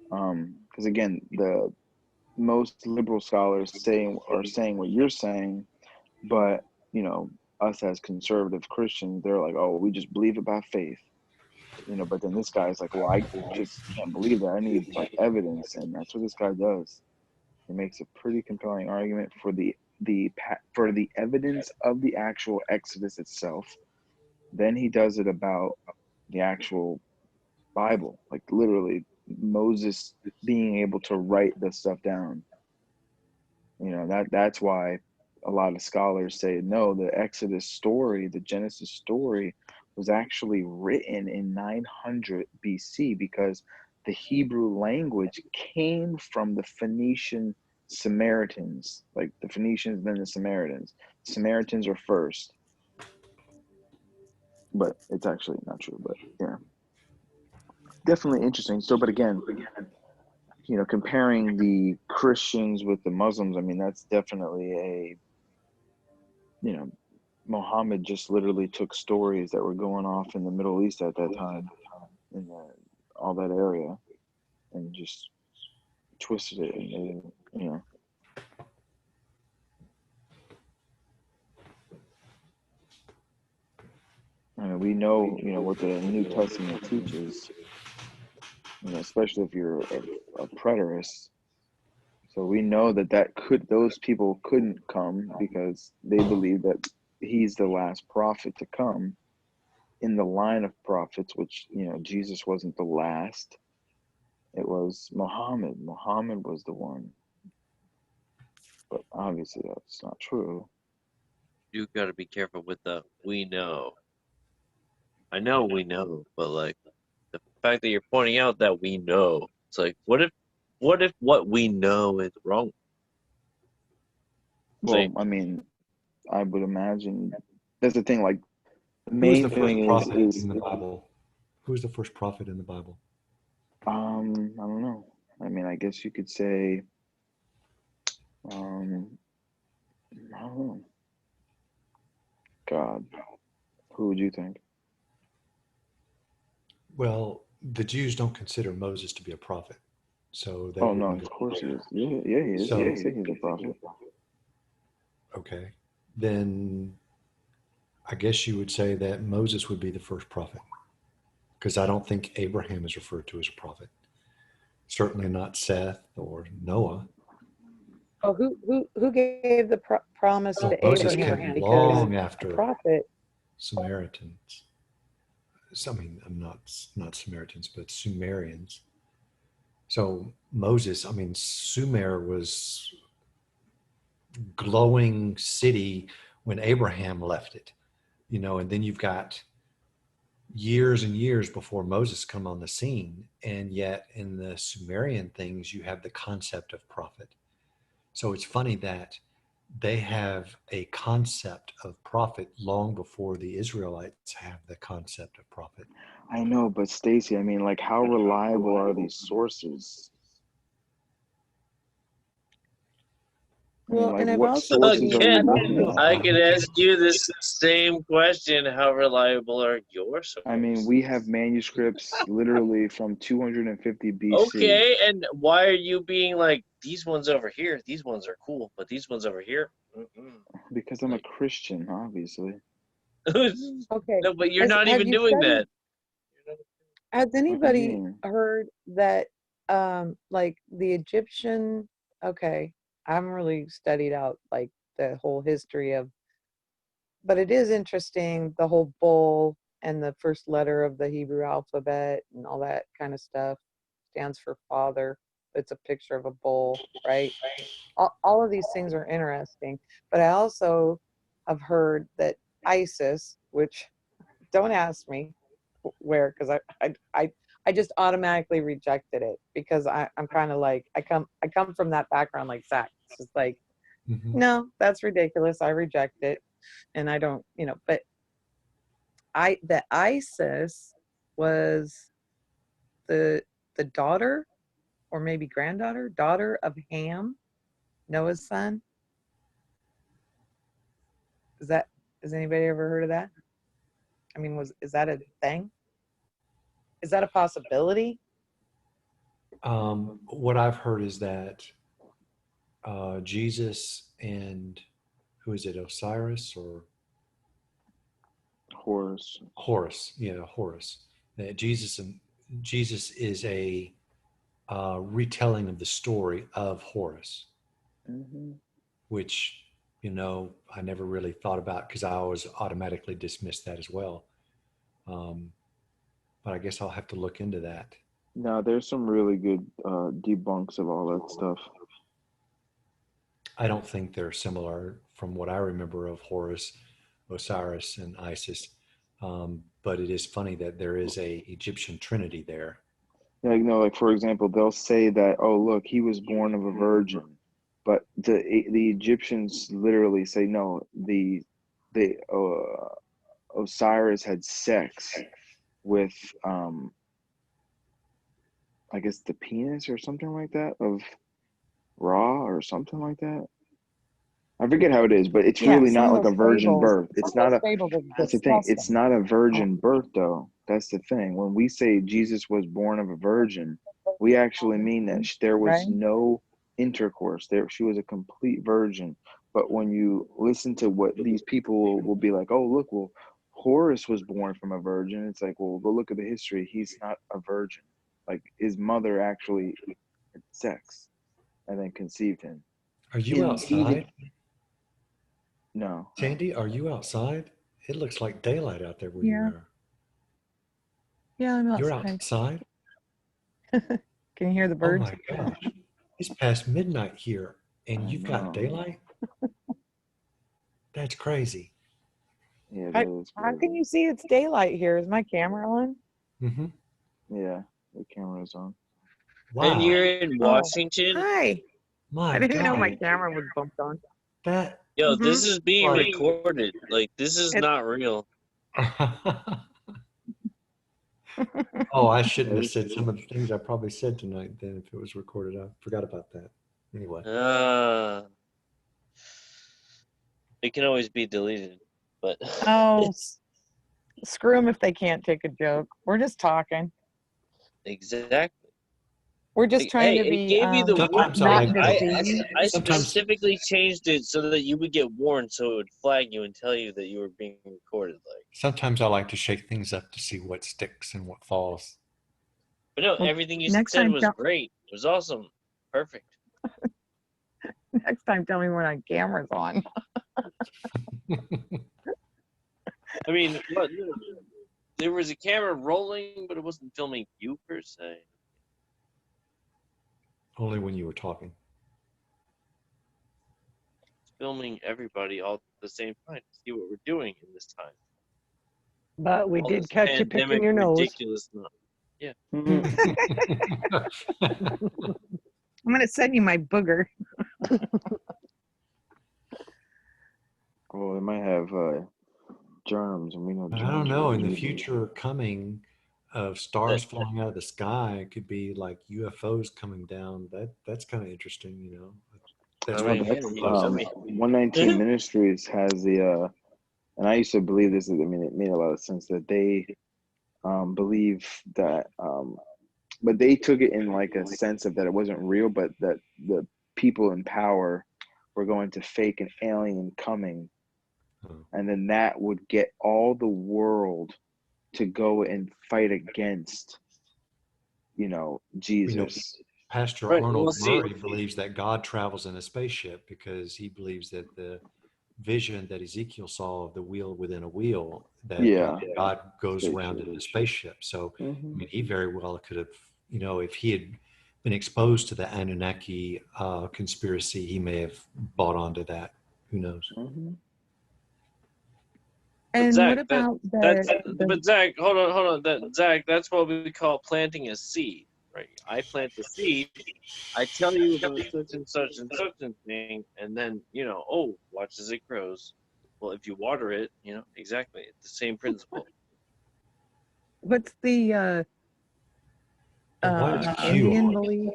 Because again, the most liberal scholars are saying what you're saying, but us as conservative Christians, they're like, oh, we just believe it by faith. But then this guy's like, well, I just can't believe that. I need like evidence, and that's what this guy does. He makes a pretty compelling argument for the evidence of the actual Exodus itself. Then he does it about the actual Bible, like literally Moses being able to write this stuff down. That's why a lot of scholars say no, the Exodus story, the Genesis story, was actually written in 900 BC because the Hebrew language came from the Phoenician Samaritans, like the Phoenicians, then the Samaritans. Samaritans are first, but it's actually not true. But yeah, definitely interesting. So, but again, comparing the Christians with the Muslims, I mean, that's definitely Muhammad just literally took stories that were going off in the Middle East at that time, in all that area, and just twisted it. And, I mean, we know, what the New Testament teaches, especially if you're a preterist. So we know those people couldn't come because they believe that he's the last prophet to come in the line of prophets, which, Jesus wasn't the last. It was Muhammad. Muhammad was the one. But obviously that's not true. You got to be careful with the we know. I know we know, but like the fact that you're pointing out that we know, it's like what if what we know is wrong? Well, See, I mean, I would imagine that's the thing. Like the Who was the main first thing is prophet is in the Bible? Who was the first prophet in the Bible? I don't know. I mean, I guess you could say I don't know. God, who would you think? Well, the Jews don't consider Moses to be a prophet, so they Oh no, wouldn't of go course he there. is. Yeah, yeah, he is. They So, say he's a prophet. okay, then I guess you would say that Moses would be the first prophet, because I don't think Abraham is referred to as a prophet. Certainly not Seth or Noah. Oh, who gave the promise Oh, to Moses Abraham? came Because long a after prophet. Samaritans. I mean, I'm not Samaritans, but Sumerians. So Moses, I mean, Sumer was glowing city when Abraham left it, and then you've got years and years before Moses come on the scene, and yet in the Sumerian things you have the concept of prophet. So it's funny that they have a concept of prophet long before the Israelites have the concept of prophet. I know, but Stacy, I mean, like, how reliable are these sources? I mean, Well, like, and I've what also sources are seen. we again, I've looking also. at? I could ask you this same question: how reliable are your I mean, sources? we have manuscripts literally from 250 BC Okay, and why are you being like these ones over here? These ones are cool, but these ones over here, because I'm a like Christian, obviously. Okay. no, but you're Has not have even you doing studied? that. Has What do you anybody mean? heard that like the Egyptian? Okay, I haven't really studied out like the whole history of, but it is interesting, the whole bull and the first letter of the Hebrew alphabet and all that kind of stuff stands for father. It's a picture of a bull, right? All of these things are interesting, but I also have heard that Isis, which don't ask me where, because I just automatically rejected it because I'm kind of like I come from that background like Zach. It's just like, Mm-hmm. no, that's ridiculous. I reject it, and I don't, but the ISIS was the daughter or maybe granddaughter, daughter of Ham, Noah's son. Has anybody ever heard of that? I mean, is that a thing? Is that a possibility? What I've heard is that Jesus and who is it, Osiris or Horus. Horus? Yeah, Horus. That Jesus is a retelling of the story of Horus, Mm-hmm. which I never really thought about because I always automatically dismissed that as well. Um, but I guess I'll have to look into that. Now, there's some really good debunks of all that stuff. I don't think they're similar from what I remember of Horus, Osiris, and Isis. But it is funny that there is a Egyptian trinity there. Yeah, like for example, they'll say that, oh, look, he was born of a virgin, but the Egyptians literally say no. The Osiris had sex with I guess the penis or something like that of Ra or something like that. I forget how it is, but it's Yeah, really some not of like a those virgin fables. birth. It's Some of not those a. fables are That's the thing. It's disgusting. not a virgin birth, though. That's the thing. When we say Jesus was born of a virgin, we actually mean that there was Right? no intercourse. She was a complete virgin. But when you listen to what these people will be like, oh, look, well, Horus was born from a virgin. It's like, well, go look at the history. He's not a virgin. Like his mother actually had sex and then conceived him. Are you In outside, no. Sandy? Are you outside? It looks like daylight out there where you Yeah. are. Yeah, I'm You're outside. outside? Can you hear the Oh birds? my gosh. It's past midnight here and I you've got know. daylight? That's crazy. Yeah, How, that is how can crazy. you see it's daylight here? Is my camera on? Mm-hmm. Yeah, the camera's on. And Wow. you're in Oh, Washington. hi. My I didn't know my God. camera was bumped on. That Yo, Mm-hmm. this is being like recorded. Like this is It's not real. Oh, I shouldn't have There's said some of the things I probably said tonight then if it was recorded. I forgot about that. Anyway. It can always be deleted, but oh, screw them if they can't take a joke. We're just talking. exactly. We're just Like, trying hey, to it be gave you the warning. Sometimes I not Like like to deceiving. I sometimes specifically changed it so that you would get warned, so it would flag you and tell you that you were being recorded. Like, sometimes I like to shake things up to see what sticks and what falls. but no, Well, everything you next said time, was great. It was awesome, perfect. next time, tell me when my camera's on. I mean, what? There was a camera rolling, but it wasn't filming you per se. Only when you were talking. It's filming everybody all at the same time to see what we're doing in this time. But we All did this catch you picking pandemic your nose. ridiculousness. Yeah. Mhm. I'm gonna send you my booger. Well, it might have germs, and we know I don't germs are know. In the evil. future coming of stars falling out of the sky, it could be like UFOs coming down. That's kind of interesting. That's I what mean, the yeah, UFOs. I mean, 119 Ministries has and I used to believe this. I mean, it made a lot of sense that they believe that, but they took it in like a sense of that it wasn't real, but that the people in power were going to fake an alien coming, Oh. and then that would get all the world to go and fight against, Jesus. Pastor right. Well, Arnold see, Murray believes that God travels in a spaceship because he believes that the vision that Ezekiel saw of the wheel within a wheel, that Yeah, God goes around spaceship. in a spaceship. So, I Hmm. mean, he very well could have, if he had been exposed to the Anunnaki conspiracy, he may have bought onto that. Who knows? Hmm. but And what Zach, about that's the but Zach, hold on. Zach, that's what we call planting a seed, right? I plant the seed. I tell you about such and such and such and thing, and then oh, watch as it grows. Well, if you water it, exactly, it's the same principle. what's the But why is Q Indian on? belief?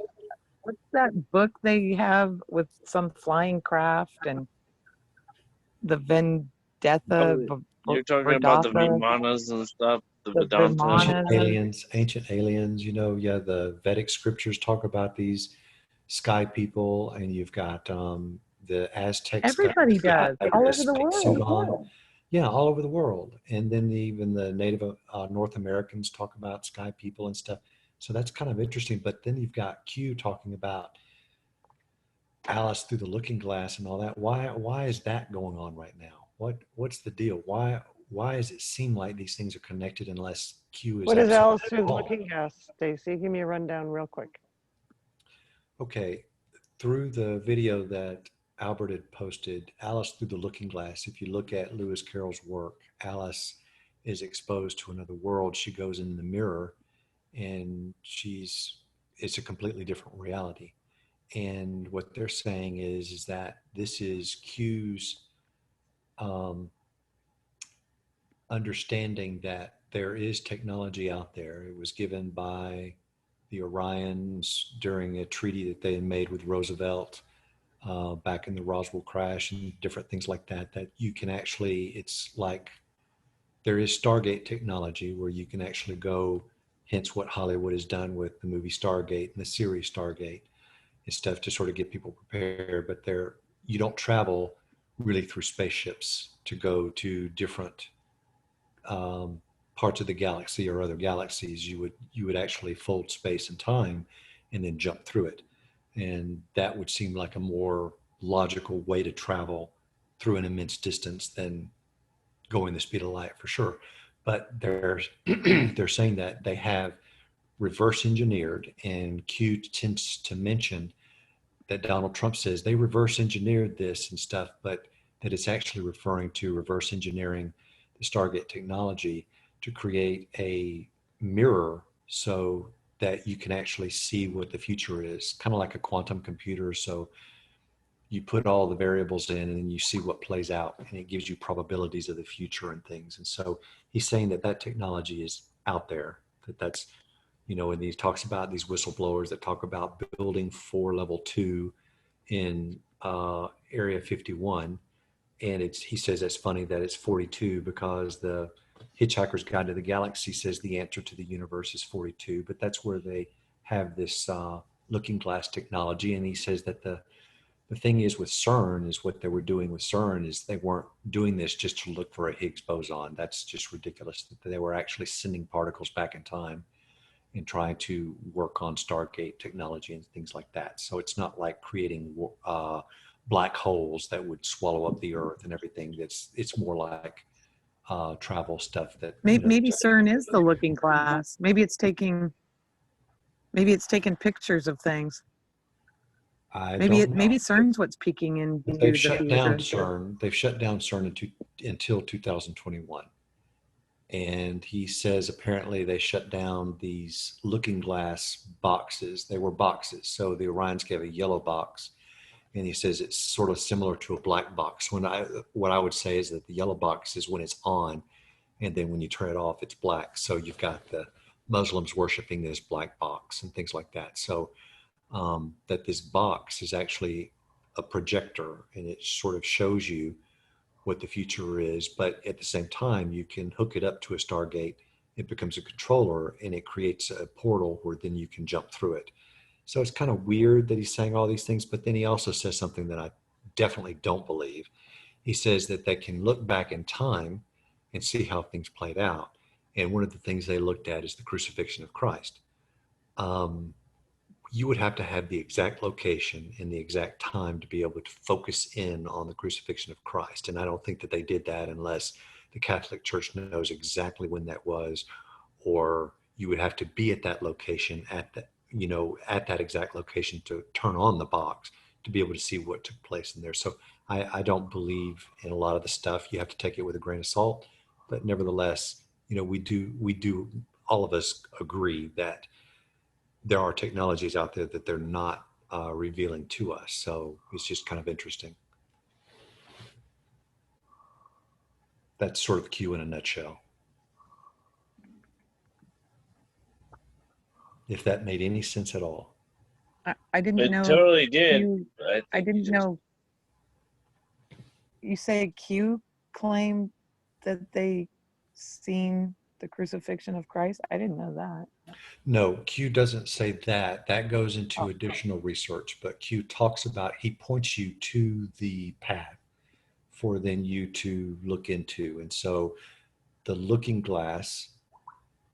What's that book they have with some flying craft and the Vendetta, Oh, you're talking about the Verdatha, Vimanas and stuff, the the Vedanta. Vimanas? Ancient aliens, yeah, the Vedic scriptures talk about these sky people, and you've got the Aztecs got Everybody does, all a over the spacesuit world. on. Yeah, all over the world. And then even the Native North Americans talk about sky people and stuff. So that's kind of interesting. But then you've got Q talking about Alice through the looking glass and all that. Why is that going on right now? What's the deal? Why does it seem like these things are connected unless Q is What is absolutely Alice through the wrong? looking glass, Stacy? Give me a rundown real quick. Okay, through the video that Albert had posted, Alice Through the Looking Glass, if you look at Lewis Carroll's work, Alice is exposed to another world. She goes in the mirror and it's a completely different reality. And what they're saying is that this is Q's um, understanding that there is technology out there. It was given by the Orions during a treaty that they had made with Roosevelt back in the Roswell crash and different things like that, that you can actually, it's like there is Stargate technology where you can actually go, hence what Hollywood has done with the movie Stargate and the series Stargate and stuff to sort of get people prepared. But you don't travel really through spaceships to go to different um, parts of the galaxy or other galaxies. You would actually fold space and time and then jump through it, and that would seem like a more logical way to travel through an immense distance than going the speed of light for sure. But they're saying that they have reverse engineered, and Q tends to mention that Donald Trump says they reverse engineered this and stuff, but that it's actually referring to reverse engineering the Stargate technology to create a mirror so that you can actually see what the future is, kind of like a quantum computer. So you put all the variables in and then you see what plays out, and it gives you probabilities of the future and things. And so he's saying that that technology is out there, that's, and he talks about these whistleblowers that talk about building for level 2 in Area 51. And he says that's funny that it's 42 because the Hitchhiker's Guide to the Galaxy says the answer to the universe is 42, but that's where they have this looking glass technology. And he says that the thing is with CERN is what they were doing with CERN is they weren't doing this just to look for a Higgs boson. That's just ridiculous. They were actually sending particles back in time and trying to work on Stargate technology and things like that. So it's not like creating black holes that would swallow up the Earth and everything. It's more like travel stuff that Maybe CERN is the looking glass. Maybe it's taking pictures of things. I Maybe don't know. maybe CERN's what's peeking into They've the shut down future. CERN. They've shut down CERN until 2021. And he says apparently they shut down these looking glass boxes. They were boxes. So the Orions gave a yellow box, and he says it's sort of similar to a black box. What I would say is that the yellow box is when it's on, and then when you turn it off, it's black. So you've got the Muslims worshiping this black box and things like that. So that this box is actually a projector, and it sort of shows you what the future is, but at the same time, you can hook it up to a Stargate. It becomes a controller, and it creates a portal where then you can jump through it. So it's kind of weird that he's saying all these things, but then he also says something that I definitely don't believe. He says that they can look back in time and see how things played out. And one of the things they looked at is the crucifixion of Christ. Um, you would have to have the exact location and the exact time to be able to focus in on the crucifixion of Christ. And I don't think that they did that unless the Catholic Church knows exactly when that was, or you would have to be at that location at that exact location to turn on the box to be able to see what took place in there. So I don't believe in a lot of the stuff. You have to take it with a grain of salt, but nevertheless, we do all of us agree that there are technologies out there that they're not revealing to us. So it's just kind of interesting. That's sort of Q in a nutshell. If that made any sense at all. I didn't It know totally did. Q. I I think you didn't just know. You say Q claimed that they seen the crucifixion of Christ. I didn't know that. No, Q doesn't say that. That goes Oh, into additional research, but Q talks about, he points you to the path for then you to look into. And so the looking glass,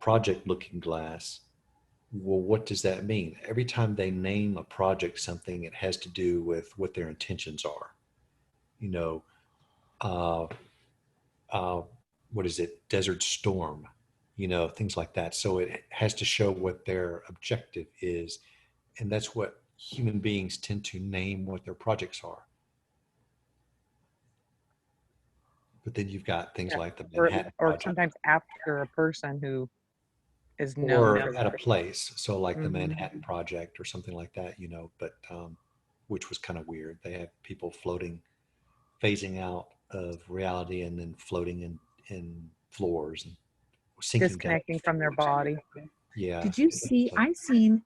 project looking glass, well, what does that mean? Every time they name a project something, it has to do with what their intentions are. You know, uh, uh, what is it? Desert Storm, things like that. So it has to show what their objective is. And that's what human beings tend to name what their projects are. But then you've got things yeah. like the Or Manhattan or Project, sometimes after a person who is known or as. at a place. So like the Mhm. Manhattan Project or something like that, but which was kind of weird. They have people floating, phasing out of reality and then floating in floors and sinking down Disconnecting from their floors. body. Yeah. Did you see? I seen.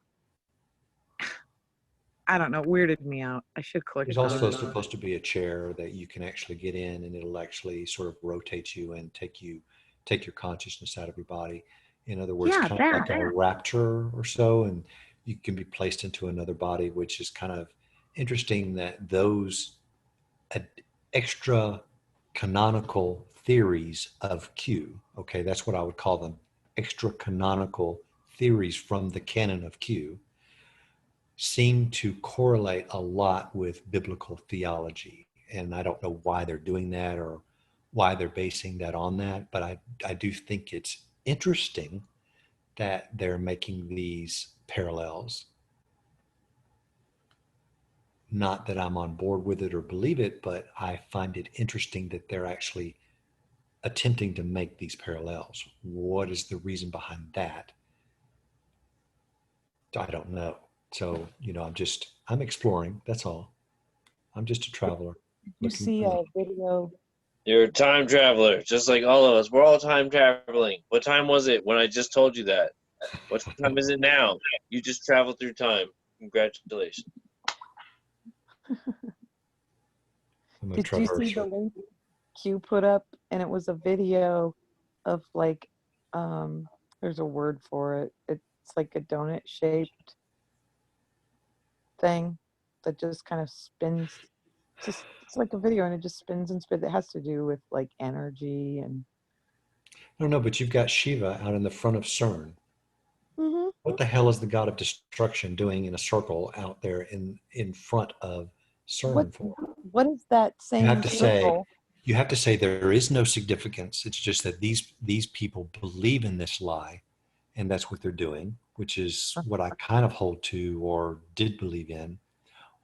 I don't know. Weirded me out. I should click There's on also it. supposed to be a chair that you can actually get in and it'll actually sort of rotate you and take your consciousness out of your body. In other words, Yeah, kind of that. like a rapture or so, and you can be placed into another body, which is kind of interesting that those uh, extra canonical theories of Q, okay, that's what I would call them, extra canonical theories from the canon of Q, seem to correlate a lot with biblical theology. And I don't know why they're doing that or why they're basing that on that, but I do think it's interesting that they're making these parallels. Not that I'm on board with it or believe it, but I find it interesting that they're actually attempting to make these parallels. What is the reason behind that? I don't know. So, I'm exploring. That's all. I'm just a traveler Did you looking see for. a video? you're a time traveler, just like all of us. We're all time traveling. What time was it when I just told you that? What time is it now? You just traveled through time. Congratulations. I'm a Did you see the traverser. link Q put up? And it was a video of like, there's a word for it. It's like a donut shaped thing that just kind of spins. It's like a video and it just spins and spins. It has to do with like energy and. No, no, but you've got Shiva out in the front of CERN. Mhm. What the hell is the god of destruction doing in a circle out there in front of What CERN for? what is that You have same to say, circle? you have to say there is no significance. It's just that these people believe in this lie, and that's what they're doing, which is what I kind of hold to or did believe in.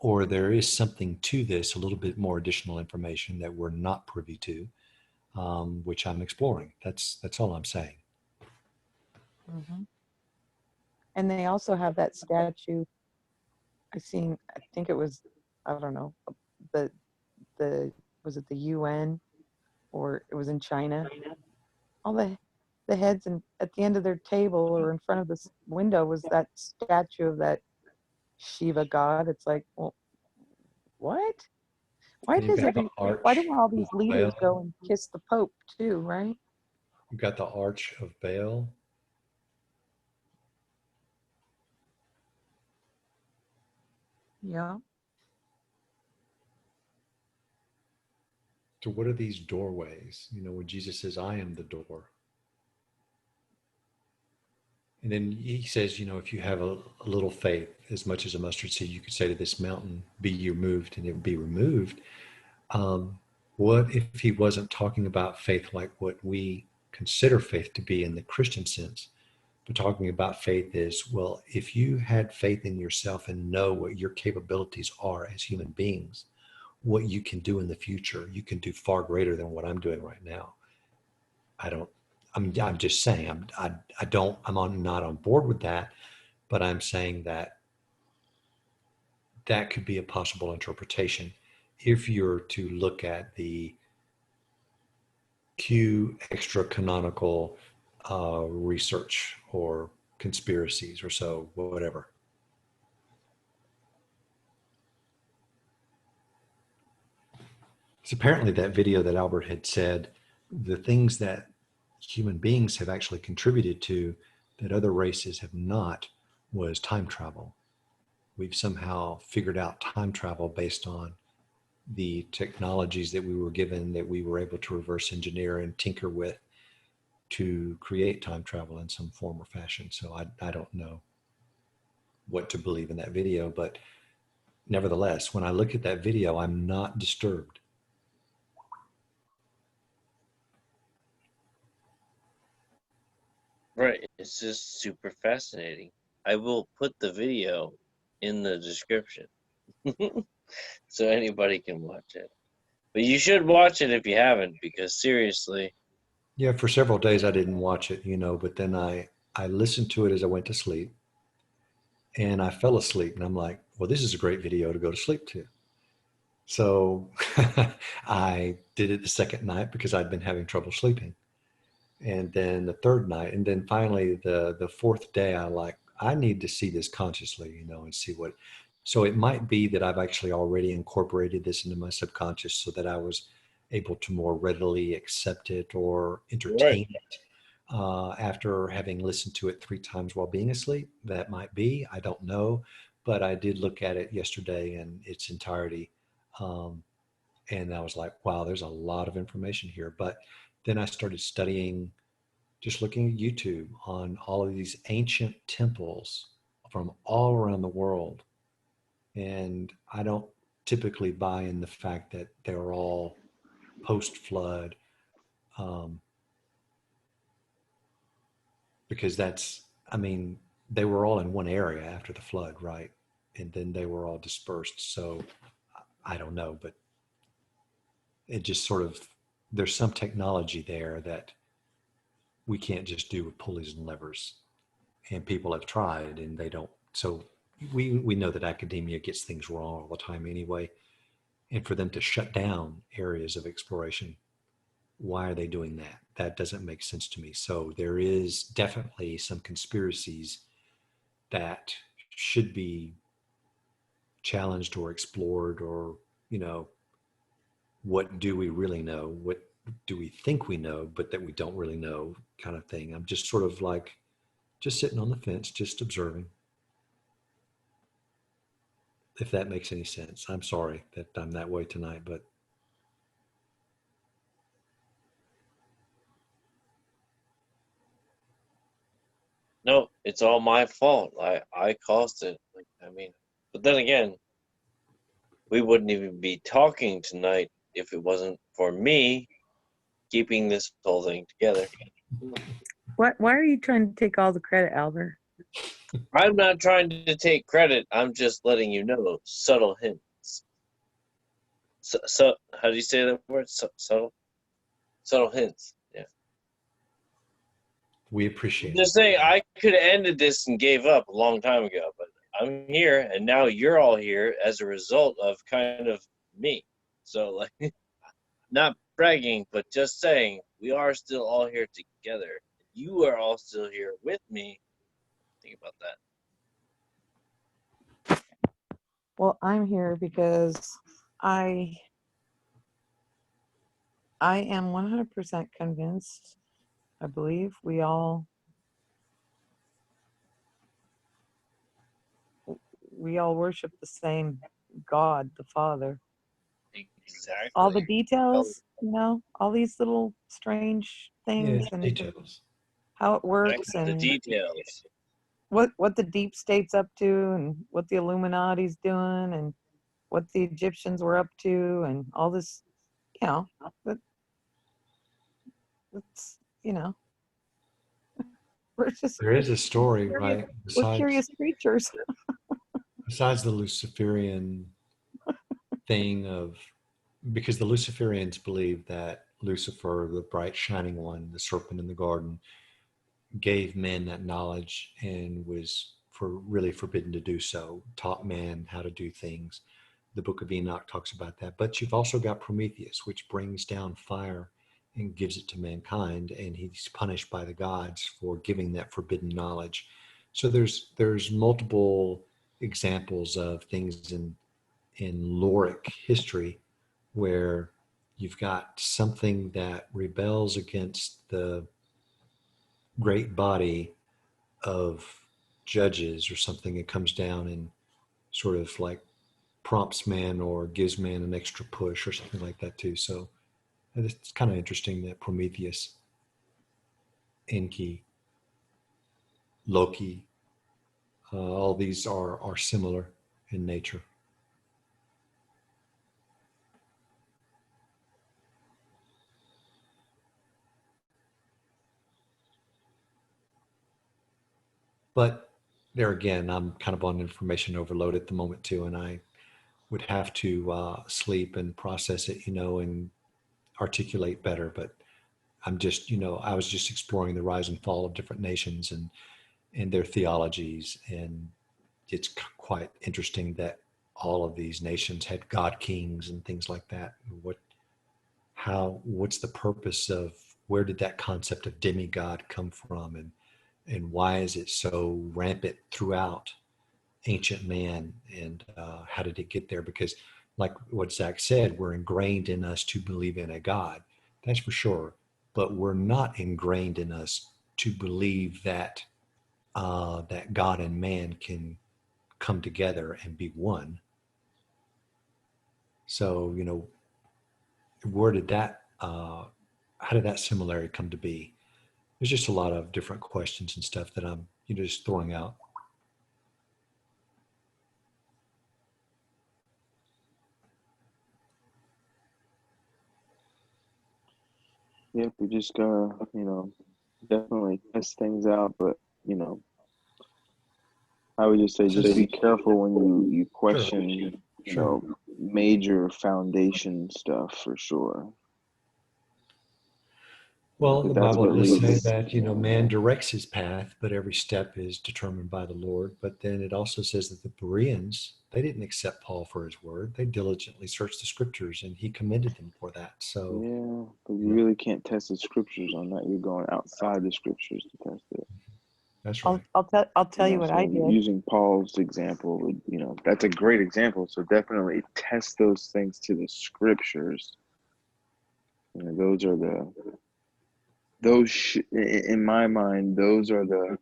Or there is something to this, a little bit more additional information that we're not privy to, which I'm exploring. That's all I'm saying. Mhm. And they also have that statue. I think it was, I don't know, the the was it the UN or it was in China? All the heads and at the end of their table or in front of this window was that statue of that Shiva god. It's like, well, what? Why And you've does got the why arch do all these of Baal. leaders go and kiss the Pope too, right? You've got the arch of Baal. Yeah. So what are these doorways? When Jesus says, I am the door. And then he says, if you have a little faith, as much as a mustard seed, you could say to this mountain, be removed, and it would be removed. What if he wasn't talking about faith like what we consider faith to be in the Christian sense? But talking about faith is, well, if you had faith in yourself and know what your capabilities are as human beings, what you can do in the future, you can do far greater than what I'm doing right now. I don't, I'm just saying, I don't, not on board with that, but I'm saying that that could be a possible interpretation if you're to look at the Q extra canonical research or conspiracies or so, whatever. It's apparently that video that Albert had said, the things that human beings have actually contributed to that other races have not was time travel. We've somehow figured out time travel based on the technologies that we were given, that we were able to reverse engineer and tinker with to create time travel in some form or fashion. So I don't know what to believe in that video, but nevertheless, when I look at that video, I'm not disturbed. Right. It's just super fascinating. I will put the video in the description so anybody can watch it. But you should watch it if you haven't, because seriously. Yeah, for several days I didn't watch it, but then I listened to it as I went to sleep, and I fell asleep, and I'm like, well, this is a great video to go to sleep to. So I did it the second night because I'd been having trouble sleeping. And then the third night, and then finally the fourth day, I need to see this consciously, and see what. So it might be that I've actually already incorporated this into my subconscious so that I was able to more readily accept it or Right. entertain it after having listened to it 3 times while being asleep. That might be, I don't know, but I did look at it yesterday in its entirety. Um, and I was like, wow, there's a lot of information here. But then I started studying, just looking at YouTube on all of these ancient temples from all around the world. And I don't typically buy in the fact that they're all post flood, um, because I mean, they were all in one area after the flood, right? And then they were all dispersed. So I don't know, but it just sort of, there's some technology there that we can't just do with pulleys and levers, and people have tried and they don't. So we know that academia gets things wrong all the time anyway, and for them to shut down areas of exploration, why are they doing that? That doesn't make sense to me. So there is definitely some conspiracies that should be challenged or explored, or what do we really know, what do we think we know but that we don't really know, kind of thing. I'm just sort of like just sitting on the fence, just observing, if that makes any sense. I'm sorry that I'm that way tonight, but No, it's all my fault. I caused it. Like, I mean, but then again, we wouldn't even be talking tonight if it wasn't for me keeping this whole thing together. Why are you trying to take all the credit, Albert? I'm not trying to take credit. I'm just letting you know subtle hints. So how do you say that word? Subtle hints. Yeah. we appreciate Just it. saying, I could have ended this and gave up a long time ago, but I'm here, and now you're all here as a result of kind of me. So, like, not bragging, but just saying, we are still all here together. You are all still here with me. Think about that. Well, I'm here because I I am 100% convinced. I believe we all worship the same God, the Father. All the Exactly. details, all these little strange Yeah, things it's and details. how it Back works to the and details. what the deep state's up to and what the Illuminati's doing and what the Egyptians were up to and all this, you know, that it's, we're just There is a story, curious, right? we're Besides curious creatures. besides the Luciferian thing of, because the Luciferians believe that Lucifer, the bright shining one, the serpent in the garden, gave men that knowledge and was really forbidden to do so, taught man how to do things. The book of Enoch talks about that. But you've also got Prometheus, which brings down fire and gives it to mankind, and he's punished by the gods for giving that forbidden knowledge. So there's multiple examples of things in Loric history where you've got something that rebels against the great body of judges or something. It comes down and sort of like prompts man or gives man an extra push or something like that too. So it's kind of interesting that Prometheus, Enki, Loki, all these are similar in nature. But there again, I'm kind of on information overload at the moment too, and I would have to sleep and process it, and articulate better. But I'm just, I was just exploring the rise and fall of different nations and their theologies, and it's quite interesting that all of these nations had god kings and things like that. What's the purpose of, where did that concept of demigod come from, and why is it so rampant throughout ancient man, and how did it get there? Because like what Zach said, we're ingrained in us to believe in a God, that's for sure, but we're not ingrained in us to believe that that God and man can come together and be one. So, where did that, how did that similarity come to be? There's just a lot of different questions and stuff that I'm, just throwing out. Yep, we just gotta, definitely test things out, but I would just say just be careful when you question, Sure. major foundation stuff for sure. Well, the That's Bible what does say leads. that, man directs his path, but every step is determined by the Lord. But then it also says that the Bereans, they didn't accept Paul for his word. They diligently searched the scriptures, and he commended them for that. So, Yeah, but you really can't test the scriptures on that. You're going outside the scriptures to test it. That's I'll right. I'll tell you what So I did. using Paul's example, that's a great example. So definitely test those things to the scriptures. Those are in my mind, those are the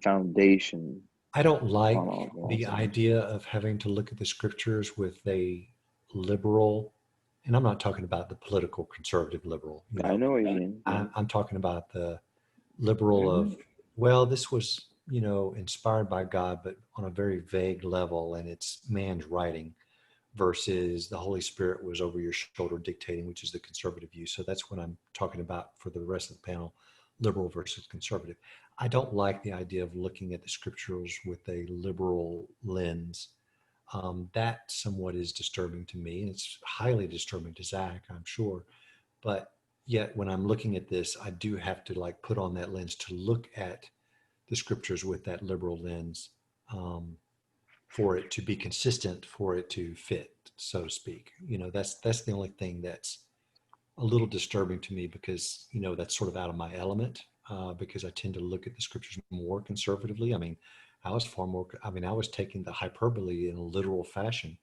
foundation I don't on like all the that. idea of having to look at the scriptures with a liberal, and I'm not talking about the political conservative liberal, I know what you mean. I'm talking about the liberal of, well, this was, inspired by God, but on a very vague level, and it's man's writing, versus the Holy Spirit was over your shoulder dictating, which is the conservative view. So that's what I'm talking about for the rest of the panel, liberal versus conservative. I don't like the idea of looking at the scriptures with a liberal lens. That somewhat is disturbing to me, and it's highly disturbing to Zach, I'm sure. But yet, when I'm looking at this, I do have to like put on that lens to look at the scriptures with that liberal lens, for it to be consistent, for it to fit, so to speak. That's the only thing that's a little disturbing to me, because that's sort of out of my element, because I tend to look at the scriptures more conservatively. I mean, I was far more. I mean, I was taking the hyperbole in a literal fashion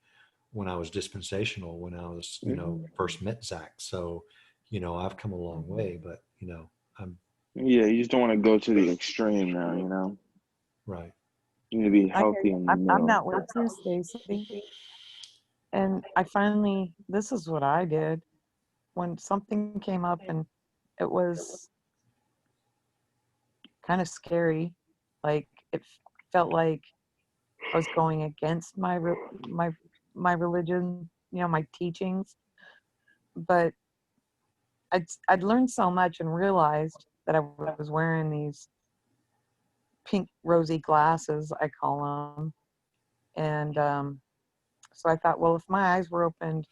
when I was dispensational, when I was first met Zach. So, I've come a long way, but I'm Yeah, you just don't want to go to the extreme now. right. You need to be I hear healthy you. in the I'm middle. not with you, Stacy. And I finally, this is what I did when something came up and it was kind of scary. Like it felt like I was going against my religion, my teachings. But I'd learned so much and realized that I was wearing these pink rosy glasses, I call them. And so I thought, well, if my eyes were opened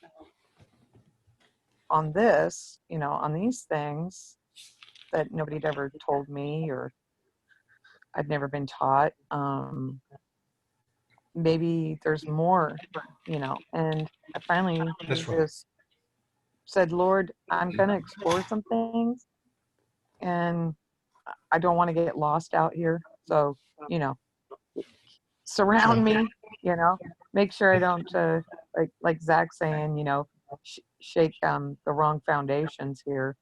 on this, on these things that nobody had ever told me or I'd never been taught, maybe there's more, and I finally That's right. just said, Lord, I'm going to explore some things and I don't want to get lost out here. So, surround Right. me, make sure I don't, like Zach saying, shake the wrong foundations here.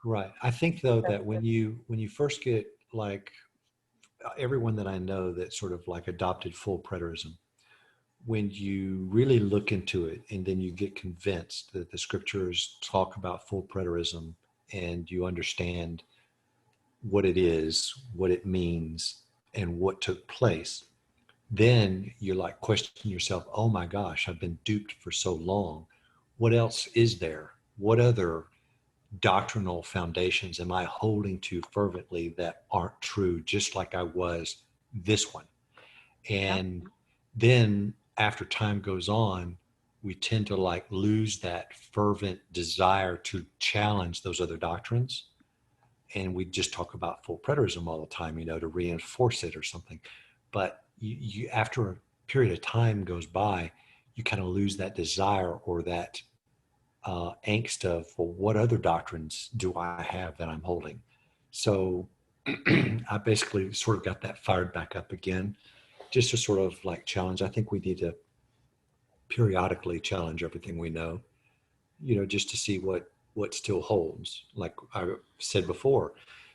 Right. I think though that when you first get like everyone that I know that sort of like adopted full preterism, when you really look into it and then you get convinced that the scriptures talk about full preterism and you understand what it is, what it means, and what took place, then you're like questioning yourself, oh my gosh, I've been duped for so long. What else is there? What other doctrinal foundations am I holding to fervently that aren't true, just like I was this one? And then after time goes on, we tend to like lose that fervent desire to challenge those other doctrines. And we just talk about full preterism all the time, to reinforce it or something. But you after a period of time goes by, you kind of lose that desire or that angst of, well, what other doctrines do I have that I'm holding? So I basically sort of got that fired back up again, just to sort of like challenge. I think we need to periodically challenge everything we know, just to see what still holds. Like I said before,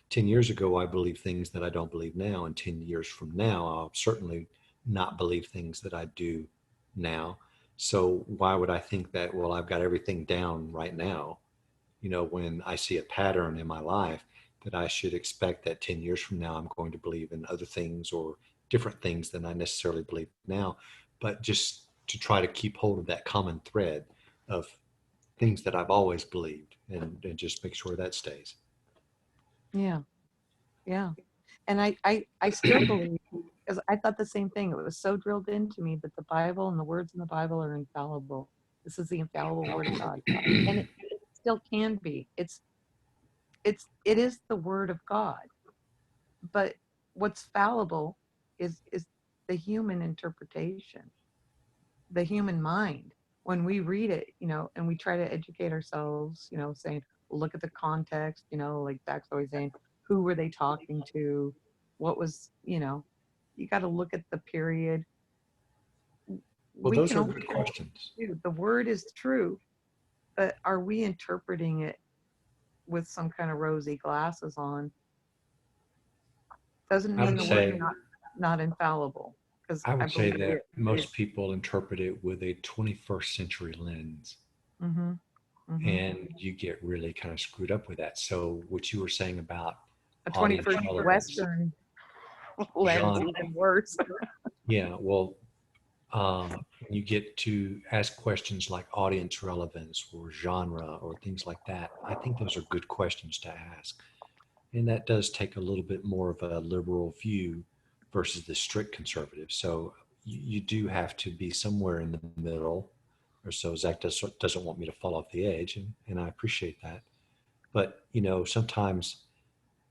10 years ago, I believe things that I don't believe now. And 10 years from now, I'll certainly not believe things that I do now. So why would I think that, well, I've got everything down right now, when I see a pattern in my life, that I should expect that 10 years from now, I'm going to believe in other things or different things than I necessarily believe now, but just to try to keep hold of that common thread of things that I've always believed and just make sure that stays. Yeah, yeah. And I still believe, because I thought the same thing. It was so drilled into me that the Bible and the words in the Bible are infallible. This is the infallible word of God. And it still can be. It is the word of God. But what's fallible is the human interpretation, the human mind. When we read it, and we try to educate ourselves, saying, look at the context, like Zach's always saying, who were they talking to? What was, you got to look at the period. Well, We those can are only good questions. do. The word is true, but are we interpreting it with some kind of rosy glasses on? Doesn't I mean would the word say, is not infallible, because I I would say believe that it is. most people interpret it with a 21st century lens, Mm-hmm. Mm-hmm. and you get really kind of screwed up with that. So what you were saying about A audience 21st relevance, Western lens, John, even worse. yeah, well, when you get to ask questions like audience relevance or genre or things like that, I think those are good questions to ask. And that does take a little bit more of a liberal view versus the strict conservative. So you do have to be somewhere in the middle, or so Zach doesn't want me to fall off the edge, and I appreciate that. But sometimes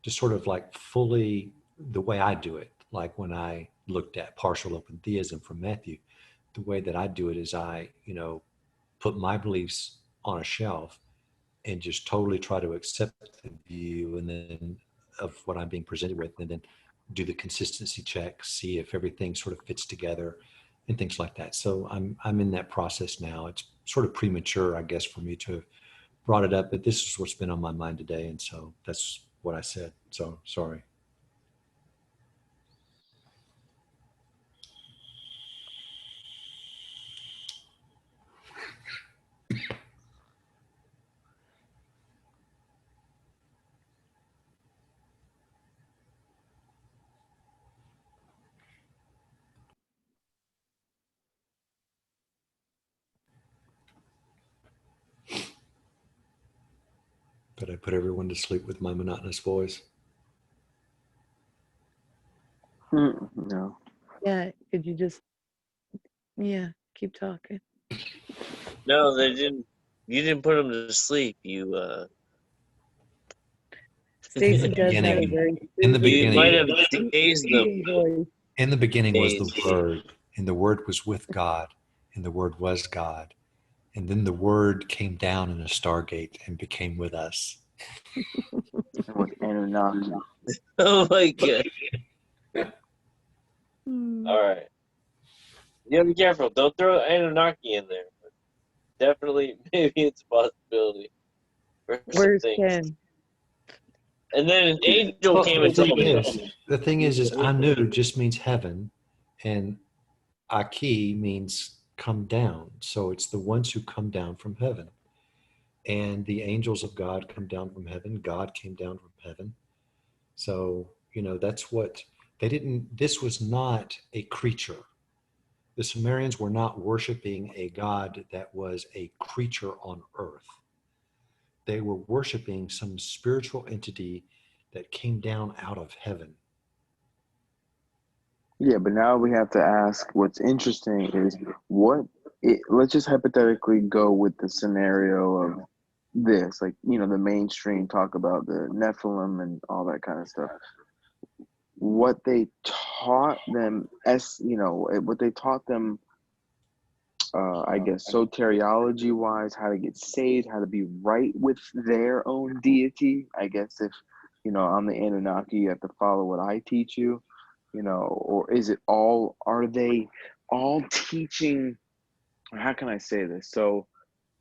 to sort of like fully the way I do it, like when I looked at partial open theism from Matthew, the way that I do it is I, put my beliefs on a shelf and just totally try to accept the view and then of what I'm being presented with, and then do the consistency check, see if everything sort of fits together and things like that. So I'm in that process now. It's sort of premature, I guess, for me to have brought it up, but this is what's been on my mind today. And so that's what I said. So sorry. Did I put everyone to sleep with my monotonous voice? No. Yeah, could you just, keep talking? No, they didn't. You didn't put them to sleep. Stacy In the does have a beginning, very in the you might beginning, have dazed them. soothing voice. in the beginning was the Dazed. Word, and the Word was with God, and the Word was God. And then the Word came down in a stargate and became with us. With Anunnaki. Oh my god! Hmm. All right, you gotta be careful. Don't throw Anunnaki in there. definitely, maybe it's a possibility for some Where's things. Ken? And then an angel Well, came the and thing told me. is anu just means heaven, and aki means come down. So it's the ones who come down from heaven. And the angels of God come down from heaven. God came down from heaven. So, that's what they didn't, this was not a creature. The Sumerians were not worshiping a God that was a creature on earth. They were worshiping some spiritual entity that came down out of heaven. Yeah, but now we have to ask, what's interesting is let's just hypothetically go with the scenario of this, like, the mainstream talk about the Nephilim and all that kind of stuff. What they taught them, what they taught them, I guess, soteriology wise, how to get saved, how to be right with their own deity. I guess if, I'm the Anunnaki, you have to follow what I teach you, or are they all teaching, how can I say this? So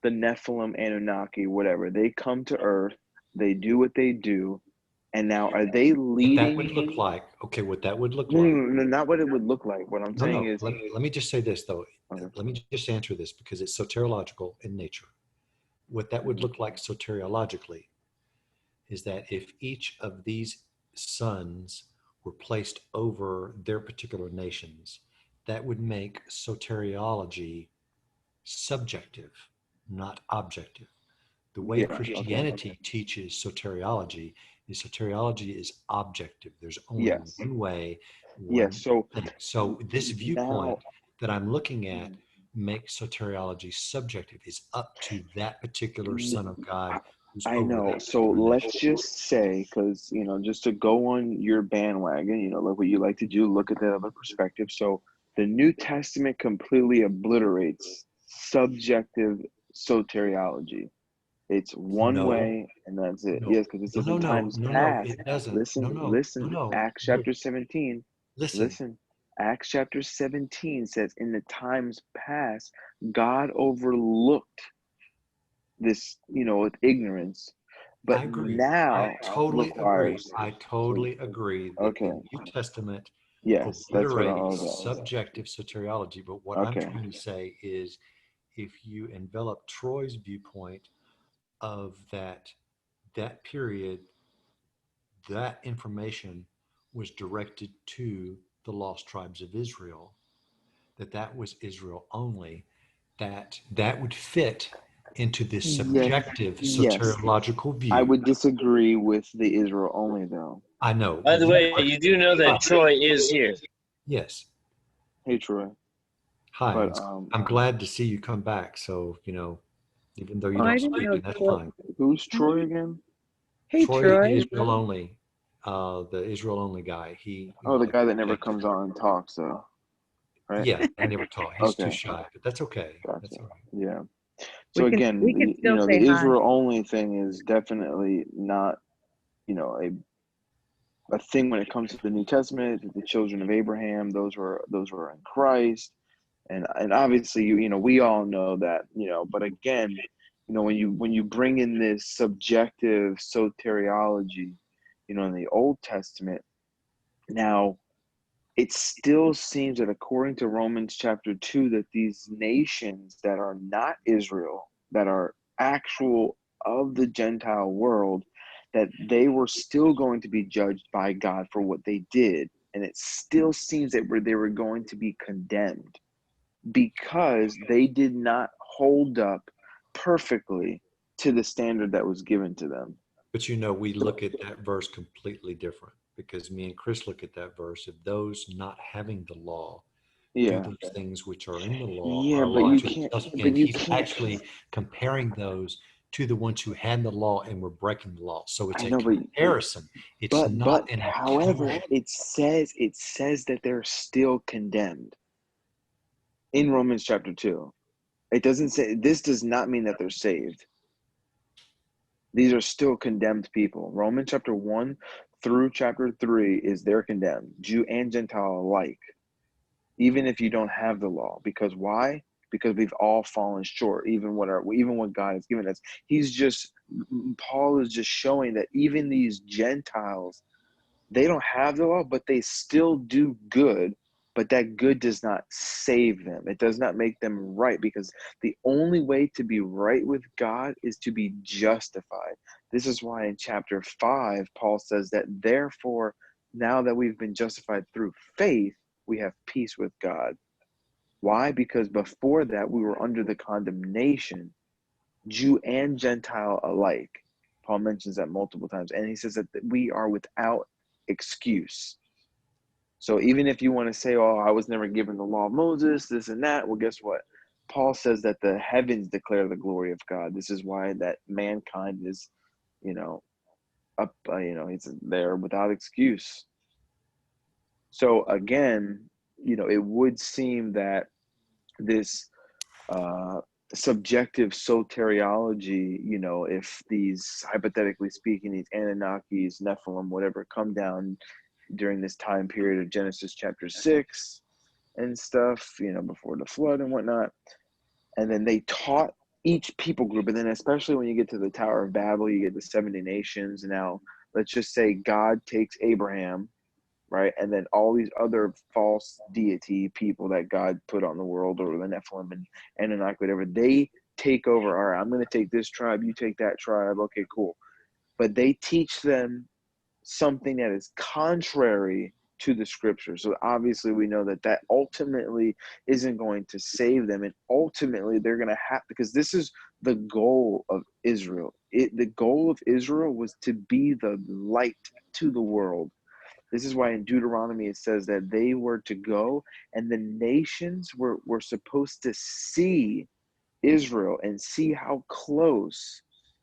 the Nephilim, Anunnaki, whatever, they come to Earth, they do what they do, and now are they What that would leading? look like, okay, what that would look No, no, like. no, not what it would look like. What I'm No, saying no, is, let me just say this, though. okay. Let me just answer this because it's soteriological in nature. What that would look like soteriologically is that if each of these sons were placed over their particular nations, that would make soteriology subjective, not objective. The way Yeah, okay. Christianity teaches soteriology is objective. There's only Yes. one way, Yes. one So thing. So this now, viewpoint that I'm looking at makes soteriology subjective. It's up to that particular son of God who's I over know. that So particular nation. let's just say, because, just to go on your bandwagon, like what you like to do, look at the other perspective. So the New Testament completely obliterates subjective soteriology. It's one No, way, and that's it. no, Yes, because it no, says no, in no, times no, no, past. it doesn't. No, Listen, no, no, listen. no. Acts chapter 17. Listen, Listen. Acts chapter 17 says, in the times past, God overlooked this, with ignorance, but I agree. I now totally agree. requires. I totally agree that Okay. the New Testament Yes, that's what I obliterates was at. subjective soteriology. But what I'm Okay. trying to say is if you envelop Troy's viewpoint of that period, that information was directed to the lost tribes of Israel, that was Israel only, that would fit into this Yes, subjective yes. soteriological I view. would disagree with the Israel only, though. I know. By the way, you do know that Troy is here. Yes. Hey, Troy. Hi. But I'm glad to see you come back. So, even though you Oh, I don't didn't speak, know and that's Troy. fine. who's Troy again? Hey, Troy is the Troy. Israel only, the Israel only guy. He, Oh, the guy that never objected. comes on and talks, though, right? Yeah, I never taught. He's too Okay, shy, but that's okay. gotcha. That's all right. Yeah. We So can again, still the say hi. Israel only thing is definitely not, a thing when it comes to the New Testament. The children of Abraham, those were in Christ, and obviously we all know that. But again, when you bring in this subjective soteriology, in the Old Testament, now it still seems that according to Romans chapter 2, that these nations that are not Israel, that are actual of the Gentile world, that they were still going to be judged by God for what they did. And it still seems that they were going to be condemned because they did not hold up perfectly to the standard that was given to them. But we look at that verse completely different because me and Chris look at that verse of those not having the law do Yeah. those things which are in the law Yeah, are a but law you to can't, themselves. but And you he's can't. actually comparing those to the ones who had the law and were breaking the law. So it's I a know, comparison. It's but not an however, account. it says that they're still condemned in Romans chapter 2. It doesn't say, this does not mean that they're saved. These are still condemned people. Romans chapter 1 through chapter 3 is they're condemned, Jew and Gentile alike, even if you don't have the law. Because why? because we've all fallen short, even what God has given us. Paul is just showing that even these Gentiles, they don't have the law, but they still do good. But that good does not save them. It does not make them right, because the only way to be right with God is to be justified. This is why in chapter 5, Paul says that therefore, now that we've been justified through faith, we have peace with God. Why? Because before that, we were under the condemnation, Jew and Gentile alike. Paul mentions that multiple times. And he says that we are without excuse. So even if you want to say, oh, I was never given the law of Moses, this and that, well, guess what? Paul says that the heavens declare the glory of God. This is why that mankind is, it's there without excuse. So again, it would seem that this subjective soteriology, if these, hypothetically speaking, these Anunnakis, Nephilim, whatever, come down during this time period of Genesis chapter 6 and stuff, before the flood and whatnot. And then they taught each people group. And then especially when you get to the Tower of Babel, you get the 70 nations. Now, let's just say God takes Abraham, right? And then all these other false deity people that God put on the world, or the Nephilim and Anunnaki, whatever, they take over. All right, I'm going to take this tribe, you take that tribe. Okay, cool. But they teach them something that is contrary to the scripture. So obviously we know that ultimately isn't going to save them. And ultimately they're going to have, because this is the goal of Israel. The goal of Israel was to be the light to the world. This is why in Deuteronomy it says that they were to go and the nations were supposed to see Israel and see how close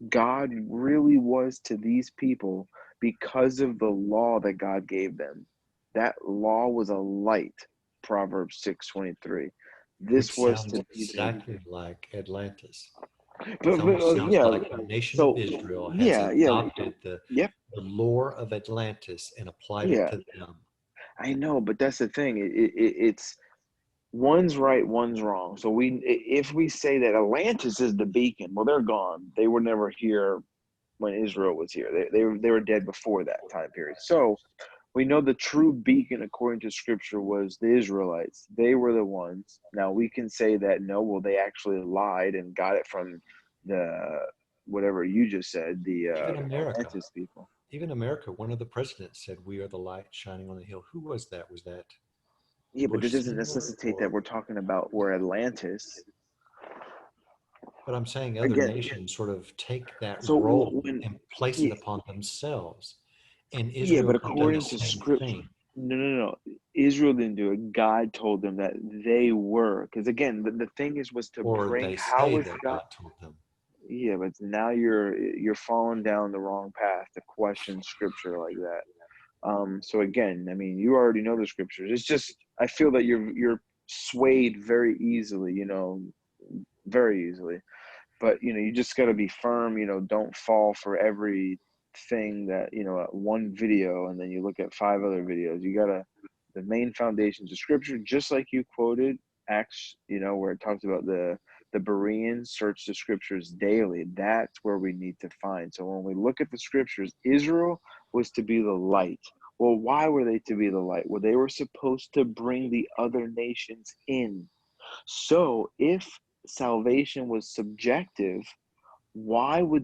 God really was to these people because of the law that God gave them. That law was a light, Proverbs 6:23. This Which was sounds to be the, exactly like Atlantis. It but almost sounds yeah, like the nation of so Israel has yeah, adopted yep, the lore of Atlantis and applied it yeah, to them. I know, but that's the thing. It's one's right, one's wrong. So if we say that Atlantis is the beacon, well, they're gone. They were never here when Israel was here. They were dead before that time period. So we know the true beacon, according to scripture, was the Israelites. They were the ones. Now we can say that no, well, they actually lied and got it from the whatever you just said, the Even America, Atlantis people. one of the presidents said, "We are the light shining on the hill." Who was that? Was that Yeah, but that Bush doesn't Senior? necessitate that Or, we're talking about where Atlantis. but I'm saying other Again, nations sort of take that so role when and place yeah, it upon themselves, and yeah, Israel but could have done the according to same script, thing. no. Israel didn't do it. God told them that they were. Because again, the thing was to Or bring, they how say is that God? God told them. Yeah, but now you're falling down the wrong path to question scripture like that. So again, I mean, you already know the scriptures. It's just I feel that you're swayed very easily, very easily. But you just got to be firm. Don't fall for everything that one video, and then you look at 5 other videos. You gotta, the main foundations of scripture, just like you quoted Acts, where it talks about the Bereans search the scriptures daily. That's where we need to find. So when we look at the scriptures, Israel was to be the light. Well, why were they to be the light? Well, they were supposed to bring the other nations in. So if salvation was subjective, why would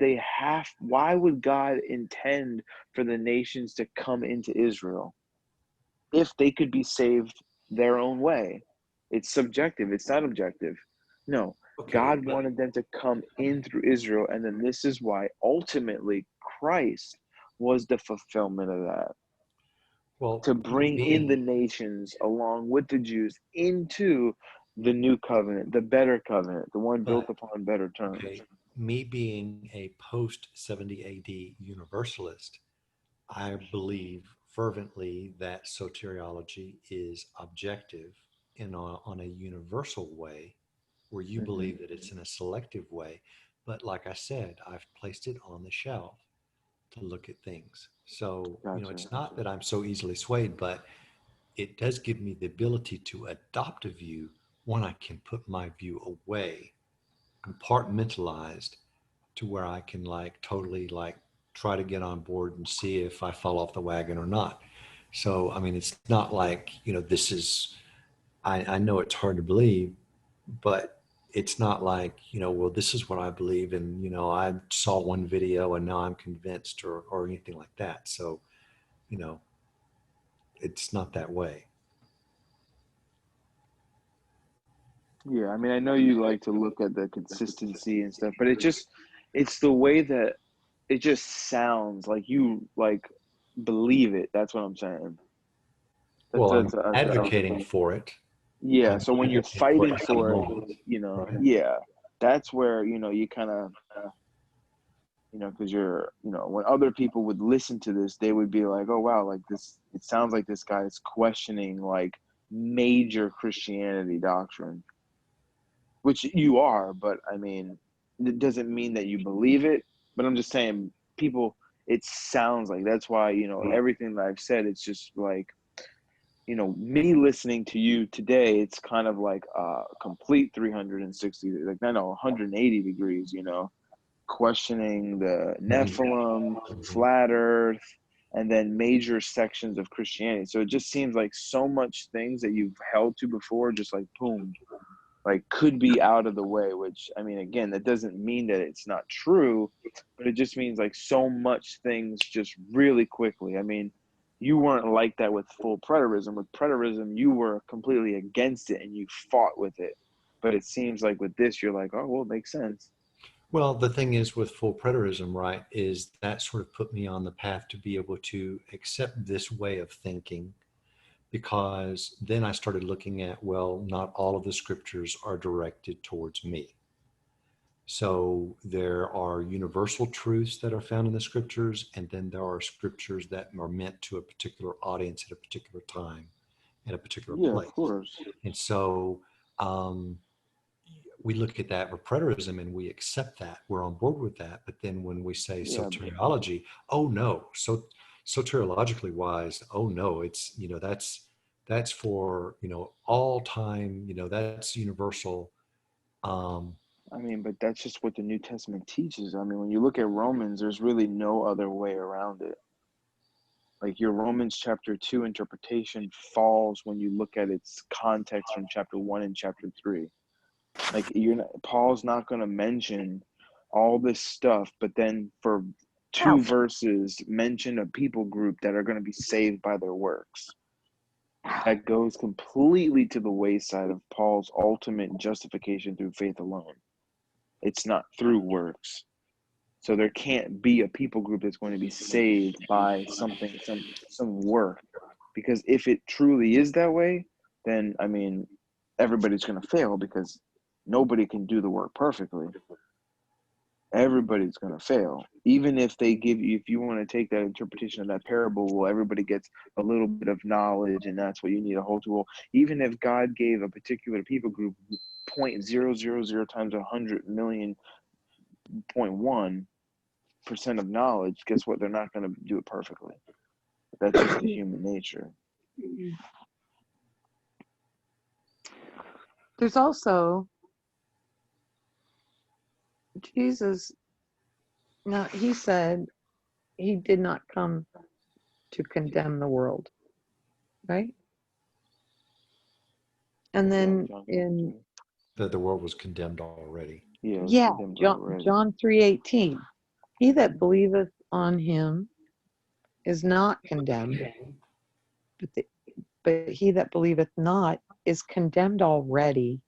God intend for the nations to come into Israel if they could be saved their own way? It's subjective, it's not objective. No, Okay, God but wanted them to come in through Israel, and then this is why ultimately Christ was the fulfillment of that, well, to me bring in the being nations along with the Jews into the new covenant, the better covenant, the one built but upon better terms. okay, me being a post 70 AD universalist, I believe fervently that soteriology is objective on a universal way, where you Hmm. believe that it's in a selective way. But like I said, I've placed it on the shelf to look at things. So, Gotcha. it's not that I'm so easily swayed, but it does give me the ability to adopt a view one, I can put my view away, compartmentalized, to where I can like totally like try to get on board and see if I fall off the wagon or not. So, I mean, it's not like, this is, I know it's hard to believe, but it's not like, well, this is what I believe. And, I saw one video and now I'm convinced, or anything like that. So, you know, it's not that way. Yeah, I mean, I know you like to look at the consistency and stuff, but it's the way that it just sounds like you like believe it. That's what I'm saying. Well, I'm That's advocating for it. yeah. I'm So when you're advocating for it fighting at the for it, moment, right? yeah, that's where, you kind of, because when other people would listen to this, they would be like, oh, wow, like this, it sounds like this guy is questioning like major Christianity doctrine, which you are, but I mean, it doesn't mean that you believe it. But I'm just saying, people, it sounds like that's why, everything that I've said, it's just like, me listening to you today, it's kind of like a complete 360, like, no, 180 degrees, questioning the Nephilim, Mhm. flat Earth, and then major sections of Christianity. So it just seems like so much things that you've held to before, just like boom, like could be out of the way. Which, I mean, again, that doesn't mean that it's not true, but it just means like so much things just really quickly. I mean, you weren't like that with full preterism. With preterism, you were completely against it and you fought with it. But it seems like with this, you're like, oh, well, it makes sense. Well, the thing is with full preterism, right, is that sort of put me on the path to be able to accept this way of thinking, because then I started looking at, well, not all of the scriptures are directed towards me. So there are universal truths that are found in the scriptures, and then there are scriptures that are meant to a particular audience at a particular time, in a particular Yeah, of place. course. And so um, we look at that for preterism and we accept that. We're on board with that. But then when we say Yeah, soteriology, oh no, so soteriologically wise, oh no, it's, that's for, all time, that's universal. Um, I mean, but that's just what the New Testament teaches. I mean, when you look at Romans, there's really no other way around it. Like your Romans chapter 2 interpretation falls when you look at its context from chapter 1 and chapter 3. Like Paul's not going to mention all this stuff, but then for two verses mention a people group that are going to be saved by their works. That goes completely to the wayside of Paul's ultimate justification through faith alone. It's not through works. So there can't be a people group that's going to be saved by something, some work. Because if it truly is that way, then I mean, everybody's going to fail because nobody can do the work perfectly. Everybody's going to fail. Even if they give you, if you want to take that interpretation of that parable, well, everybody gets a little bit of knowledge and that's what you need to hold to. Well, even if God gave a particular people group 0.000 times 100 million 0.1% of knowledge, guess what? They're not going to do it perfectly. That's just the human nature. There's also Jesus. Now, he said he did not come to condemn the world, right? And then in that the world was condemned already. Yeah, it's yeah, condemned John already. John 3:18, he that believeth on him is not condemned, but he that believeth not is condemned already,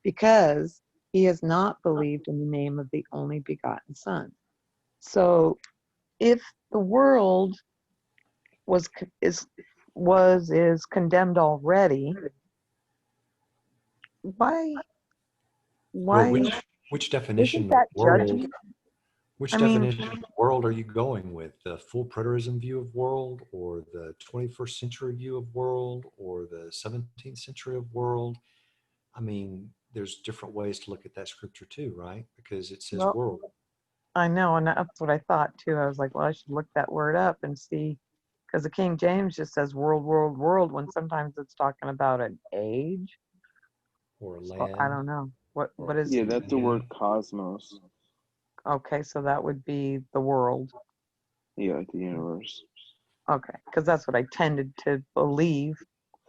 because he has not believed in the name of the only begotten Son. So if the world is condemned already, why Well, why which isn't definition of that world, judgment? which I mean, definition of world are you going with? The full preterism view of world, or the 21st century view of world, or the 17th century of world? I mean, there's different ways to look at that scripture too, right? Because it says well, world. I know, and that's what I thought too. I was like, well, I should look that word up and see, because the King James just says world, world, world, when sometimes it's talking about an age. or So I land. don't know. What Or is, Yeah, that's the word yeah. cosmos. okay, so that would be the world. Yeah, like the universe. Okay, because that's what I tended to believe.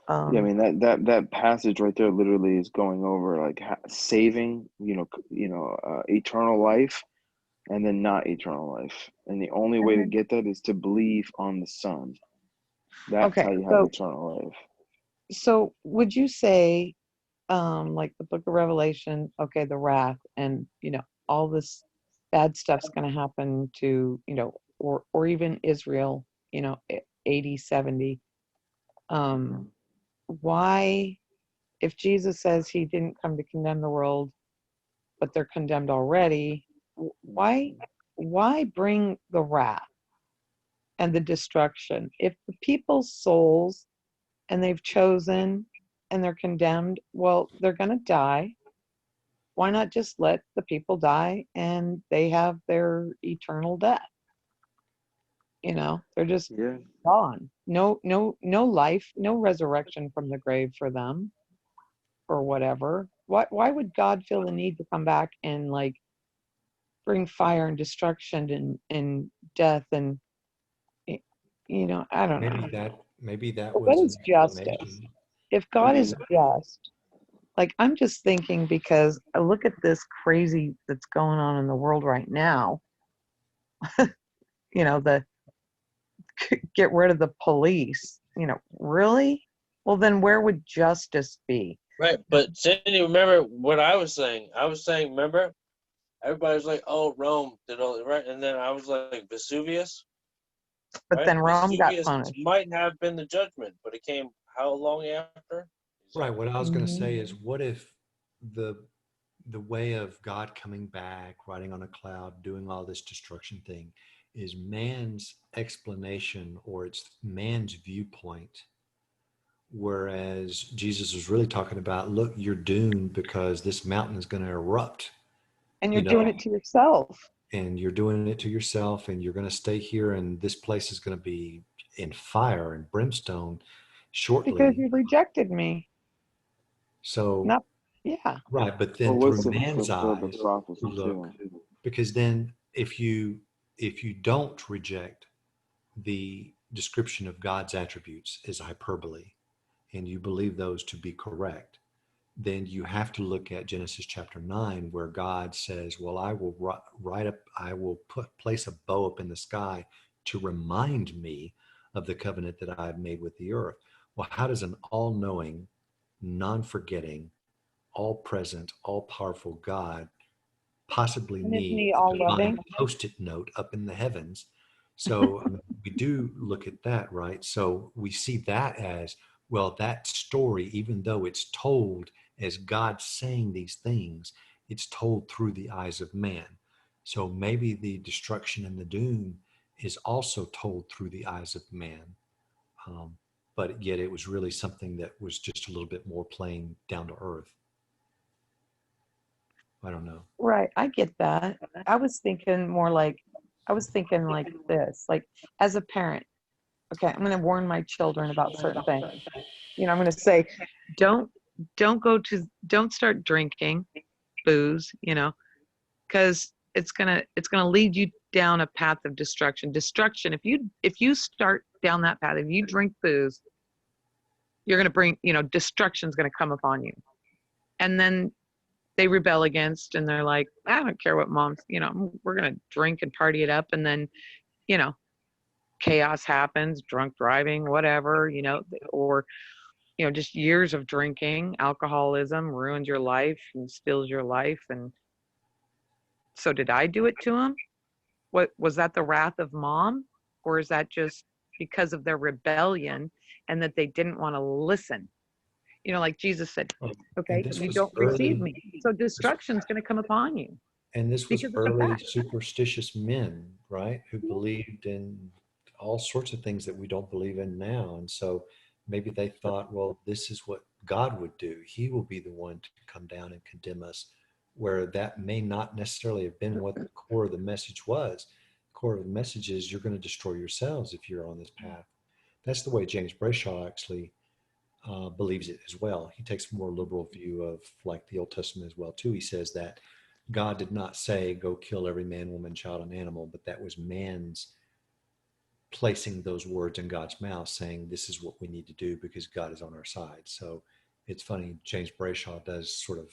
Yeah, I mean that passage right there literally is going over like saving, eternal life, and then not eternal life. And the only way And to then, get that is to believe on the Son. That's okay, how you have so eternal life. would you say, like the Book of Revelation, okay, the wrath, and all this bad stuff's going to happen to or even Israel, 80, 70. Um, why, if Jesus says he didn't come to condemn the world, but they're condemned already, why bring the wrath and the destruction if the people's souls and they've chosen and they're condemned? Well, they're going to die. Why not just let the people die and they have their eternal death? They're just Yeah. gone. No life, no resurrection from the grave for them or whatever. Why would God feel the need to come back and like bring fire and destruction and death and I don't know. Maybe that But what was an is justice? explanation. If I God is mean, just, like I'm just thinking because I look at this crazy that's going on in the world right now, the get rid of the police, really? Well, then where would justice be? Right, but Cindy, remember what I was saying? I was saying, remember, everybody was like, "Oh, Rome did all right," and then I was like, Vesuvius, But right? then Rome got Vesuvius punished. might have been the judgment, but it came how long after? Right. Exactly. What I was going to Mhm. say is, what if the the way of God coming back, riding on a cloud, doing all this destruction thing, is man's explanation or it's man's viewpoint, whereas Jesus is really talking about, look, you're doomed because this mountain is going to erupt, And you're you doing know, it to yourself and you're doing it to yourself, and you're going to stay here, and this place is going to be in fire and brimstone because shortly. you rejected me. So, Not, yeah. right, but well, then what's through to man's fulfill the eyes, prophecy look, too? because then if you don't reject the description of God's attributes as hyperbole and you believe those to be correct, then you have to look at Genesis chapter 9, where God says, well, I will write up, I will place a bow up in the sky to remind me of the covenant that I've made with the earth. Well, how does an all knowing, non forgetting, all present, all powerful God possibly And isn't need he a all divine loving? post-it note up in the heavens? So I mean, we do look at that, right? So we see that as, well, that story, even though it's told as God saying these things, it's told through the eyes of man. So maybe the destruction and the doom is also told through the eyes of man. Um, but yet it was really something that was just a little bit more plain down to earth. I don't know. Right. I get that. I was thinking more like, I was thinking like this, like as a parent, okay, I'm going to warn my children about certain things. I'm going to say, don't, don't start drinking booze, because it's gonna lead you down a path of destruction. If you start down that path, if you drink booze, you're gonna bring, destruction's gonna come upon you. And then they rebel against, and they're like, I don't care what mom's, we're gonna drink and party it up. And then, you know chaos happens, drunk driving, whatever, or just years of drinking, alcoholism ruins your life and steals your life. And so did I do it to him? What was that, the wrath of mom? Or is that just because of their rebellion and that they didn't want to listen? Like Jesus said, And okay, this you was don't receive early. me. So This destruction's going to come upon you And this was because it's a early fact. superstitious men, right? Who believed in all sorts of things that we don't believe in now. And so maybe they thought, well, this is what God would do. He will be the one to come down and condemn us, where that may not necessarily have been what the core of the message was. The core of the message is you're going to destroy yourselves if you're on this path. That's the way James Brayshaw actually believes it as well. He takes a more liberal view of like the Old Testament as well too. He says that God did not say go kill every man, woman, child, and animal, but that was man's placing those words in God's mouth, saying this is what we need to do because God is on our side. So it's funny, James Brayshaw does sort of,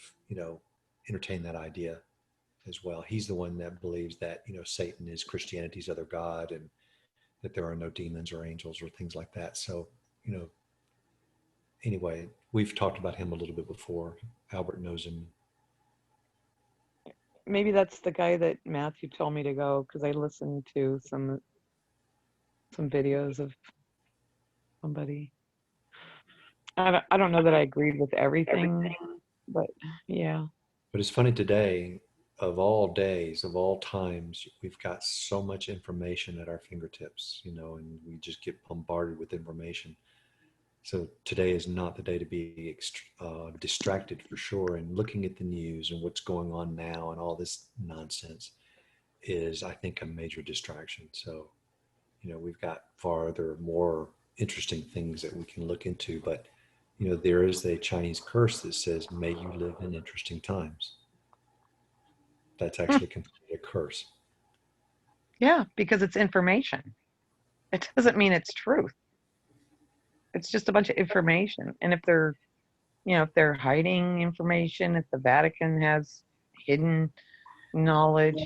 entertain that idea as well. He's the one that believes that, Satan is Christianity's other God and that there are no demons or angels or things like that. So, you know, anyway, we've talked about him a little bit before. Albert knows him. Maybe that's the guy that Matthew told me to go, because I listened to some videos of somebody. I don't know that I agreed with everything, but yeah. But it's funny today, of all days, of all times, we've got so much information at our fingertips, and we just get bombarded with information. So today is not the day to be distracted for sure. And looking at the news and what's going on now and all this nonsense is, I think, a major distraction. So, we've got farther, more interesting things that we can look into. But, there is a Chinese curse that says, may you live in interesting times. That's actually considered a curse. Yeah, because it's information. It doesn't mean it's truth. It's just a bunch of information. And if they're hiding information, if the Vatican has hidden knowledge,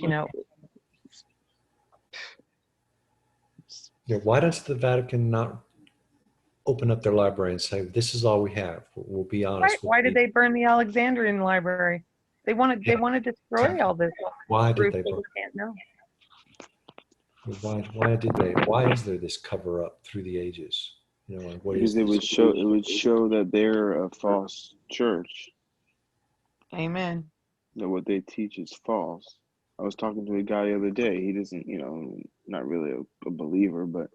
Yeah, why does the Vatican not open up their library and say, this is all we have? We'll be honest. Why did they burn the Alexandrian library? They want to destroy all this. Why did they burn? burn? Can't know. Why did they? Why is there this cover up through the ages? Because it would show that they're a false church. Amen. That what they teach is false. I was talking to a guy the other day. He doesn't, not really a believer, but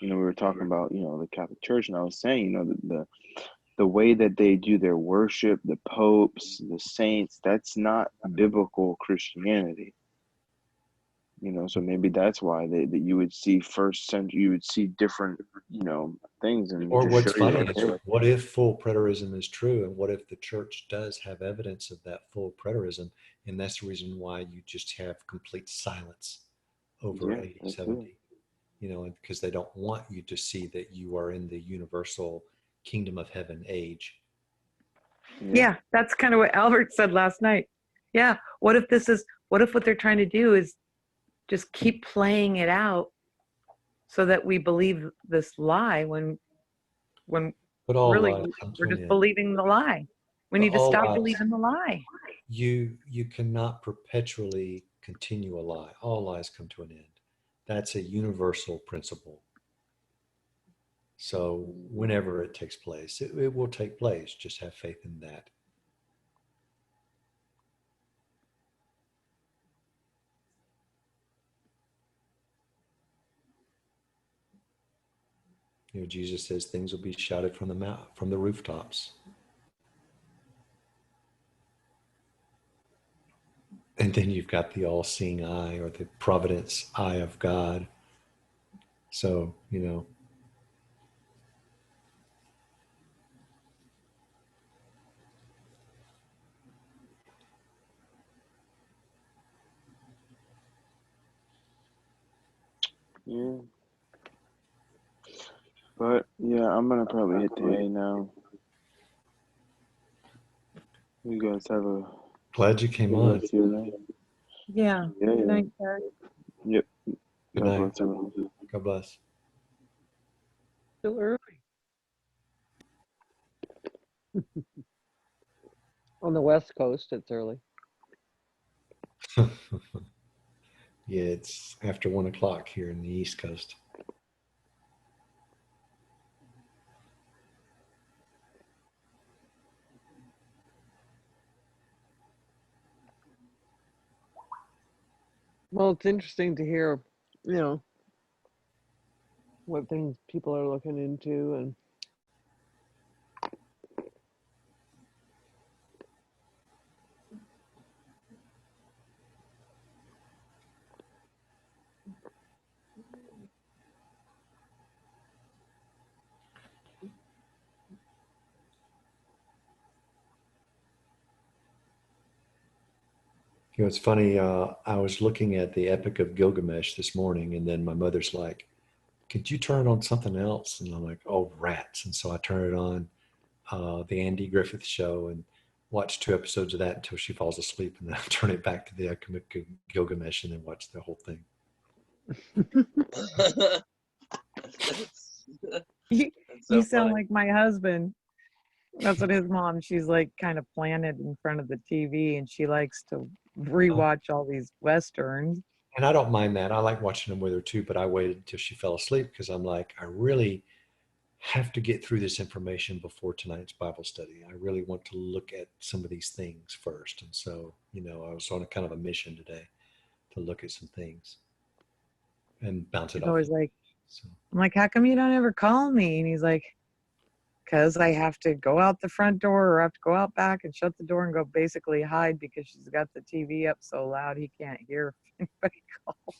we were talking about, the Catholic Church, and I was saying, the way that they do their worship, the popes, the saints, that's not biblical Christianity. So maybe that's why that you would see first century, you would see different, things. And or what's funny is, what if full preterism is true, and what if the church does have evidence of that full preterism, and that's the reason why you just have complete silence over 80, 70, because they don't want you to see that you are in the universal kingdom of heaven age. Yeah, that's kind of what Albert said last night. Yeah, what if what they're trying to do is just keep playing it out so that we believe this lie when But all really lies we're just believing the lie. We need to stop believing the lie. You cannot perpetually continue a lie. All lies come to an end. That's a universal principle. So whenever it takes place, it will take place. Just have faith in that. Jesus says things will be shouted from the rooftops. And then you've got the all-seeing eye, or the providence eye of God. So, Yeah. But yeah, I'm gonna probably hit the hay now. You guys have a glad you came on. Yeah. Good night, Terry. Yep. Good night. God bless. Still early. On the West Coast, it's early. Yeah, it's after 1:00 here in the East Coast. Well, it's interesting to hear, what things people are looking into, and You know, it's funny. I was looking at the Epic of Gilgamesh this morning, and then my mother's like, "Could you turn it on something else?" And I'm like, "Oh, rats!" And so I turn it on the Andy Griffith Show and watch 2 episodes of that until she falls asleep, and then I turn it back to the Epic of Gilgamesh and then watch the whole thing. You, That's you so sound funny. like my husband. That's what his mom, she's like kind of planted in front of the TV and she likes to rewatch all these Westerns. And I don't mind that. I like watching them with her too, but I waited until she fell asleep because I'm like, I really have to get through this information before tonight's Bible study. I really want to look at some of these things first. And so, I was on a kind of a mission today to look at some things and bounce it She's off. always like, So, I'm like, how come you don't ever call me? And he's like, because I have to go out the front door or I have to go out back and shut the door and go basically hide because she's got the TV up so loud he can't hear if anybody calls.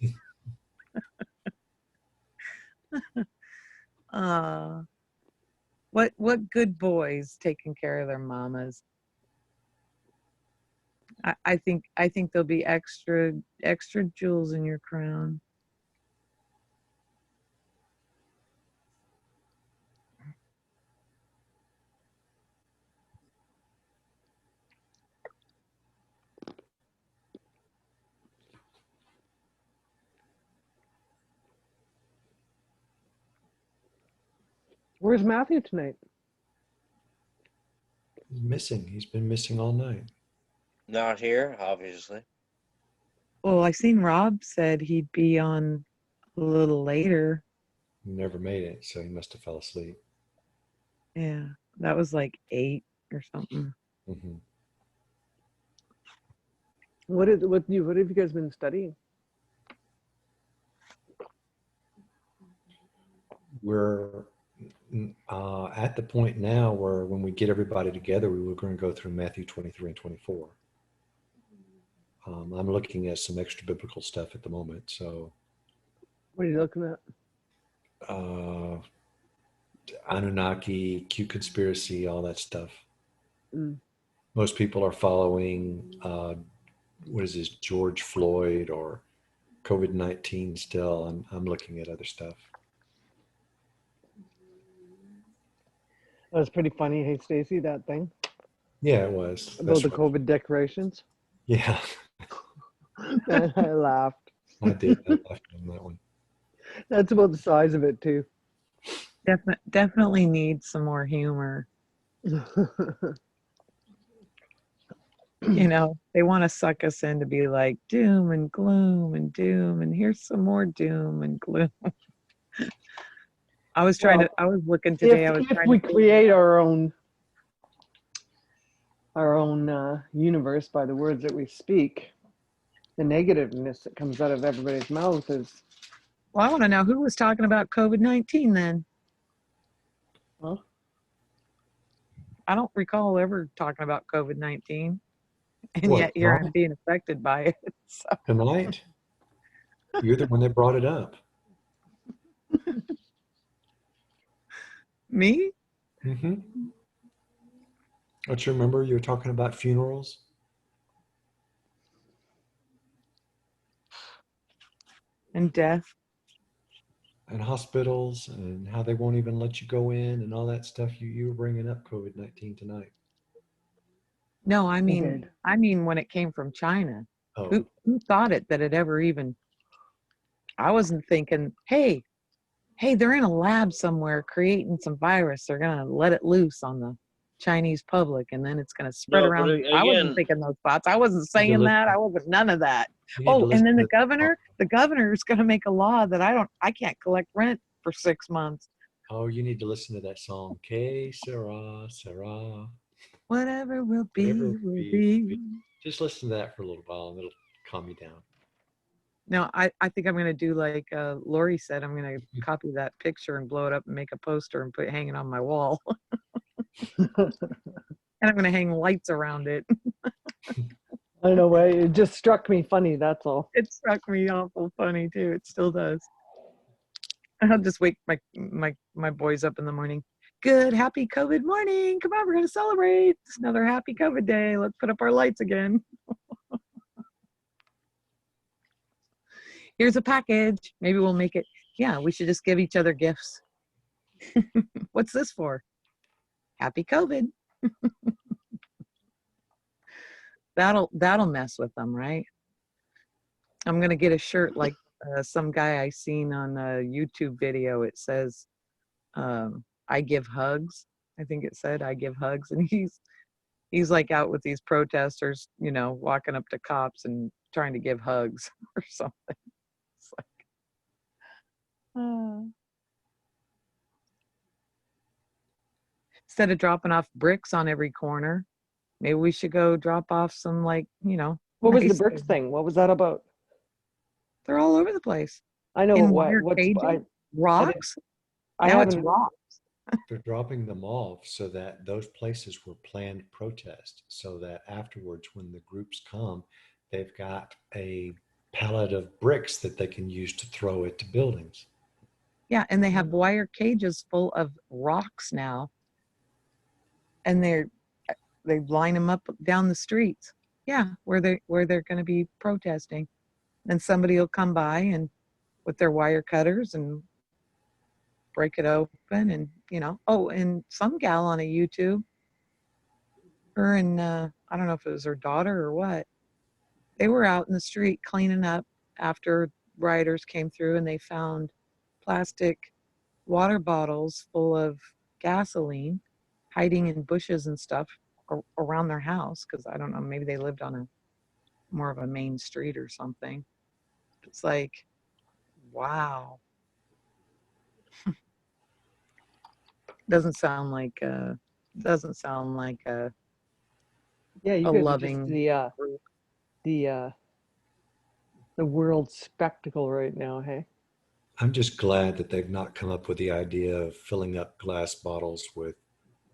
What good boys taking care of their mamas? I think there'll be extra jewels in your crown. Where's Matthew tonight? he's missing. He's been missing all night. Not here, obviously. Well, I seen Rob said he'd be on a little later. He never made it, so he must have fell asleep. Yeah, that was like 8 or something. Mm-hmm. What have you guys been studying? We're at the point now where when we get everybody together, we were going to go through Matthew 23 and 24. I'm looking at some extra biblical stuff at the moment. So, What are you looking at? Anunnaki, Q conspiracy, all that stuff. Mm. Most people are following, what is this, George Floyd or COVID-19 still. I'm looking at other stuff. That was pretty funny. Hey, Stacy, that thing Yeah, it was. about That's the what, COVID decorations. yeah, And I laughed. I did. I laughed on that one. That's about the size of it too. Definitely needs some more humor. They want to suck us in to be like doom and gloom and doom and here's some more doom and gloom. I was looking today. If we create our own universe by the words that we speak, the negativeness that comes out of everybody's mouth is. Well, I want to know who was talking about COVID-19 then. Huh? I don't recall ever talking about COVID-19, and What, yet here I'm tonight? being affected by it. So. Tonight? You're the one that brought it up. Me? Mm-hmm. Don't you remember you were talking about funerals? And death? And hospitals and how they won't even let you go in and all that stuff. You were bringing up COVID-19 tonight. No, I mean, Okay. when it came from China. Oh, Who thought that it ever even? I wasn't thinking, hey, they're in a lab somewhere creating some virus. They're gonna let it loose on the Chinese public, and then it's gonna spread No, but around. I wasn't again, thinking those thoughts. I wasn't you need to saying that. I listen. wasn't none of that. You need to Oh, and listen then to the governor's gonna make a law that I can't collect rent for 6 months. Oh, you need to listen to that song. Que sera, sera. Whatever will be, Whatever it will be, will be. be. Just listen to that for a little while and it'll calm you down. No, I think I'm gonna do like Lori said. I'm gonna copy that picture and blow it up and make a poster and put it hanging on my wall. And I'm gonna hang lights around it. I don't know why it just struck me funny. That's all. It struck me awful funny too. It still does. I'll just wake my boys up in the morning. Good, happy COVID morning. Come on, we're gonna celebrate. It's another happy COVID day. Let's put up our lights again. Here's a package. Maybe we'll make it. Yeah, we should just give each other gifts. What's this for? Happy COVID. That'll mess with them, right? I'm gonna get a shirt like some guy I seen on a YouTube video. It says, "I give hugs." I think it said, "I give hugs," and he's like out with these protesters, walking up to cops and trying to give hugs or something. It's like, instead of dropping off bricks on every corner, maybe we should go drop off some What was the nice bricks things. thing? What was that about? They're all over the place. I know In what wire what's cages, rocks. I Now it's haven't. rocks. They're dropping them off so that those places were planned protests, so that afterwards, when the groups come, they've got a pallet of bricks that they can use to throw at the buildings. Yeah, and they have wire cages full of rocks now, and they line them up down the streets. Yeah, where they're going to be protesting, and somebody will come by and with their wire cutters and break it open, and Oh, and some gal on a YouTube, her and I don't know if it was her daughter or what. They were out in the street cleaning up after rioters came through, and they found plastic water bottles full of gasoline hiding in bushes and stuff around their house, because I don't know, maybe they lived on a more of a main street or something. It's like, wow. Doesn't sound like Yeah, you a guys are just loving group. the world spectacle right now. Hey. I'm just glad that they've not come up with the idea of filling up glass bottles with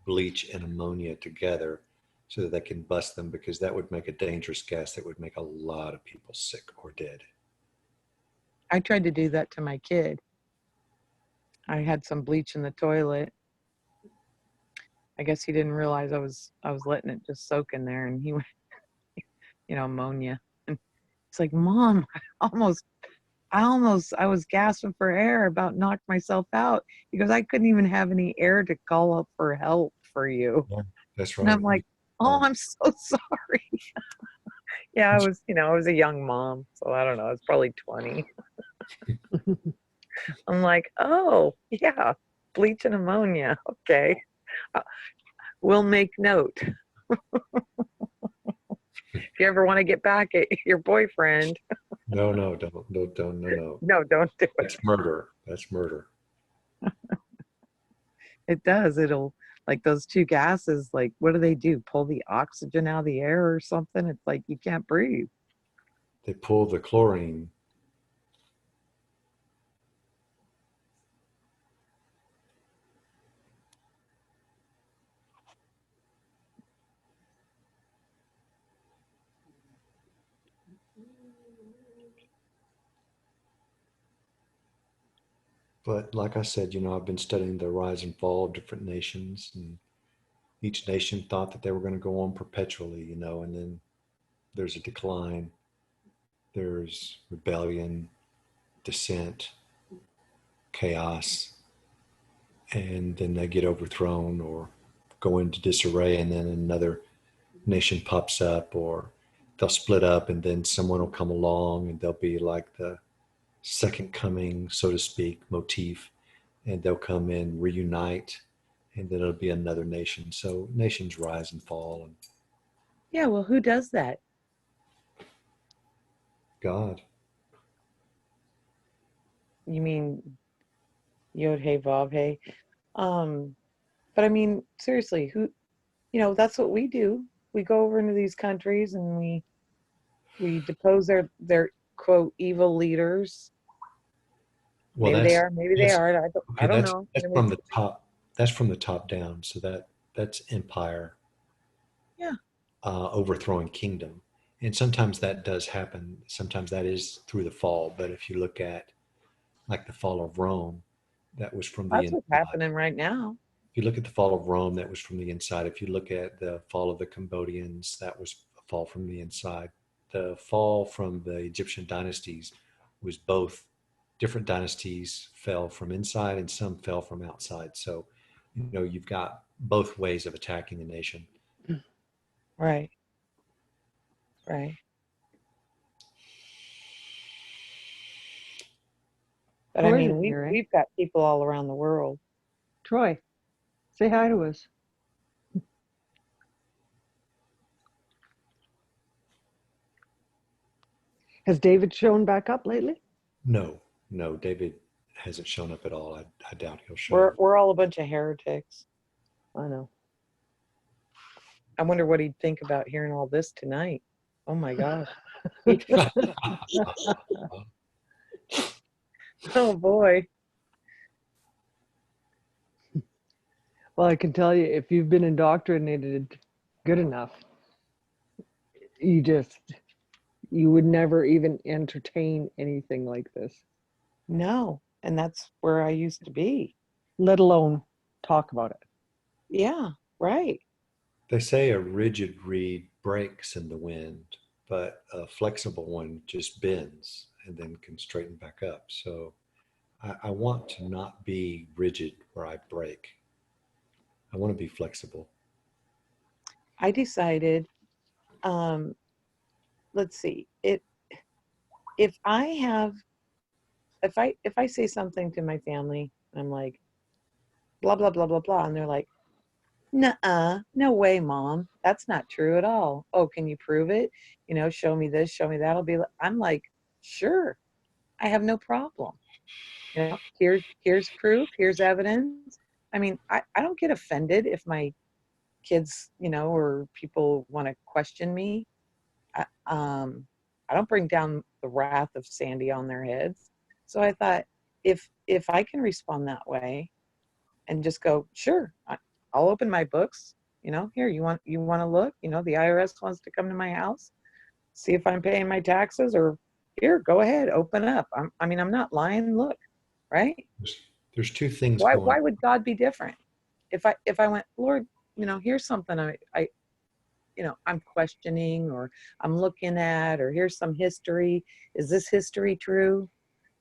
bleach and ammonia together so that they can bust them, because that would make a dangerous gas that would make a lot of people sick or dead. I tried to do that to my kid. I had some bleach in the toilet. I guess he didn't realize I was letting it just soak in there, and he went, ammonia. And it's like, Mom, I was gasping for air, about knocked myself out. He goes, I couldn't even have any air to call up for help for you. Yeah, that's And I'm right. like, oh, I'm so sorry. Yeah, I was a young mom, so I don't know, I was probably 20. I'm like, oh, yeah, bleach and ammonia. Okay. Uh, We'll make note. If you ever want to get back at your boyfriend, No, don't, no. no, don't do it. That's murder. That's murder. It does. It'll, like those two gases, like, what do? Pull the oxygen out of the air or something? It's like you can't breathe. They pull the chlorine. But like I said, I've been studying the rise and fall of different nations, and each nation thought that they were going to go on perpetually, and then there's a decline, there's rebellion, dissent, chaos, and then they get overthrown or go into disarray, and then another nation pops up, or they'll split up, and then someone will come along and they'll be like the second coming, so to speak, motif, and they'll come in, reunite, and then it'll be another nation. So nations rise and fall, and Yeah, well, who does that? God. You mean Yod Hey Vav Hey? But I mean, seriously, that's what we do. We go over into these countries and we depose their quote evil leaders. Well, Maybe they are, maybe they that's aren't. I okay. don't That's know. that's from the top. That's from the top down. So that's empire. Yeah. Overthrowing kingdom, and sometimes that does happen. Sometimes that is through the fall. But if you look at like the fall of Rome, that was from the That's what's inside. happening right now. If you look at the fall of Rome, that was from the inside. If you look at the fall of the Cambodians, that was a fall from the inside. The fall from the Egyptian dynasties was both. Different dynasties fell from inside and some fell from outside. So, you've got both ways of attacking the nation. Right. Right. But I Troy's mean, in here, eh? we've got people all around the world. Troy, say hi to us. Has David shown back up lately? No, no, David hasn't shown up at all. I doubt he'll show. We're all a bunch of heretics. I know. I wonder what he'd think about hearing all this tonight. Oh my gosh. Oh boy. Well, I can tell you, if you've been indoctrinated good enough, you would never even entertain anything like this, No. And that's where I used to be. let alone talk about it. Yeah. Right. They say a rigid reed breaks in the wind, but a flexible one just bends and then can straighten back up. So I want to not be rigid where I break. I want to be flexible. I decided, let's see, if I have, if I say something to my family, I'm like, blah, blah, blah, blah, blah. And they're like, nuh-uh, no way, Mom. That's not true at all. Oh, can you prove it? Show me this, show me that. I'm like, sure, I have no problem. Here's proof, here's evidence. I mean, I don't get offended if my kids, or people want to question me. I, um, I don't bring down the wrath of Sandy on their heads. So I thought, if I can respond that way and just go, sure, I'll open my books. Here, you want to look. The IRS wants to come to my house, see if I'm paying my taxes, or here, go ahead, open up. I'm not lying. Look, right? There's two things Why going. why would God be different? If I went, Lord, here's something I'm questioning, or I'm looking at, or here's some history. Is this history true?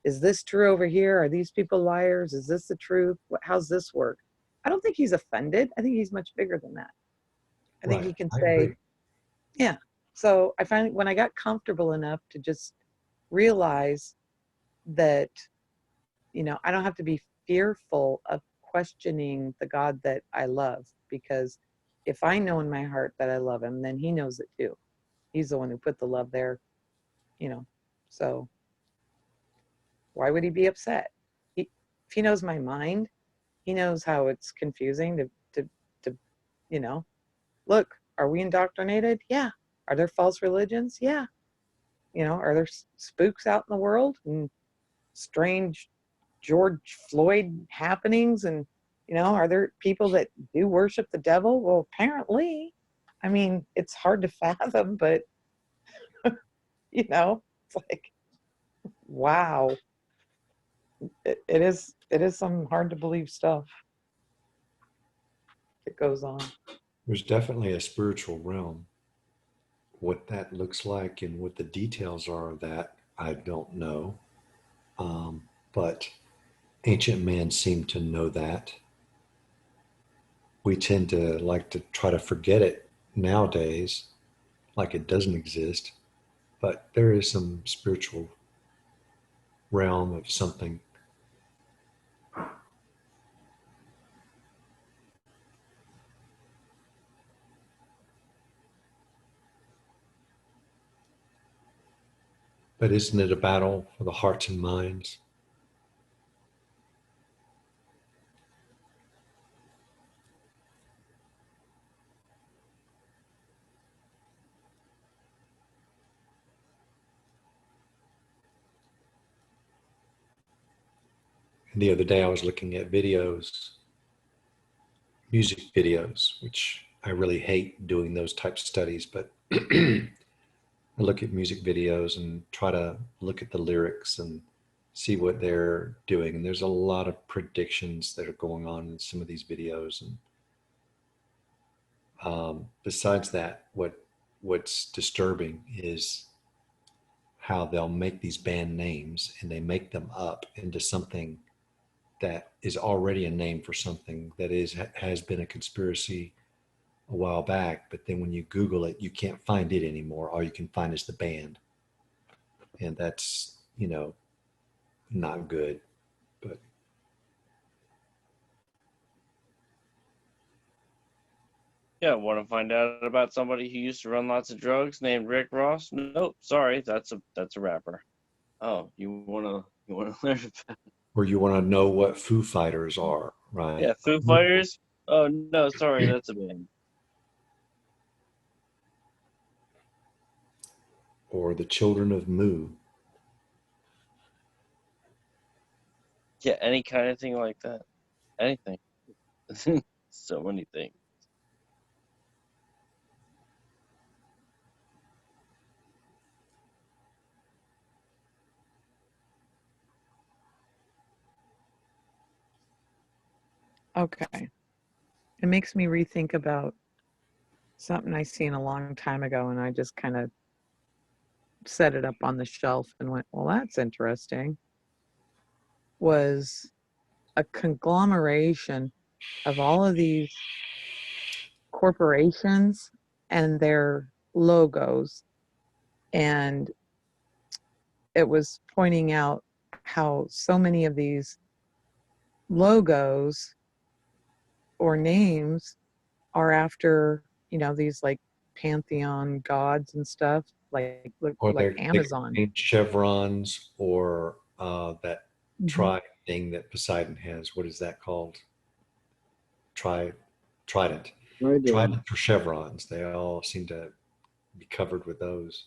Is this true over here? Are these people liars? Is this the truth? How's this work? I don't think he's offended. I think he's much bigger than that. I think he Right. can I say, agree. yeah. So I finally, when I got comfortable enough to just realize that, I don't have to be fearful of questioning the God that I love, because if I know in my heart that I love him, then he knows it too. He's the one who put the love there, you know. So why would he be upset? If he knows my mind, he knows how it's confusing to you know, look, are we indoctrinated? Yeah. Are there false religions? Yeah. Are there spooks out in the world and strange George Floyd happenings? And, are there people that do worship the devil? Well, apparently. I mean, it's hard to fathom, but, it's like, wow. It is some hard to believe stuff that goes on. There's definitely a spiritual realm. What that looks like and what the details are of that, I don't know. But ancient man seemed to know that. We tend to like to try to forget it nowadays, like it doesn't exist. But there is some spiritual realm of something. But isn't it a battle for the hearts and minds? And the other day I was looking at videos, music videos, which I really hate doing those types of studies, but I look at music videos and try to look at the lyrics and see what they're doing. And there's a lot of predictions that are going on in some of these videos. And besides that, what's disturbing is how they'll make these band names and they make them up into something that is already a name for something that has been a conspiracy a while back, but then when you Google it, you can't find it anymore. All you can find is the band, and that's not good. But Yeah, want to find out about somebody who used to run lots of drugs named Rick Ross? Nope, sorry, that's a rapper. Oh, you wanna learn about? or you want to know what Foo Fighters are, right? Yeah, Foo Fighters? Oh no, sorry, that's a band. Or the Children of Moo. Yeah, any kind of thing like that. Anything. So many things. Okay. It makes me rethink about something I seen a long time ago, and I just kind of set it up on the shelf and went, well, that's interesting. Was a conglomeration of all of these corporations and their logos. And it was pointing out how so many of these logos or names are after, these like pantheon gods and stuff, Or like they Amazon. contain chevrons, or that Mhm. tri thing that Poseidon has. What is that called? Tri Trident. Right. Trident or chevrons. They all seem to be covered with those.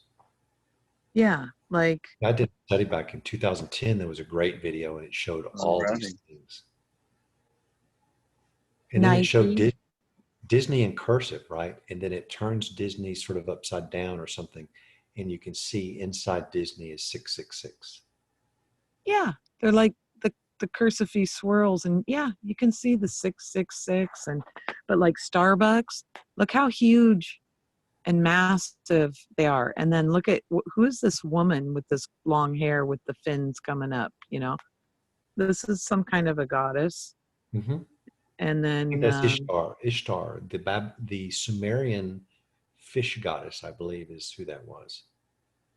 Yeah, like I did a study back in 2010. There was a great video, and it showed all these Alrighty. things. And then it showed Nike. Disney in cursive, right? And then it turns Disney sort of upside down or something, and you can see inside Disney is 666. Yeah, they're like the cursive swirls, and yeah, you can see the 666. And but like Starbucks, look how huge and massive they are. And then look at who is this woman with this long hair with the fins coming up? This is some kind of a goddess. Mm-hmm. And I think then that's Ishtar. Ishtar, the Sumerian fish goddess, I believe, is who that was.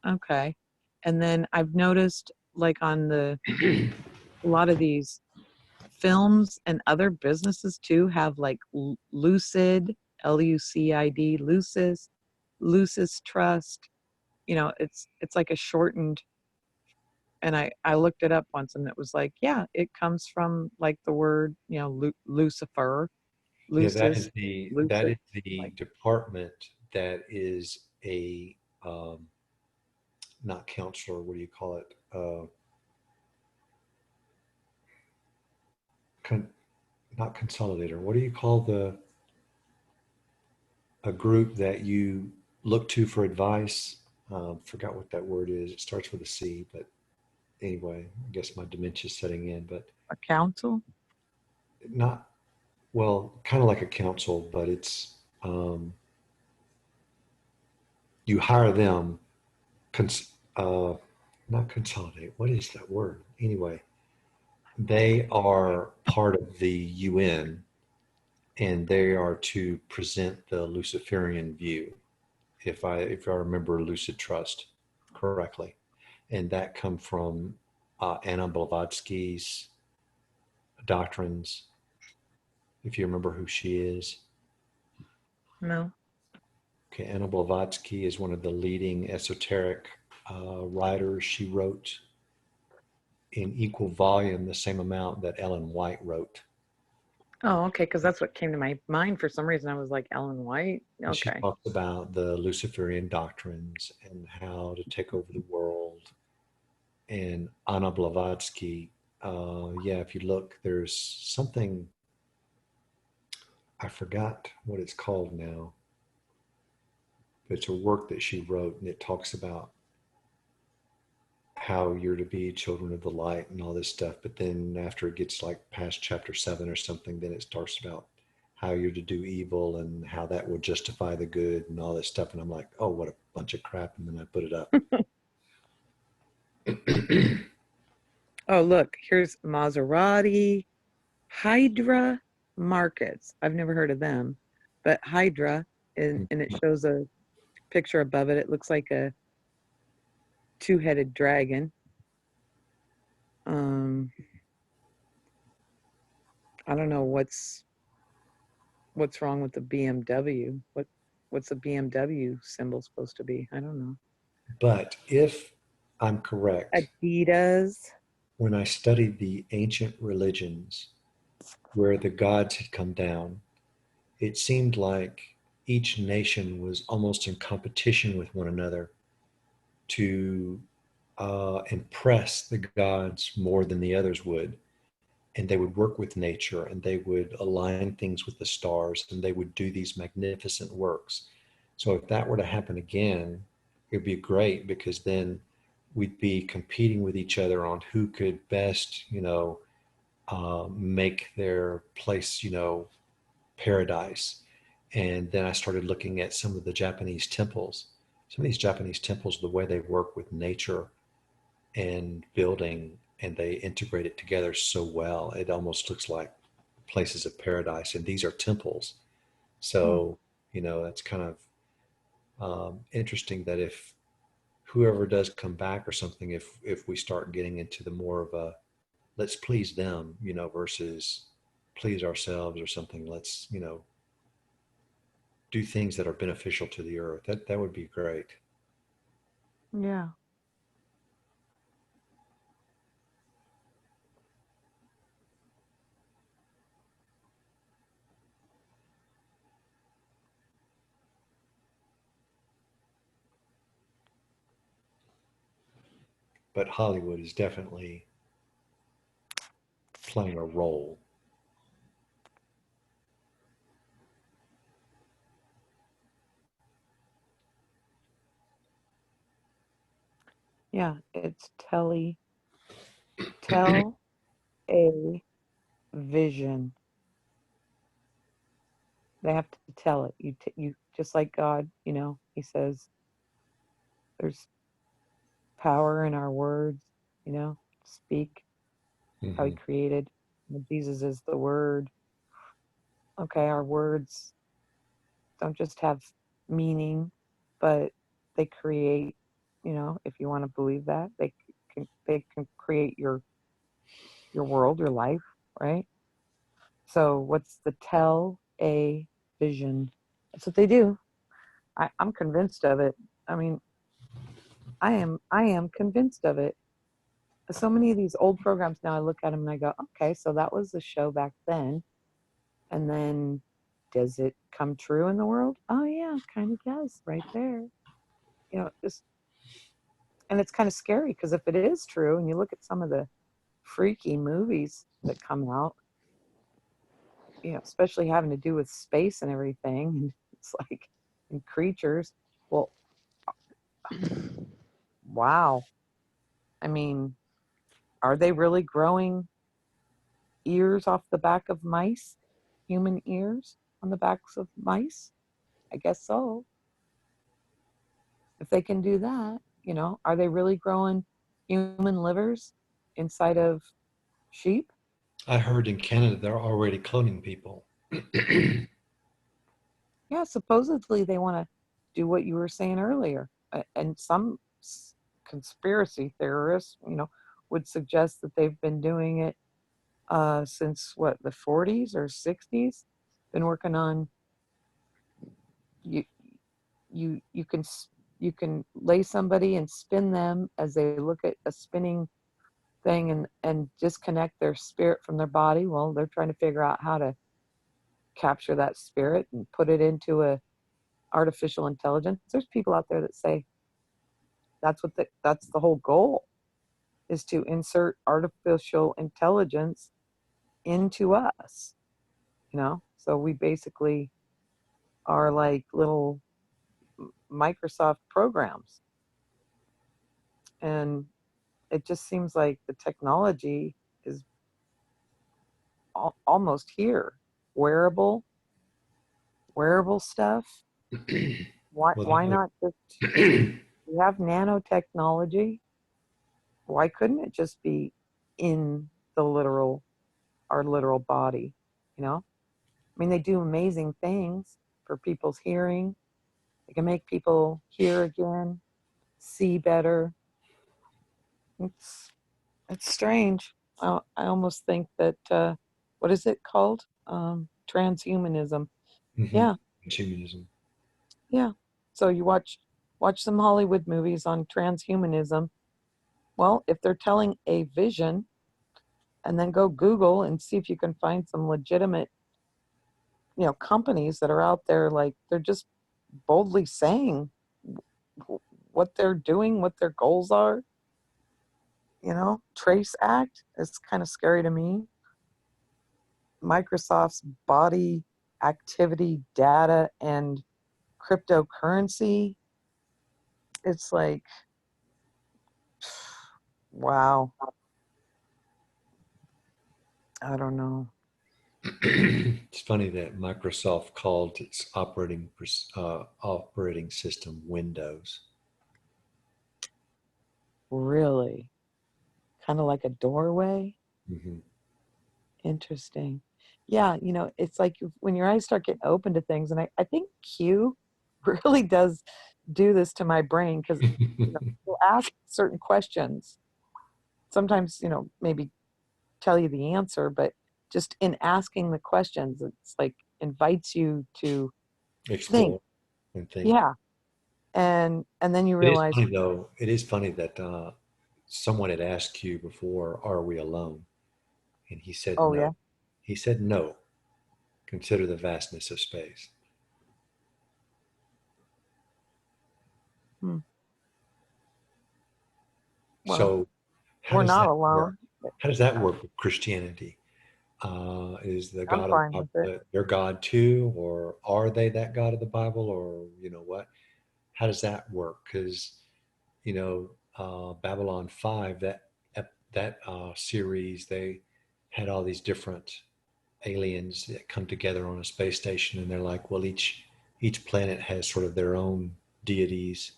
okay, and then I've noticed like on a lot of these films and other businesses too have like lucid, lucid, lucis trust. It's like a shortened, and I looked it up once, and it was like, yeah, it comes from like the word, Lucifer, Yeah, lucis, that lucid, is the like. department that is a not counselor. What do you call it? Con, Not consolidator. What do you call a group that you look to for advice? Forgot what that word is. It starts with a C, but anyway, I guess my dementia's setting in. But A council. not well, kind of like a council, but it's you hire them. Cons, uh, Not consolidate. What is that word? Anyway, they are part of the UN, and they are to present the Luciferian view, if I remember Lucid Trust correctly, and that come from Anna Blavatsky's doctrines. If you remember who she is, No. okay, Anna Blavatsky is one of the leading esoteric writers. She wrote in equal volume the same amount that Ellen White wrote. Oh, okay, because that's what came to my mind for some reason. I was like, Ellen White. And she Okay. talks about the Luciferian doctrines and how to take over the world. And Anna Blavatsky, yeah, if you look, there's something, I forgot what it's called now, but it's a work that she wrote, and it talks about how you're to be children of the light and all this stuff. But then after it gets like past chapter 7 or something, then it starts about how you're to do evil and how that will justify the good and all this stuff. And I'm like, oh, what a bunch of crap. And then I put it up. Oh, look, here's Maserati, Hydra Markets. I've never heard of them, but Hydra, and it shows a picture above it. It looks like a two-headed dragon. I don't know what's wrong with the BMW. What's the BMW symbol supposed to be? I don't know. But if I'm correct, Adidas. when I studied the ancient religions where the gods had come down, it seemed like each nation was almost in competition with one another to impress the gods more than the others would. And they would work with nature and they would align things with the stars and they would do these magnificent works. So if that were to happen again, it would be great because then we'd be competing with each other on who could best, make their place, paradise. And then I started looking at some of the Japanese temples. Some of these Japanese temples, the way they work with nature and building, and they integrate it together so well, it almost looks like places of paradise. And these are temples. So, that's kind of interesting that if whoever does come back or something, if we start getting into the more of a let's please them, versus please ourselves or something, let's, do things that are beneficial to the earth. That would be great. Yeah. But Hollywood is definitely playing a role. Yeah, it's tell a vision. They have to tell it. You just like God, he says there's power in our words, speak how he Mm-hmm. created. Jesus is the word. Okay, our words don't just have meaning, but they create, if you want to believe that, they can create your world, your life, right? So what's the tell a vision? That's what they do. I'm convinced of it. I mean, I am convinced of it. So many of these old programs now, I look at them and I go, okay, so that was the show back then. And then does it come true in the world? Oh yeah, kind of does right there. Just, and it's kind of scary because if it is true and you look at some of the freaky movies that come out, especially having to do with space and everything, and it's like, and creatures, well, wow. I mean, are they really growing ears off the back of mice? Human ears on the backs of mice? I guess so. If they can do that, are they really growing human livers inside of sheep? I heard in Canada they're already cloning people. Yeah, supposedly they want to do what you were saying earlier. And some conspiracy theorists, would suggest that they've been doing it since what, the 40s or 60s. Been working on you. You can lay somebody and spin them as they look at a spinning thing and disconnect their spirit from their body. Well, they're trying to figure out how to capture that spirit and put it into a artificial intelligence. There's people out there that say that's the whole goal, is to insert artificial intelligence into us. So we basically are like little Microsoft programs, and it just seems like the technology is almost here. Wearable wearable stuff. Why Well, why not just, we have nanotechnology. why couldn't it just be in our literal body? You know, I mean, they do amazing things for people's hearing. They can make people hear again, see better. It's it's strange. I almost think that what is it called? Transhumanism. Mm-hmm. Yeah, Humanism. yeah. So you watch some Hollywood movies on transhumanism. Well, if they're telling a vision, and then go Google and see if you can find some legitimate, companies that are out there, like they're just boldly saying what they're doing, what their goals are. Trace Act is kind of scary to me. Microsoft's body activity data and cryptocurrency. It's like, wow, I don't know. It's funny that Microsoft called its operating system Windows. Really? Kind of like a doorway? Mm-hmm. Interesting. Yeah, it's like when your eyes start getting open to things, and I think Q really does do this to my brain because we'll ask certain questions. Sometimes, maybe tell you the answer, but just in asking the questions, it's like invites you to think. Explore and think. Yeah. And then you It is realize, funny though. It is funny that someone had asked you before, "Are we alone?" And he said oh no. yeah. He said no. Consider the vastness of space. Hmm. Well, So, how we're does not that work? alone. How does that Uh, work with Christianity? Is the I'm God of the fine with it. Bible their God too, or are they that God of the Bible, or what? How does that work? Because Babylon 5, that series, they had all these different aliens that come together on a space station, and they're like, well, each planet has sort of their own deities,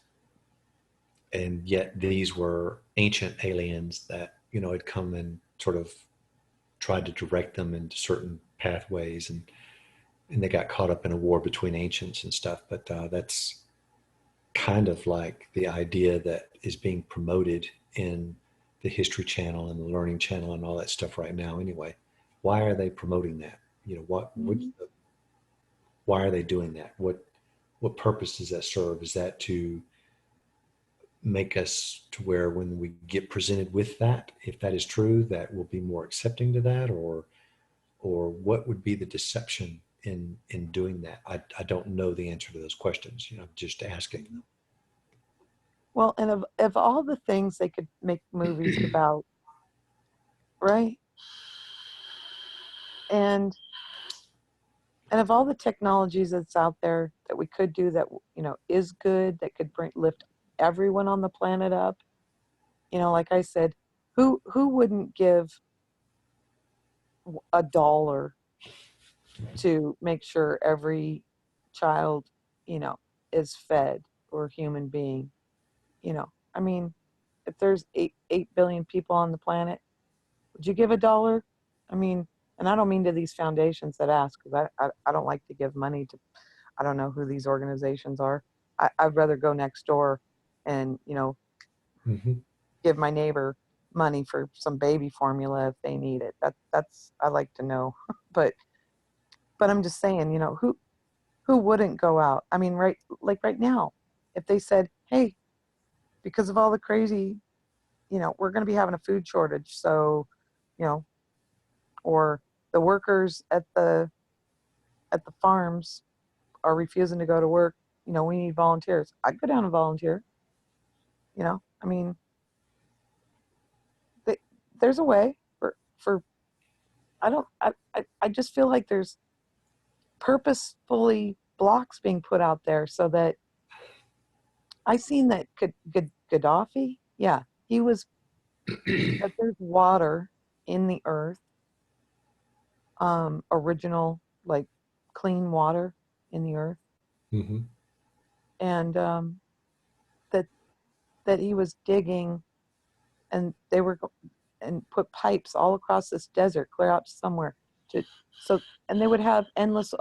and yet these were ancient aliens that had come and sort of tried to direct them into certain pathways, and they got caught up in a war between ancients and stuff. But that's kind of like the idea that is being promoted in the History Channel and the Learning Channel and all that stuff right now. Anyway, why are they promoting that? Mhm. Why are they doing that? What purpose does that serve? Is that to make us to where when we get presented with that, if that is true, that we'll be more accepting to that, or what would be the deception in doing that? I don't know the answer to those questions. I'm just asking Well, and of all the things they could make movies them. about, right? And and of all the technologies that's out there that we could do that, is good, that could lift everyone on the planet up, like I said, who wouldn't give $1 to make sure every child, is fed, or human being? I mean, if there's 8 billion people on the planet, would you give $1? I mean, and I don't mean to these foundations that ask, because I don't like to give money to, I don't know who these organizations are. I'd rather go next door and, Hmm. give my neighbor money for some baby formula if they need it. That's I like to know. But I'm just saying, who wouldn't go out? I mean, right now, if they said, hey, because of all the crazy, we're going to be having a food shortage, so, you know, or the workers at the farms are refusing to go to work, we need volunteers. I'd go down and volunteer. I mean, th- there's a way for I don't I just feel like there's purposefully blocks being put out there so that I seen that Gaddafi, yeah, he was that there's water in the earth, original, like, clean water in the earth, Hmm. and that he was digging and they were and put pipes all across this desert, clear out to somewhere to so, and they would have endless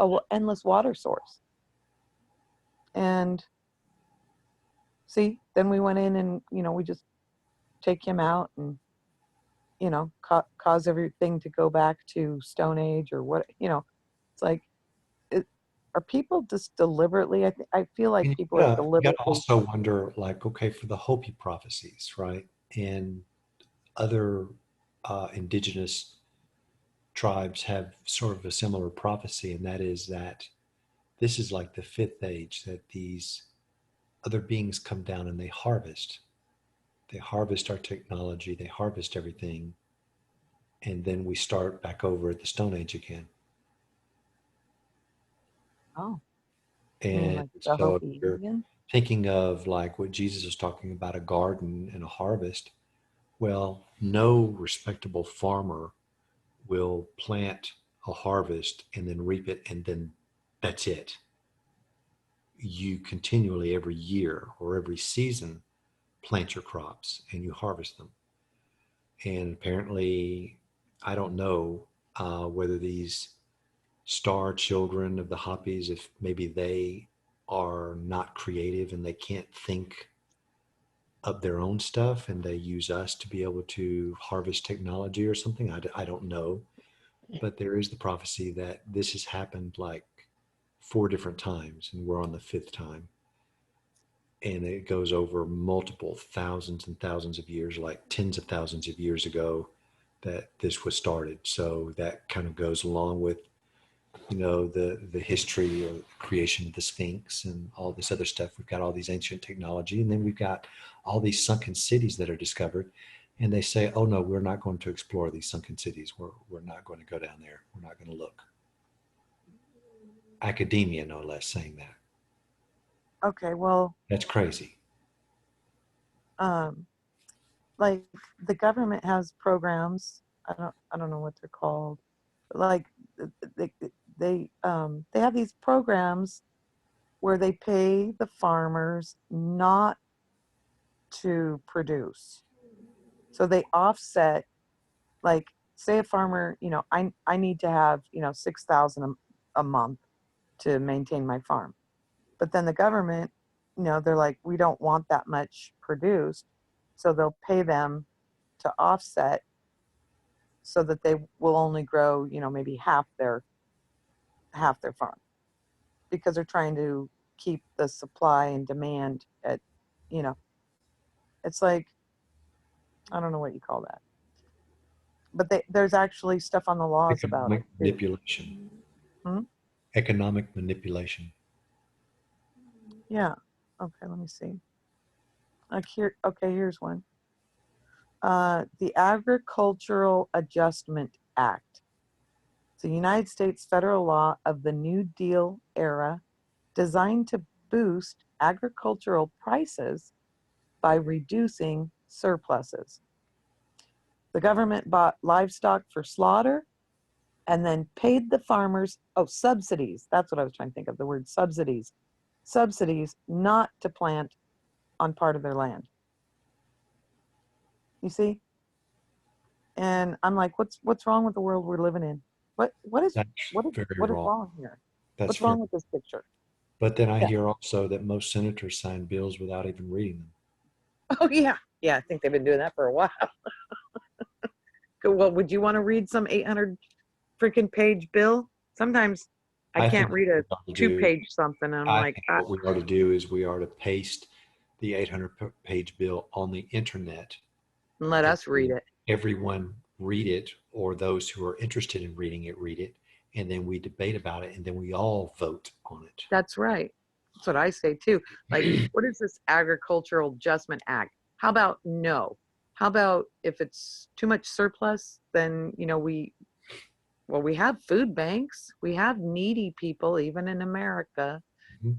water source. And see, then we went in and we just take him out and cause everything to go back to Stone Age or what. It's like, it, are people just deliberately? I feel like And people are you gotta deliberately. also wonder, like, okay, for the Hopi prophecies, right, and other indigenous tribes have sort of a similar prophecy, and that is that this is like the fifth age, that these other beings come down and they harvest. They harvest our technology, they harvest everything, and then we start back over at the Stone Age again. Oh, you mean And like the so if Hopi you're Indian? thinking of like what Jesus is talking about, a garden and a harvest, well, no respectable farmer will plant a harvest and then reap it and then that's it. You continually every year or every season plant your crops and you harvest them. And apparently, I don't know whether these star children of the Hopis, if maybe they are not creative and they can't think of their own stuff and they use us to be able to harvest technology or something. I don't know. But there is the prophecy that this has happened like 4 different times and we're on the fifth time. And it goes over multiple thousands and thousands of years, like tens of thousands of years ago, that this was started. So that kind of goes along with, the history or the creation of the Sphinx and all this other stuff. We've got all these ancient technology, and then we've got all these sunken cities that are discovered. And they say, oh no, we're not going to explore these sunken cities. We're not going to go down there. We're not going to look. Academia, no less, saying that. Okay, well, That's crazy. um, like the government has programs. I don't know what they're called. But like they they have these programs where they pay the farmers not to produce. So they offset, like, say a farmer, I need to have, 6,000 a month to maintain my farm. But then the government, they're like, we don't want that much produced. So they'll pay them to offset so that they will only grow, maybe half their farm because they're trying to keep the supply and demand at, you know, it's like, I don't know what you call that. But there's actually stuff on the laws about it Economic too. manipulation. Hmm? Economic manipulation. Yeah. Okay, let me see. Like here, okay, here's one. The Agricultural Adjustment Act. It's a United States federal law of the New Deal era designed to boost agricultural prices by reducing surpluses. The government bought livestock for slaughter and then paid the farmers, subsidies. That's what I was trying to think of, the word subsidies. Subsidies not to plant on part of their land. You see? And I'm like, what's wrong with the world we're living in? What is That's what is very what is wrong. wrong here? That's What's very. wrong with this picture? But then I Yeah. hear also that most senators sign bills without even reading them. Oh yeah. Yeah, I think they've been doing that for a while. Well, would you want to read some 800 freaking page bill? Sometimes I I can't think read what a we ought to do. 2-page something. And I'm I like, think what we ought to do is we ought to paste the 800-page bill on the internet, let and us read then it. everyone read it, or those who are interested in reading it read it, and then we debate about it, and then we all vote on That's right. That's what I say too. Like, it. what is this Agricultural Adjustment Act? How about no? How about if it's too much surplus, then we have food banks. We have needy people, even in America. Mhm.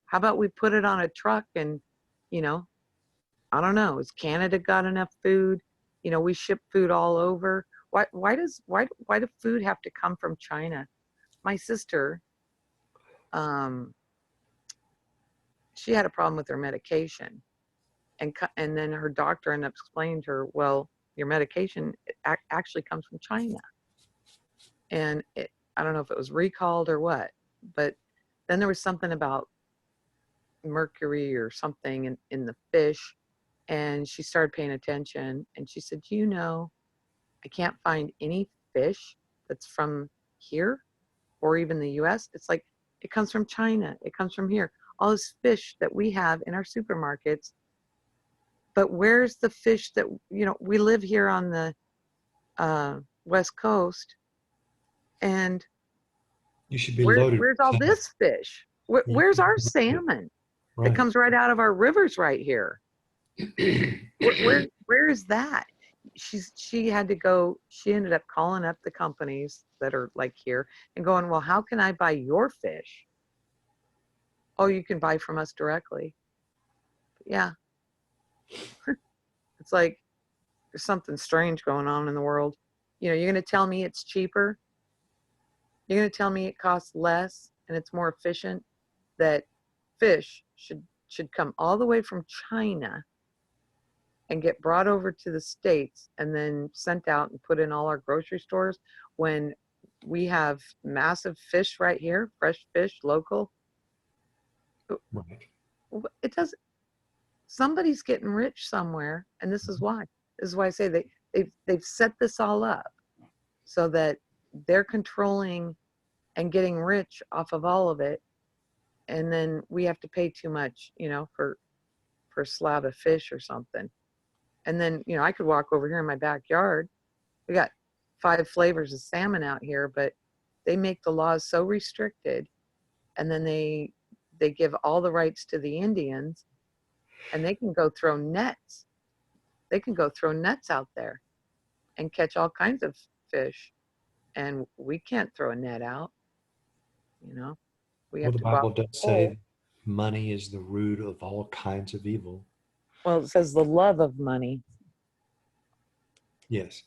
How about we put it on a truck and, you know, I don't know. Has Canada got enough food? We ship food all over. Why do food have to come from China? My sister, um, she had a problem with her medication, and then her doctor ended up explaining to her, well, your medication actually comes from China, and I don't know if it was recalled or what, but then there was something about mercury or something in the fish, and she started paying attention, and she said, you know, I can't find any fish that's from here or even the US. It's like it comes from China, it comes from here. All this fish that we have in our supermarkets, but where's the fish that, you know, we live here on the West Coast, and You should be loaded where's all with salmon. this fish? You Where's should our be loaded. salmon that Right. comes right out of our rivers right here? Where is that? She had to go. She ended up calling up the companies that are like here and going, well, how can I buy your fish? Oh, you can buy from us directly. Yeah, it's like there's something strange going on in the world. You know, you're going to tell me it's cheaper. You're going to tell me it costs less and it's more efficient. That fish should come all the way from China and get brought over to the States and then sent out and put in all our grocery stores when we have massive fish right here, fresh fish, local. Right. It doesn't, somebody's getting rich somewhere, and this is why. This is why I say they've set this all up so that they're controlling and getting rich off of all of it, and then we have to pay too much, you know, for a slab of fish or something. And then, you know, I could walk over here in my backyard. We got 5 flavors of salmon out here, but they make the laws so restricted, and then they give all the rights to the Indians, and they can go throw nets. They can go throw nets out there and catch all kinds of fish, and we can't throw a net out. You know, we Well, have the to go out Bible with does a pole. say money is the root of all kinds of evil. Well, it says the love of money. Yes,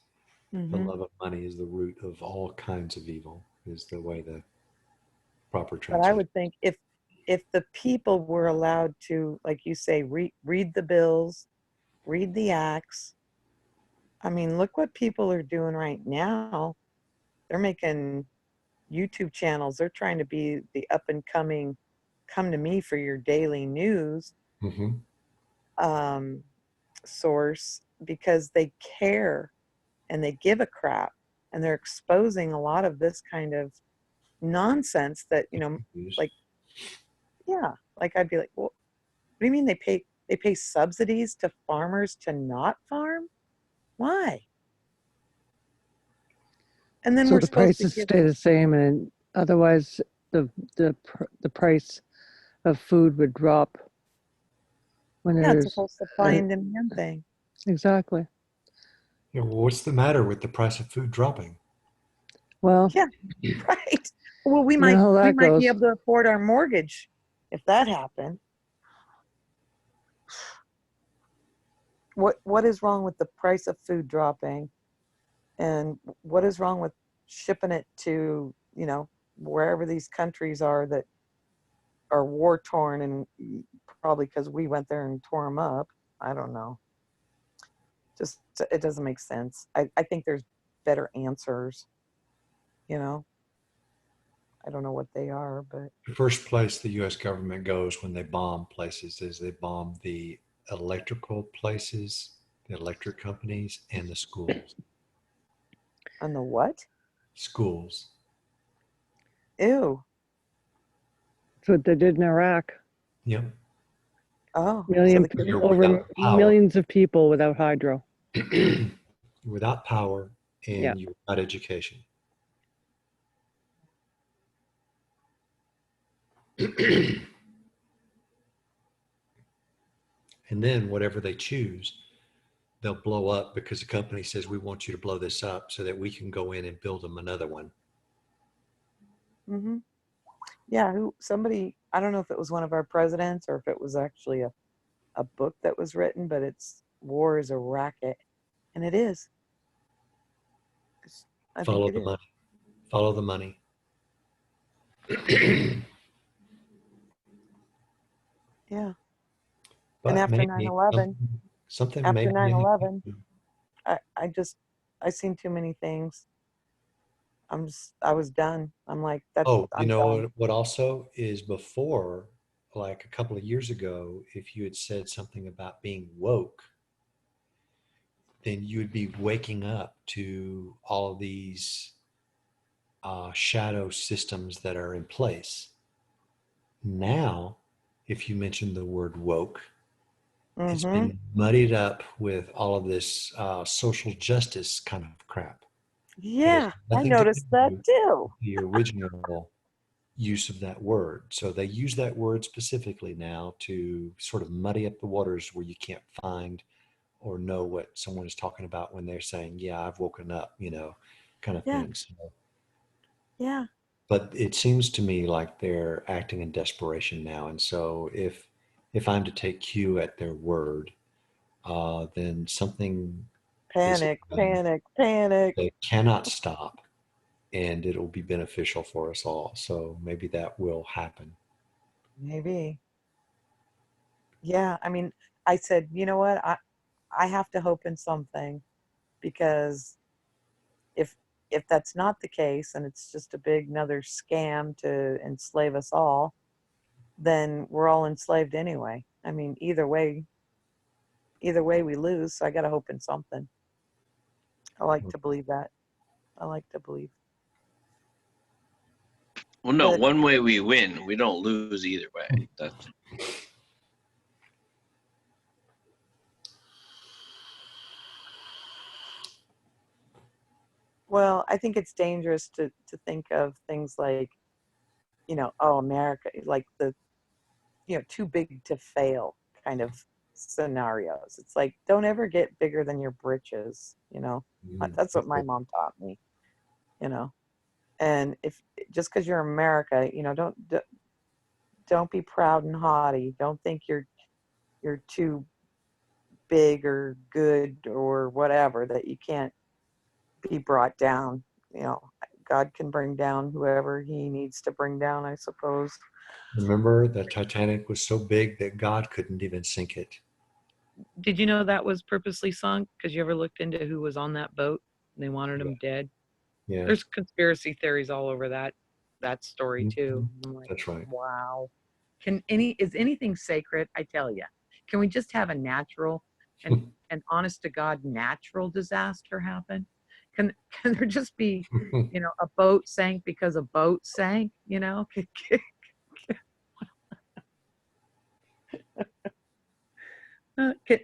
the Mm-hmm. love of money is the root of all kinds of evil, is the way the proper But I translation. would think if the people were allowed to, like you say, read the bills, read the acts. I mean, look what people are doing right now. They're making YouTube channels. They're trying to be the up and coming, come to me for your daily news Mm-hmm. um, source, because they care and they give a crap, and they're exposing a lot of this kind of nonsense that, you know, like, yeah, like I'd be like, well, what do you mean they pay subsidies to farmers to not farm? Why? And then So we're the supposed to prices give, stay the same, and otherwise the price of food would drop when yeah, it's a there's whole supply and demand thing. exactly. Yeah, well, what's the matter with the price of food dropping? Well, Yeah, right. Well, you know how we that might be goes. able to afford our mortgage if that happened. What is wrong with the price of food dropping, and what is wrong with shipping it to, you know, wherever these countries are that are war torn, and probably because we went there and tore them up. I don't know. Just it doesn't make sense. I think there's better answers. You know, I don't know what they are, but The first place the U.S. government goes when they bomb places is they bomb the electrical places, the electric companies, and the schools. on the what? Schools. Ew. That's what they did in Iraq. Yep. Oh, so Million the kids. You're over without power. millions of people without hydro. Without power, Yeah. and you're without education. And then whatever they choose, they'll blow up because the company says, we want you to blow this up so that we can go in and build them another one. Mm-hmm. Yeah, who somebody, I don't know if it was one of our presidents or if it was actually a book that was written, but it's War is a Racket. And it is. I think Follow it the is. money. Follow the money. Yeah. And But after maybe 9/11, something after maybe in the 9/11, future. I seen too many things. I was done. I'm like, Oh, you I'm know done. what also is before, like a couple of years ago, if you had said something about being woke, then you would be waking up to all of these shadow systems that are in place. Now, if you mention the word woke, it's Mm-hmm. been muddied up with all of this social justice kind of crap. It has Yeah, I nothing to noticed that do with too. the original use of that word. So they use that word specifically now to sort of muddy up the waters where you can't find or know what someone is talking about when they're saying, "Yeah, I've woken up," kind of Yeah, things. yeah. But it seems to me like they're acting in desperation now. And so if I'm to take cue at their word, then something is Panic, um, panic, panic. they cannot stop, and it'll be beneficial for us all. So maybe that will happen. Maybe. Yeah, I mean, I said, you know what? I have to hope in something because if if that's not the case and it's just a big another scam to enslave us all, then we're all enslaved anyway. I mean, either way we lose, so I got to hope in something. I like to believe that. I like to believe. Well, no, But one way we win, we don't lose either way. That's well, I think it's dangerous to think of things like, oh, America, like the, too big to fail kind of scenarios. It's like, don't ever get bigger than your britches. Mhm. That's what my mom taught me, you know. And if just because you're America, don't be proud and haughty. Don't think you're too big or good or whatever that you can't be brought down. You know, God can bring down whoever he needs to bring down, I suppose. Remember, the Titanic was so big that God couldn't even sink it. Did you know that was purposely sunk? Because you ever looked into who was on that boat and they wanted Yeah. him dead? Yeah. There's conspiracy theories all over that story too. Mhm. I'm like, That's right. wow. Is anything sacred? I tell you. Can we just have a natural and an honest to God natural disaster happen? Can can there just be, a boat sank because a boat sank? Can,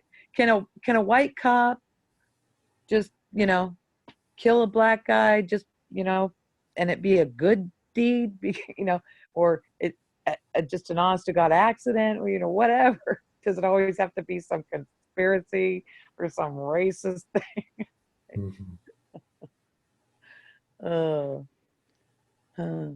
can a white cop just kill a black guy just and it be a good deed or just an honest to god accident or whatever? Does it always have to be some conspiracy or some racist thing? Mhm. Oh, huh.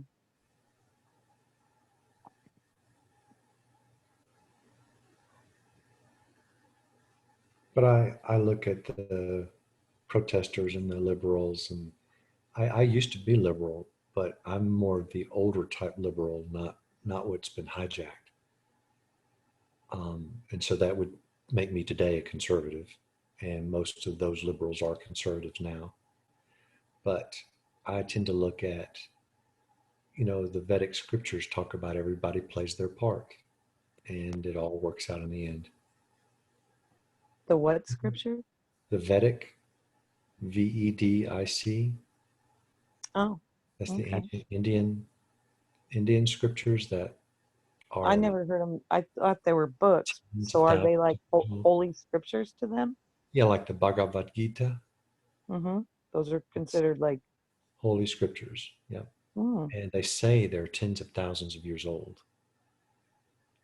But I look at the protesters and the liberals, and I used to be liberal, but I'm more of the older type liberal, not what's been hijacked. And so that would make me today a conservative, and most of those liberals are conservatives now. But I tend to look at, the Vedic scriptures talk about everybody plays their part, and it all works out in the end. The what scripture? The Vedic, Vedic, Oh, that's the okay. ancient Indian scriptures that I are never heard them. I thought they were books. tens of So are they thousands like of years old. holy scriptures to them? Yeah, like the Bhagavad Gita, Mm-hmm. Those are it's considered like, holy scriptures. Yeah. mm, And they say they're tens of thousands of years old.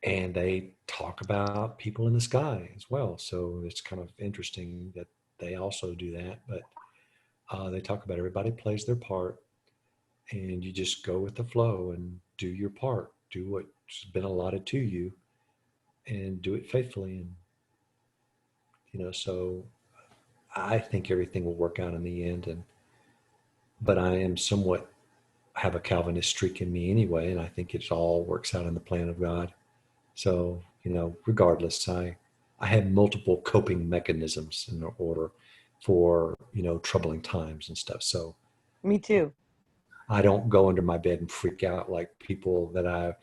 And they talk about people in the sky as well. So it's kind of interesting that they also do that. But they talk about everybody plays their part, and you just go with the flow and do your part, do what's been allotted to you, and do it faithfully. And, so I think everything will work out in the end. But I am somewhat have a Calvinist streak in me anyway, and I think it all works out in the plan of God. So, regardless, I had multiple coping mechanisms in order for, troubling times and stuff. So Me too. I don't go under my bed and freak out like people that I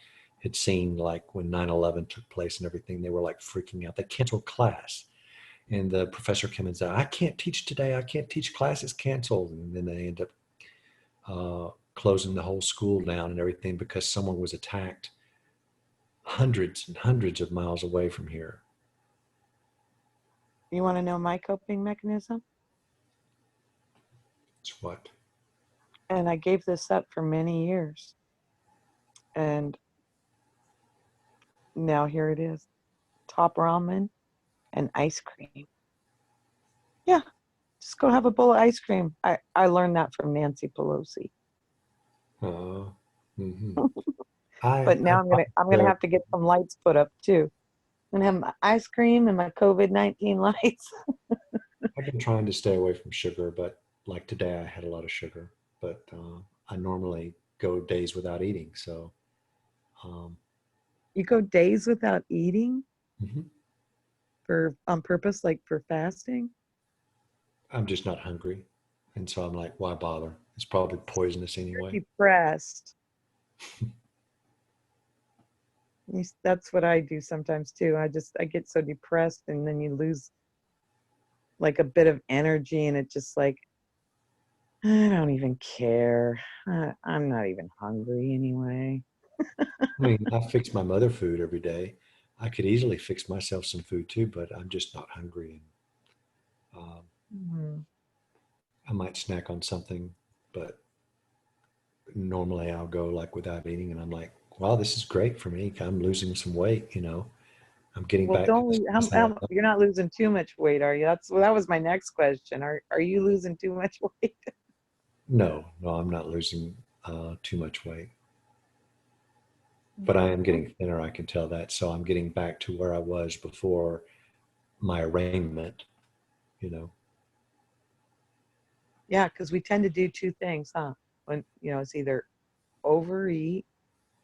had seen, like when 9/11 took place and everything. They were like freaking out. They canceled class. And the professor came and said, I can't teach today. I can't teach. Class is canceled. And then they end up closing the whole school down and everything because someone was attacked hundreds and hundreds of miles away from here. You want to know my coping mechanism? It's what? And I gave this up for many years. And now here it is. Top ramen and ice cream. Yeah, just go have a bowl of ice cream. I learned that from Nancy Pelosi. Mm-hmm. But now I'm gonna have to get some lights put up too. I'm gonna have my ice cream and my COVID-19 lights. I've been trying to stay away from sugar, but like today I had a lot of sugar. But I normally go days without eating. So um, You go days without eating mhm. for on purpose, like for fasting. I'm just not hungry. And so I'm like, why bother? It's probably poisonous You're anyway. depressed. That's what I do sometimes too. I get so depressed, and then you lose like a bit of energy, and it just like I don't even care. I'm not even hungry anyway. I mean, I fix my mother food every day. I could easily fix myself some food too, but I'm just not hungry. And Mhm. I might snack on something, but normally I'll go like without eating. And I'm like, wow, this is great for me. I'm losing some weight. I'm getting Well, back to the size that I love. you're not losing too much weight, are you? That was my next question. Are you losing too much weight? No, no, I'm not losing too much weight, but I am getting thinner. I can tell that. So I'm getting back to where I was before my arraignment, you know. Yeah, because we tend to do two things, huh? When it's either overeat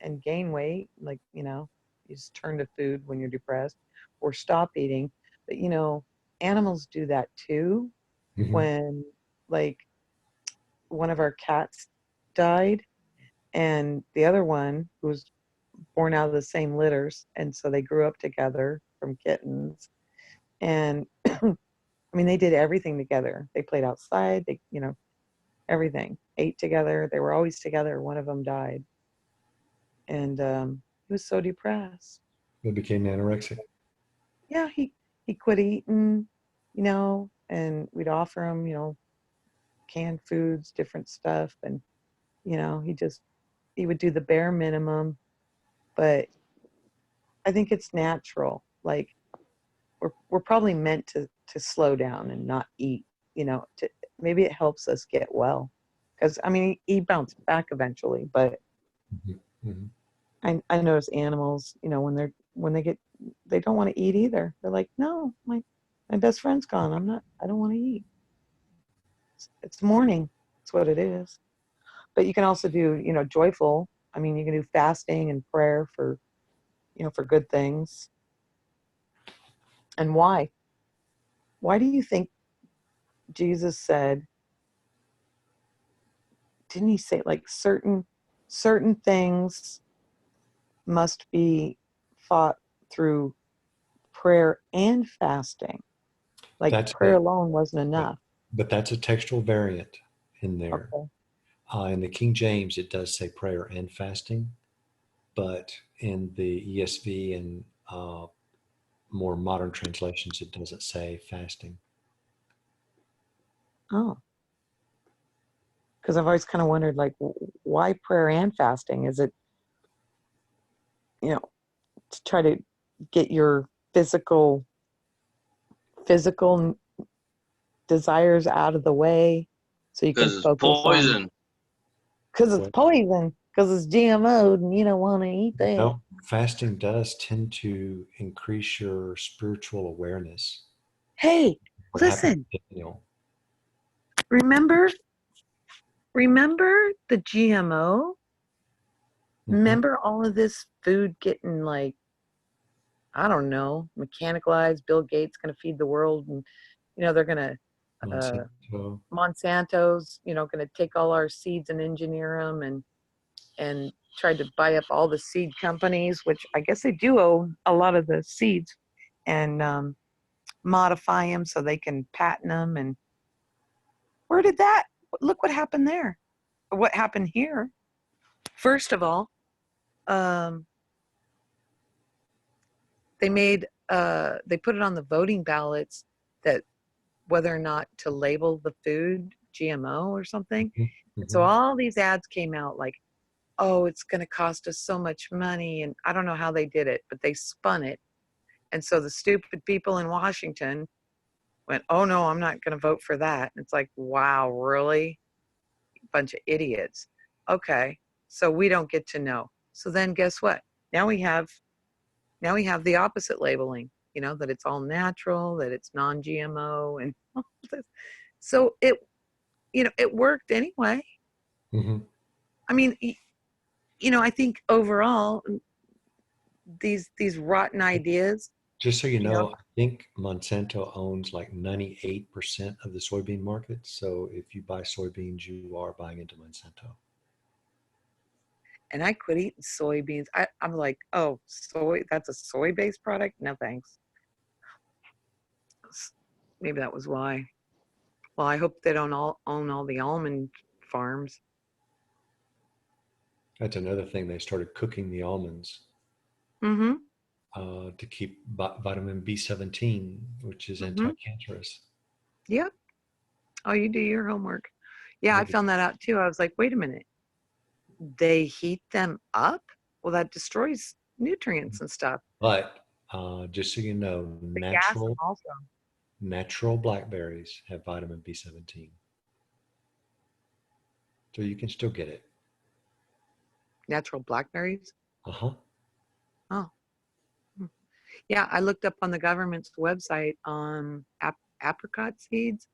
and gain weight, like you just turn to food when you're depressed, or stop eating. But animals do that too. Mhm. When like one of our cats died, and the other one who was born out of the same litters, and so they grew up together from kittens. And I mean, they did everything together. They played outside. They, everything. Ate together. They were always together. One of them died, and he was so depressed. It became anorexic. Yeah, he quit eating, and we'd offer him, canned foods, different stuff, and he would do the bare minimum. But I think it's natural. Like we're probably meant to slow down and not eat. To maybe it helps us get well, because I mean he bounced back eventually. But Mhm. Mhm. I notice animals, when they don't want to eat either. They're like, no, my best friend's gone. I don't want to eat. It's morning. It's what it is. But you can also do, joyful. I mean, you can do fasting and prayer for good things. And why? Why do you think Jesus said, didn't he say like certain things must be fought through prayer and fasting? Like That's prayer it. alone wasn't But, enough. but that's a textual variant in there. Okay. In the King James, it does say prayer and fasting, but in the ESV and more modern translations, it doesn't say fasting. Oh, because I've always kind of wondered, like, why prayer and fasting? Is it, you know, to try to get your physical desires out of the way so you can Because it's focus on, poison. because it's Well, poison, because it's GMO'd and you don't want to eat that. no, fasting does tend to increase your spiritual awareness. Hey, What happened listen, to Daniel? remember, remember the GMO? Mhm. Remember all of this food getting like I don't know, mechanicalized. Bill Gates going to feed the world, and they're going to Monsanto. Monsanto's, going to take all our seeds and engineer them and tried to buy up all the seed companies, which I guess they do own a lot of the seeds, and modify them so they can patent them. And where did that? Look what happened there. What happened here? First of all, they put it on the voting ballots that whether or not to label the food GMO or something. Mm-hmm. And so all these ads came out like, oh, it's going to cost us so much money. And I don't know how they did it, but they spun it. And so the stupid people in Washington went, oh, no, I'm not going to vote for that. And it's like, wow, really? Bunch of idiots. Okay, so we don't get to know. So then guess what? Now we have the opposite labeling, that it's all natural, that it's non-GMO and all this. So it worked anyway. Mm-hmm. I mean, I think overall these rotten ideas, Just so you know, I think Monsanto owns like 98% of the soybean market. So if you buy soybeans, you are buying into Monsanto. and I quit eating soybeans. I'm like, oh, that's a soy-based product? No, thanks. Maybe that was why. Well, I hope they don't all own all the almond farms. That's another thing. They started cooking the almonds Mm-hmm. to keep vitamin B17, which is Mm-hmm. anti-cancerous. Yep. Oh, you do your homework. Yeah, I found that out too. I was like, wait a minute. They heat them up? Well, that destroys nutrients and stuff. But just so you know, The gas also. natural blackberries have vitamin B17. So you can still get it. Natural blackberries? Uh-huh. Oh. Yeah, I looked up on the government's website on apricot seeds.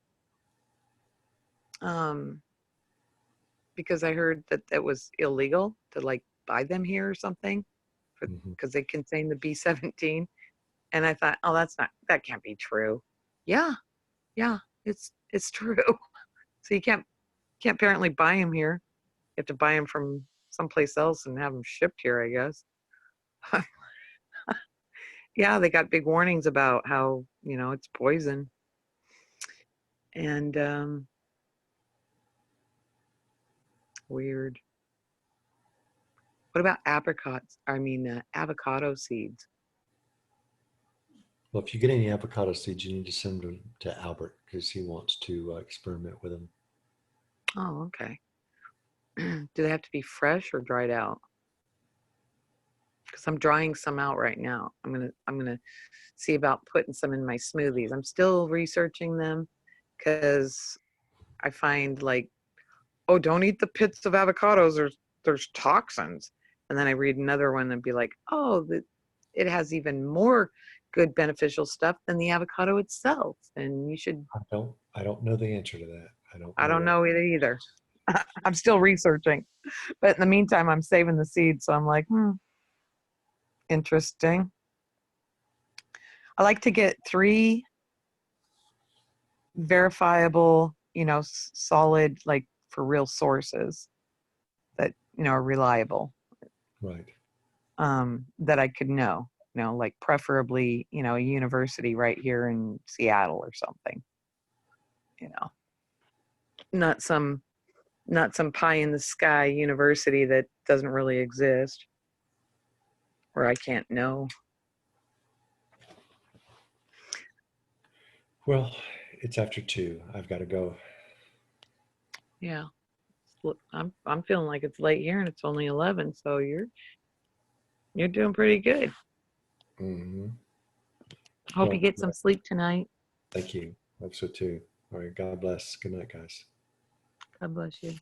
Because I heard that it was illegal to like buy them here or something because they contain the B17. And I thought, oh, that can't be true. Yeah, it's true. So you can't apparently buy them here. You have to buy them from someplace else and have them shipped here, I guess. Yeah, they got big warnings about how, it's poison. And weird. What about apricots? I mean, avocado seeds. Well, if you get any avocado seeds, you need to send them to Albert because he wants to experiment with them. Oh, okay. Do they have to be fresh or dried out? Because I'm drying some out right now. I'm gonna see about putting some in my smoothies. I'm still researching them because I find like, oh, don't eat the pits of avocados. There's toxins. And then I read another one and be like, oh, it has even more good beneficial stuff than the avocado itself. And you should. I don't know the answer to that. I don't know it either. I'm still researching, but in the meantime, I'm saving the seeds. So I'm like, interesting. I like to get 3 verifiable, solid, like for real sources that, are reliable. Right. That I could know, like preferably, a university right here in Seattle or something, not some pie in the sky university that doesn't really exist where I can't know. Well, it's after 2. I've got to go. Yeah. I'm feeling like it's late here and it's only 11, so you're doing pretty good. Mm-hmm. Hope you get some sleep tonight. Thank you. Hope so too. All right. God bless. Good night, guys. God bless you.